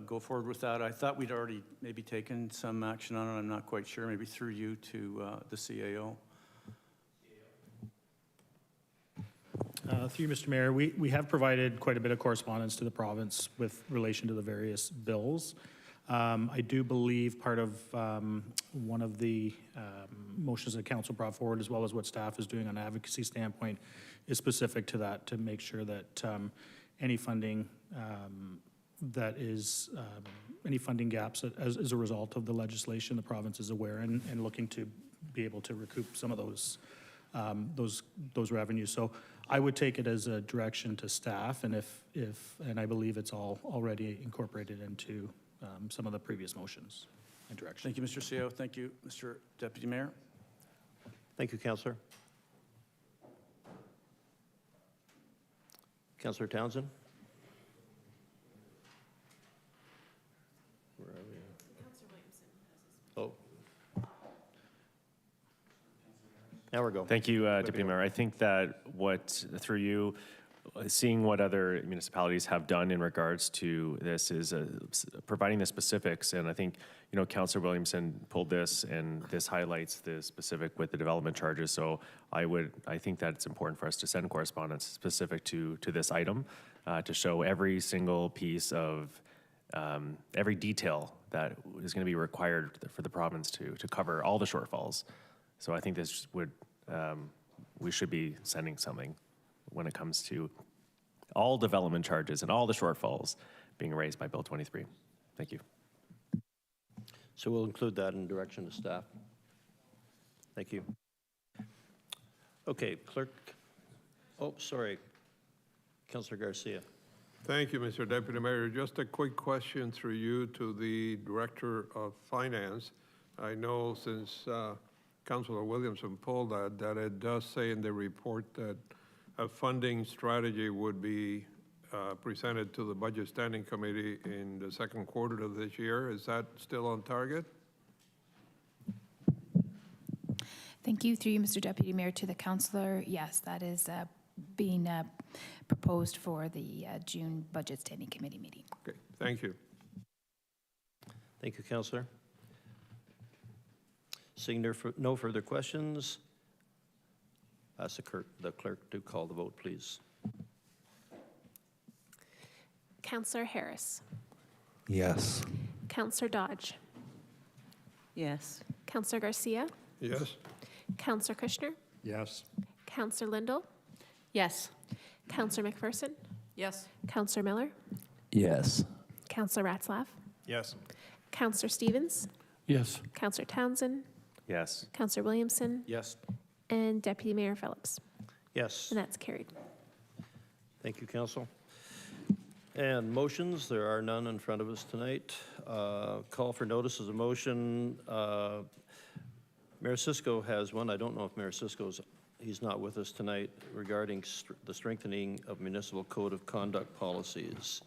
go forward with that. I thought we'd already maybe taken some action on it. I'm not quite sure, maybe through you to the CAO. Through you, Mr. Mayor, we have provided quite a bit of correspondence to the province with relation to the various bills. I do believe part of one of the motions that council brought forward, as well as what staff is doing on an advocacy standpoint, is specific to that, to make sure that any funding that is any funding gaps as a result of the legislation. The province is aware and looking to be able to recoup some of those revenues. So I would take it as a direction to staff, and and I believe it's all already incorporated into some of the previous motions and direction. Thank you, Mr. CEO. Thank you, Mr. Deputy Mayor. Thank you, Councillor. Councillor Townsend? Where are we? Oh. Now we're going. Thank you, Deputy Mayor. I think that through you, seeing what other municipalities have done in regards to this is providing the specifics. And I think, Councillor Williamson pulled this, and this highlights the specific with the development charges. So I think that it's important for us to send correspondence specific to this item to show every single piece of every detail that is going to be required for the province to cover all the shortfalls. So I think this we should be sending something when it comes to all development charges and all the shortfalls being raised by Bill 23. Thank you. So we'll include that in direction to staff. Thank you. Okay, clerk. Oh, sorry. Councillor Garcia. Thank you, Mr. Deputy Mayor. Just a quick question through you to the Director of Finance. I know since Councillor Williamson pulled that it does say in the report that a funding strategy would be presented to the Budget Standing Committee in the second quarter of this year. Is that still on target? Thank you. Through you, Mr. Deputy Mayor, to the councillor. Yes, that is being proposed for the June Budget Standing Committee meeting. Okay, thank you. Thank you, Councillor. Seeing no further questions, ask the clerk to call the vote, please. Councillor Harris. Yes. Councillor Dodge. Yes. Councillor Garcia. Yes. Councillor Kushner. Yes. Councillor Lindell. Yes. Councillor McPherson. Yes. Councillor Miller. Yes. Councillor Ratzlaff. Yes. Councillor Stevens. Yes. Councillor Townsend. Yes. Councillor Williamson. Yes. And Deputy Mayor Phillips. Yes. And that's carried. Thank you, Council. And motions, there are none in front of us tonight. Call for notices of motion. Mayor Cisco has one. I don't know if Mayor he's not with us tonight, regarding the strengthening of municipal code of conduct policies.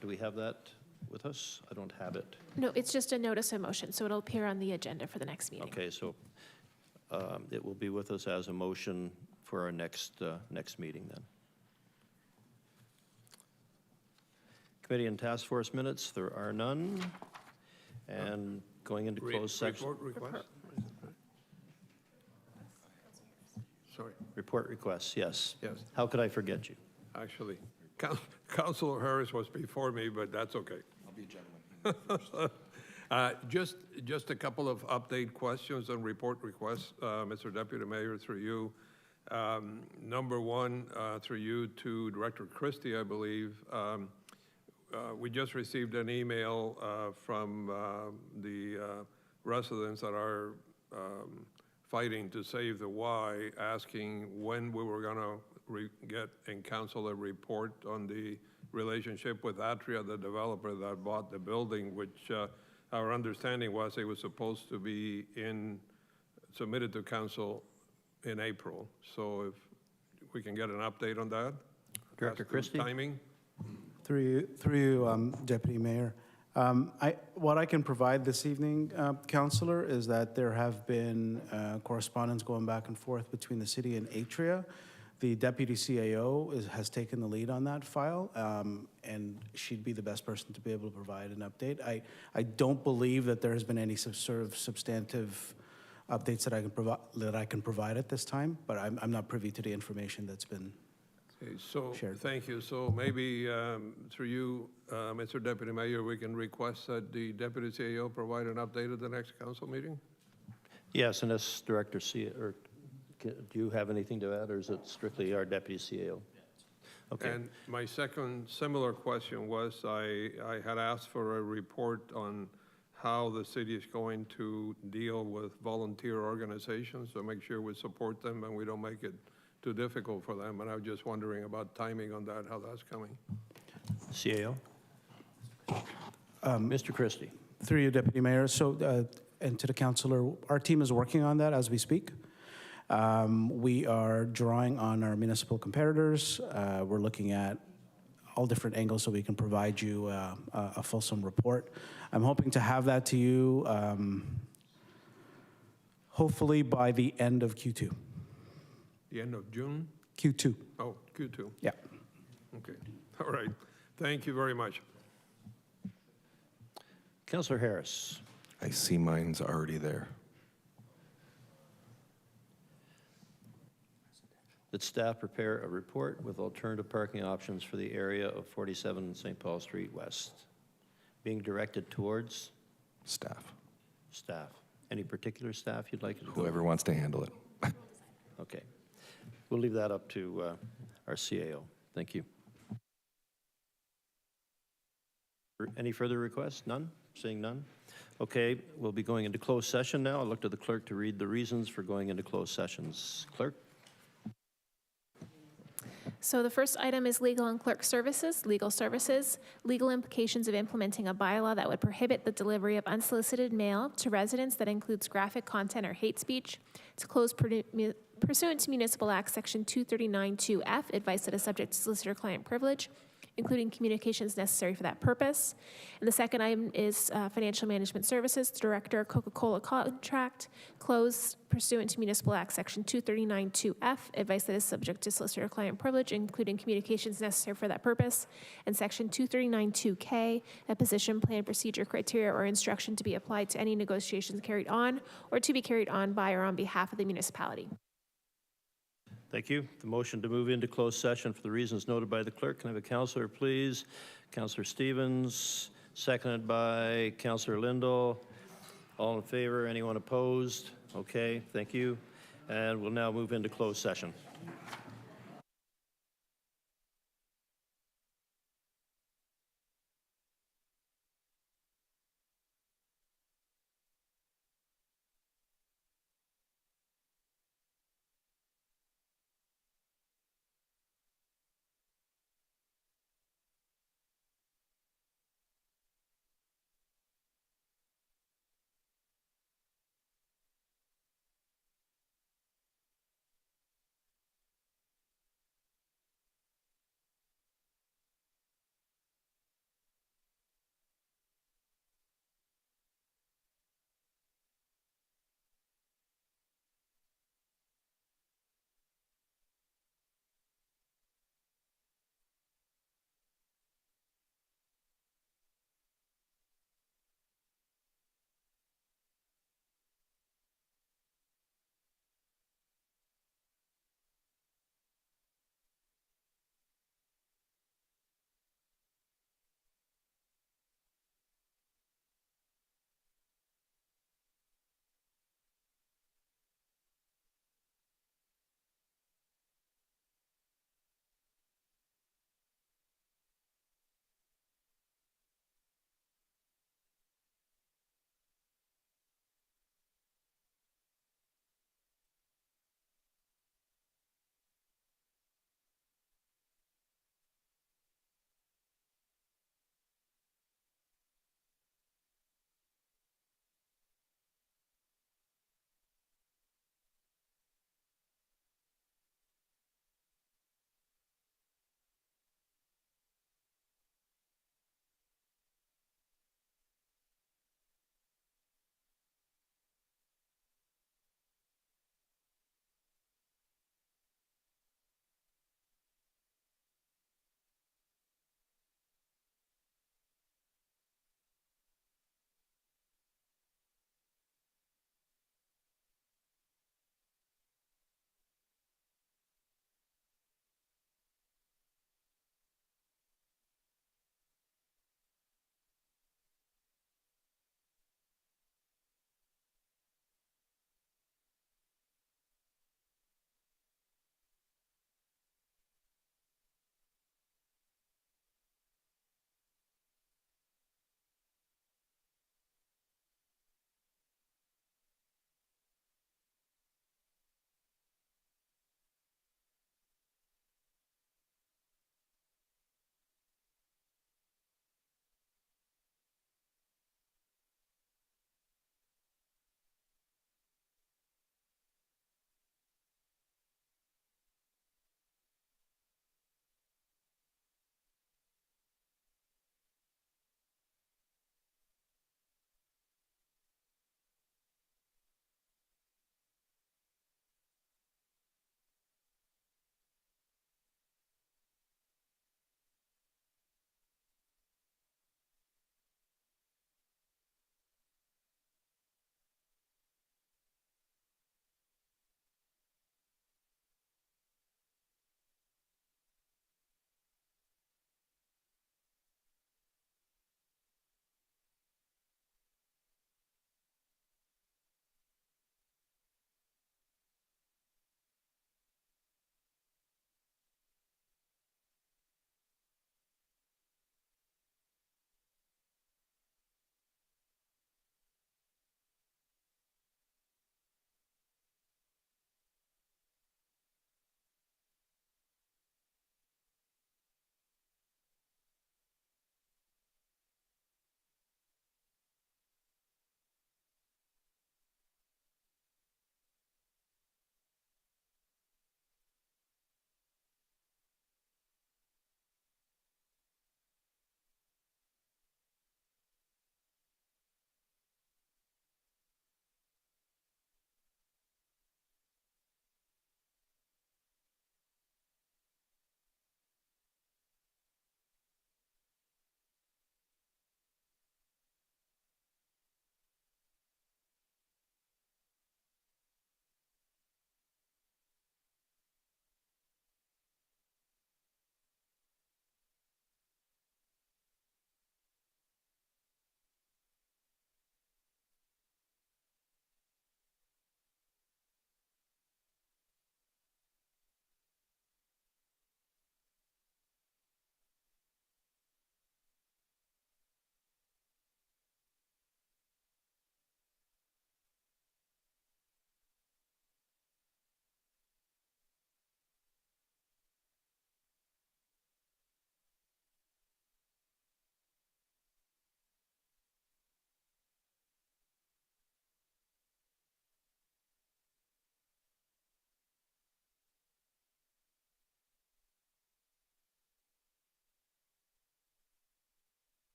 Do we have that with us? I don't have it. No, it's just a notice of motion, so it'll appear on the agenda for the next meeting. Okay, so it will be with us as a motion for our next meeting then. Committee and task force minutes, there are none. And going into closed section. Report request? Sorry. Report requests, yes. Yes. How could I forget you? Actually, Councillor Harris was before me, but that's okay. I'll be a gentleman. Just a couple of update questions and report requests, Mr. Deputy Mayor, through you. Number one, through you to Director Christie, I believe. We just received an email from the residents that are fighting to save the Y, asking when we were going to get in council a report on the relationship with Atria, the developer that bought the building, which our understanding was it was supposed to be submitted to council in April. So if we can get an update on that. Director Christie? Timing? Through you, Deputy Mayor. What I can provide this evening, Councillor, is that there have been correspondence going back and forth between the city and Atria. The Deputy CAO has taken the lead on that file, and she'd be the best person to be able to provide an update. I don't believe that there has been any sort of substantive updates that I can provide at this time, but I'm not privy to the information that's been Okay, so shared. thank you. So maybe through you, Mr. Deputy Mayor, we can request that the Deputy CAO provide an update at the next council meeting? Yes, and as Director do you have anything to add, or is it strictly our Deputy CAO? Okay. And my second similar question was, I had asked for a report on how the city is going to deal with volunteer organizations, so make sure we support them and we don't make it too difficult for them. And I was just wondering about timing on that, how that's coming. CAO? Mr. Christie. Through you, Deputy Mayor. So, and to the councillor, our team is working on that as we speak. We are drawing on our municipal competitors. We're looking at all different angles so we can provide you a fulsome report. I'm hoping to have that to you hopefully by the end of Q2. The end of June? Q2. Oh, Q2. Yeah. Okay, all right. Thank you very much. Councillor Harris. I see mine's already there. That staff prepare a report with alternative parking options for the area of 47 St. Paul Street West. Being directed towards? Staff. Staff. Any particular staff you'd like to go? Whoever wants to handle it. Okay. We'll leave that up to our CAO. Thank you. Any further requests? None? Seeing none? Okay, we'll be going into closed session now. I'll look to the clerk to read the reasons for going into closed sessions. Clerk? So the first item is legal and clerk services, legal services, legal implications of implementing a bylaw that would prohibit the delivery of unsolicited mail to residents that includes graphic content or hate speech. To close pursuant to Municipal Act Section 239(2)F, advice that is subject to solicitor-client privilege, including communications necessary for that purpose. And the second item is financial management services, Director Coca-Cola contract, close pursuant to Municipal Act Section 239(2)F, advice that is subject to solicitor-client privilege, including communications necessary for that purpose. And Section 239(2)K, a position, plan, procedure, criteria, or instruction to be applied to any negotiations carried on or to be carried on by or on behalf of the municipality. Thank you. The motion to move into closed session for the reasons noted by the clerk. Can I have a councillor, please? Councillor Stevens, seconded by Councillor Lindell. All in favor? Anyone opposed? Okay, thank you. And we'll now move into closed session.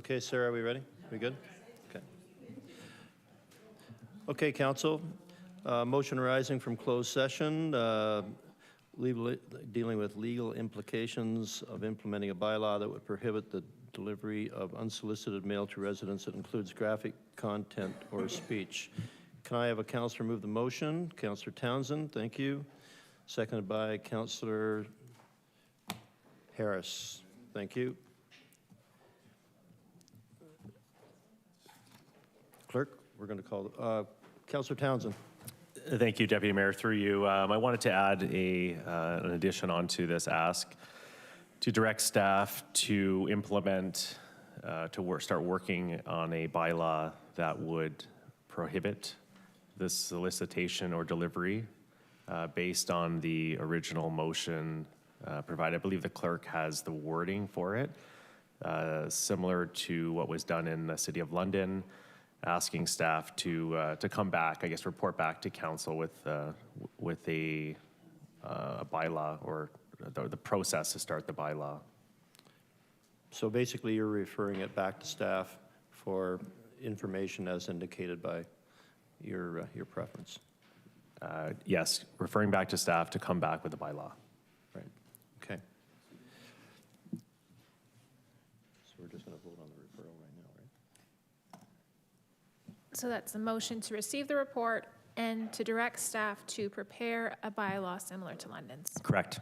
Okay, Sarah, are we ready? We good? Okay. Okay, council. Motion arising from closed session, dealing with legal implications of implementing a bylaw that would prohibit the delivery of unsolicited mail to residents that includes graphic content or speech. Can I have a councillor move the motion? Councillor Townsend, thank you. Seconded by Councillor Harris. Thank you. Clerk, we're going to call Councillor Townsend. Thank you, Deputy Mayor. Through you, I wanted to add an addition onto this ask to direct staff to implement, start working on a bylaw that would prohibit the solicitation or delivery based on the original motion provided. I believe the clerk has the wording for it, similar to what was done in the City of London, asking staff to come back, I guess, report back to council with a bylaw or the process to start the bylaw. So basically, you're referring it back to staff for information as indicated by your preference. Yes, referring back to staff to come back with a bylaw. Right. Okay. So we're just going to vote on the referral right now, right? So that's a motion to receive the report and to direct staff to prepare a bylaw similar to London's. Correct.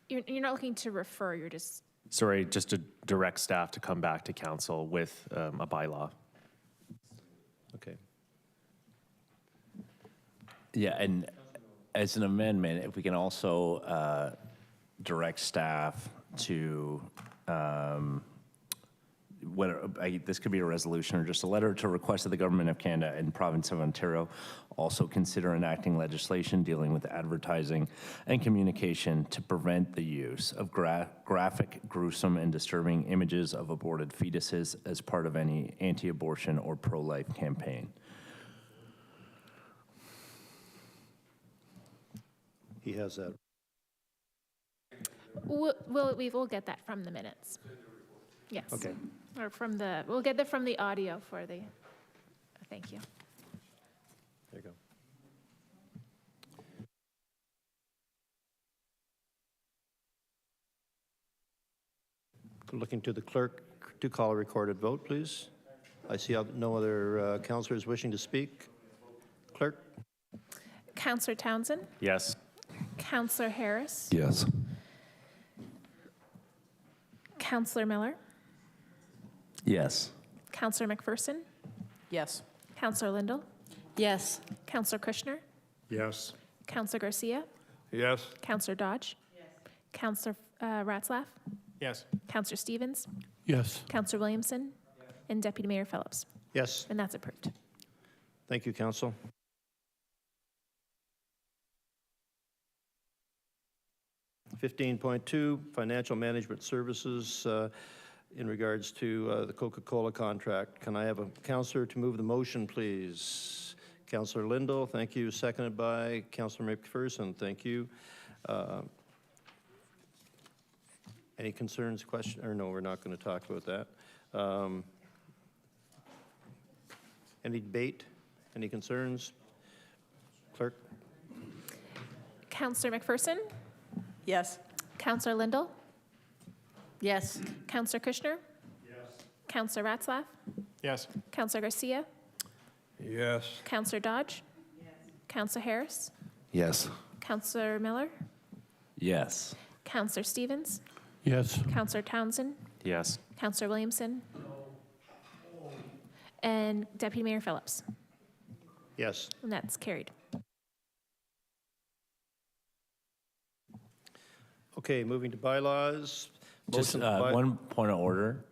You're not looking to refer, you're just... Sorry, just to direct staff to come back to council with a bylaw. Okay. Yeah, and as an amendment, if we can also direct staff to, this could be a resolution or just a letter to request that the Government of Canada and Province of Ontario also consider enacting legislation dealing with advertising and communication to prevent the use of graphic, gruesome, and disturbing images of aborted fetuses as part of any anti-abortion or pro-life campaign. He has that. We'll get that from the minutes. Yes. Okay. Or we'll get that from the audio for the, thank you. There you go. Looking to the clerk to call a recorded vote, please. I see no other councillors wishing to speak. Clerk? Councillor Townsend? Yes. Councillor Harris? Yes. Councillor Miller? Yes. Councillor McPherson? Yes. Councillor Lindell? Yes. Councillor Kushner? Yes. Councillor Garcia? Yes. Councillor Dodge? Yes. Councillor Ratzlaff? Yes. Councillor Stevens? Yes. Councillor Williamson? And Deputy Mayor Phillips? Yes. And that's approved. Thank you, council. (15.2) Financial Management Services in regards to the Coca-Cola contract. Can I have a councillor to move the motion, please? Councillor Lindell, thank you. Seconded by Councillor McPherson, thank you. Any concerns, question, or no, we're not going to talk about that. Any debate? Any concerns? Clerk? Councillor McPherson? Yes. Councillor Lindell? Yes. Councillor Kushner? Yes. Councillor Ratzlaff? Yes. Councillor Garcia? Yes. Councillor Dodge? Yes. Councillor Harris? Yes. Councillor Miller? Yes. Councillor Stevens? Yes. Councillor Townsend? Yes. Councillor Williamson? And Deputy Mayor Phillips? Yes. And that's carried. Okay, moving to bylaws. Just Motion by- one point of order.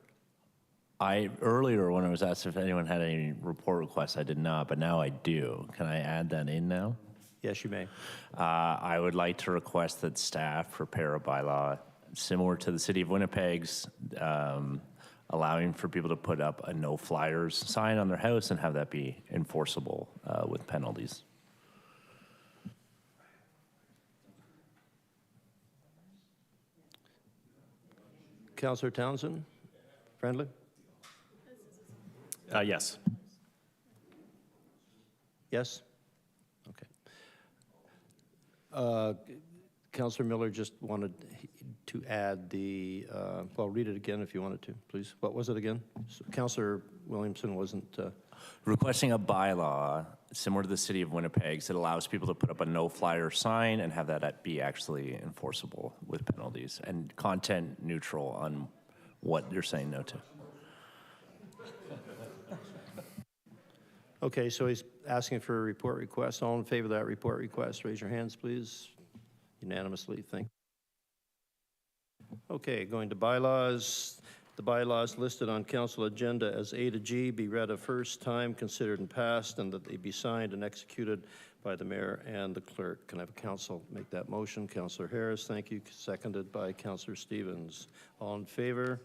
Earlier when I was asked if anyone had any report requests, I did not, but now I do. Can I add that in now? Yes, you may. I would like to request that staff prepare a bylaw similar to the City of Winnipeg's, allowing for people to put up a no flyers sign on their house and have that be enforceable with penalties. Councillor Townsend, friendly? Yes. Yes? Okay. Councillor Miller just wanted to add the, well, read it again if you wanted to, please. What was it again? So Councillor Williamson wasn't... Requesting a bylaw similar to the city of Winnipeg's that allows people to put up a no-flyer sign and have that be actually enforceable with penalties and content neutral on what you're saying no to. Okay, so he's asking for a report request. All in favor of that report request, raise your hands, please. Unanimously, thank you. Okay, going to bylaws. The bylaws listed on council agenda as A to G be read a first time, considered and passed, and that they be signed and executed by the mayor and the clerk. Can I have a council make that motion? Councillor Harris, thank you. Seconded by Councillor Stevens. All in favor?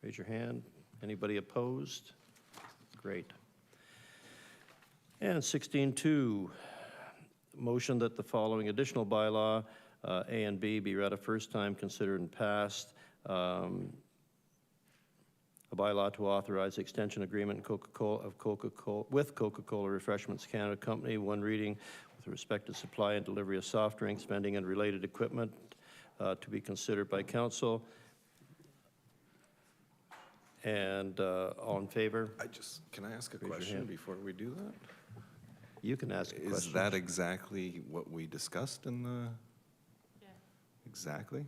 Raise your hand. Anybody opposed? Great. And 16.2, motion that the following additional bylaw, A and B, be read a first time, considered and passed. A bylaw to authorize extension agreement with Coca-Cola Refreshments Canada Company, one reading with respect to supply and delivery of soft drinks, vending and related equipment to be considered by council. And all in favor? Can I ask a question before we do that? You can ask a question. Is that exactly what we discussed in the? Yeah. Exactly?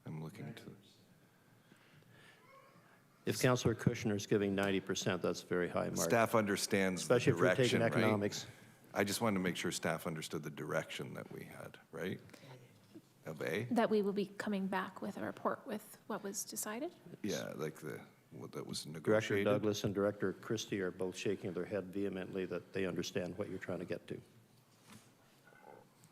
I'm looking to. If Councillor Kushner's giving 90%, that's a very high mark. Staff understands especially the direction, if we're taking economics. Right? I just wanted to make sure staff understood the direction that we had, right? Of A? That we will be coming back with a report with what was decided? Yeah, like what that was Director negotiated. Douglas and Director Christie are both shaking their head vehemently that they understand what you're trying to get to.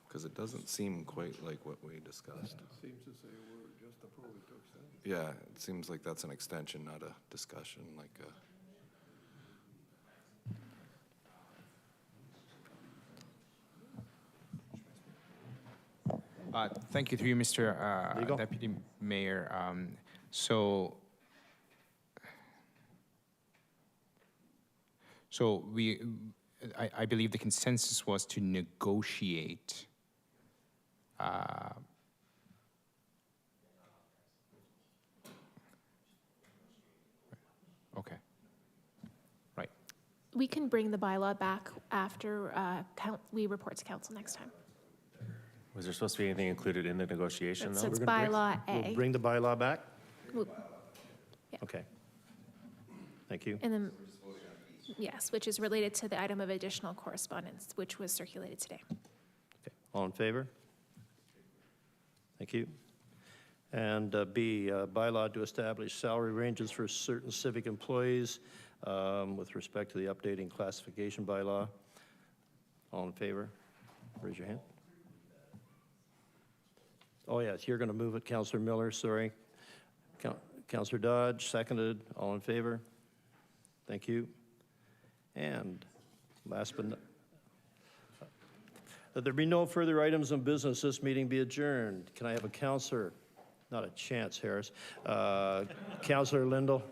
Because it doesn't seem quite like what we discussed. It seems to say we're just approving to extend. Yeah, it seems like that's an extension, not a discussion, like a... Thank you to you, Mr. Deputy Mayor. So I believe the consensus was to negotiate okay. Right. We can bring the bylaw back after we report to council next time. Was there supposed to be anything included in the negotiation, So though? it's bylaw A. We'll bring the bylaw back? We'll- Okay. Thank you. And then, yes, which is related to the item of additional correspondence, which was circulated today. Okay. All in favor? Thank you. And B, bylaw to establish salary ranges for certain civic employees with respect to the updating classification bylaw. All in favor? Raise your hand. Oh, yes, you're going to move it, Councillor Miller, sorry. Councillor Dodge, seconded. All in favor? Thank you. And last but not, that there be no further items of business, this meeting be adjourned. Can I have a councillor? Not a chance, Harris. Councillor Lindell.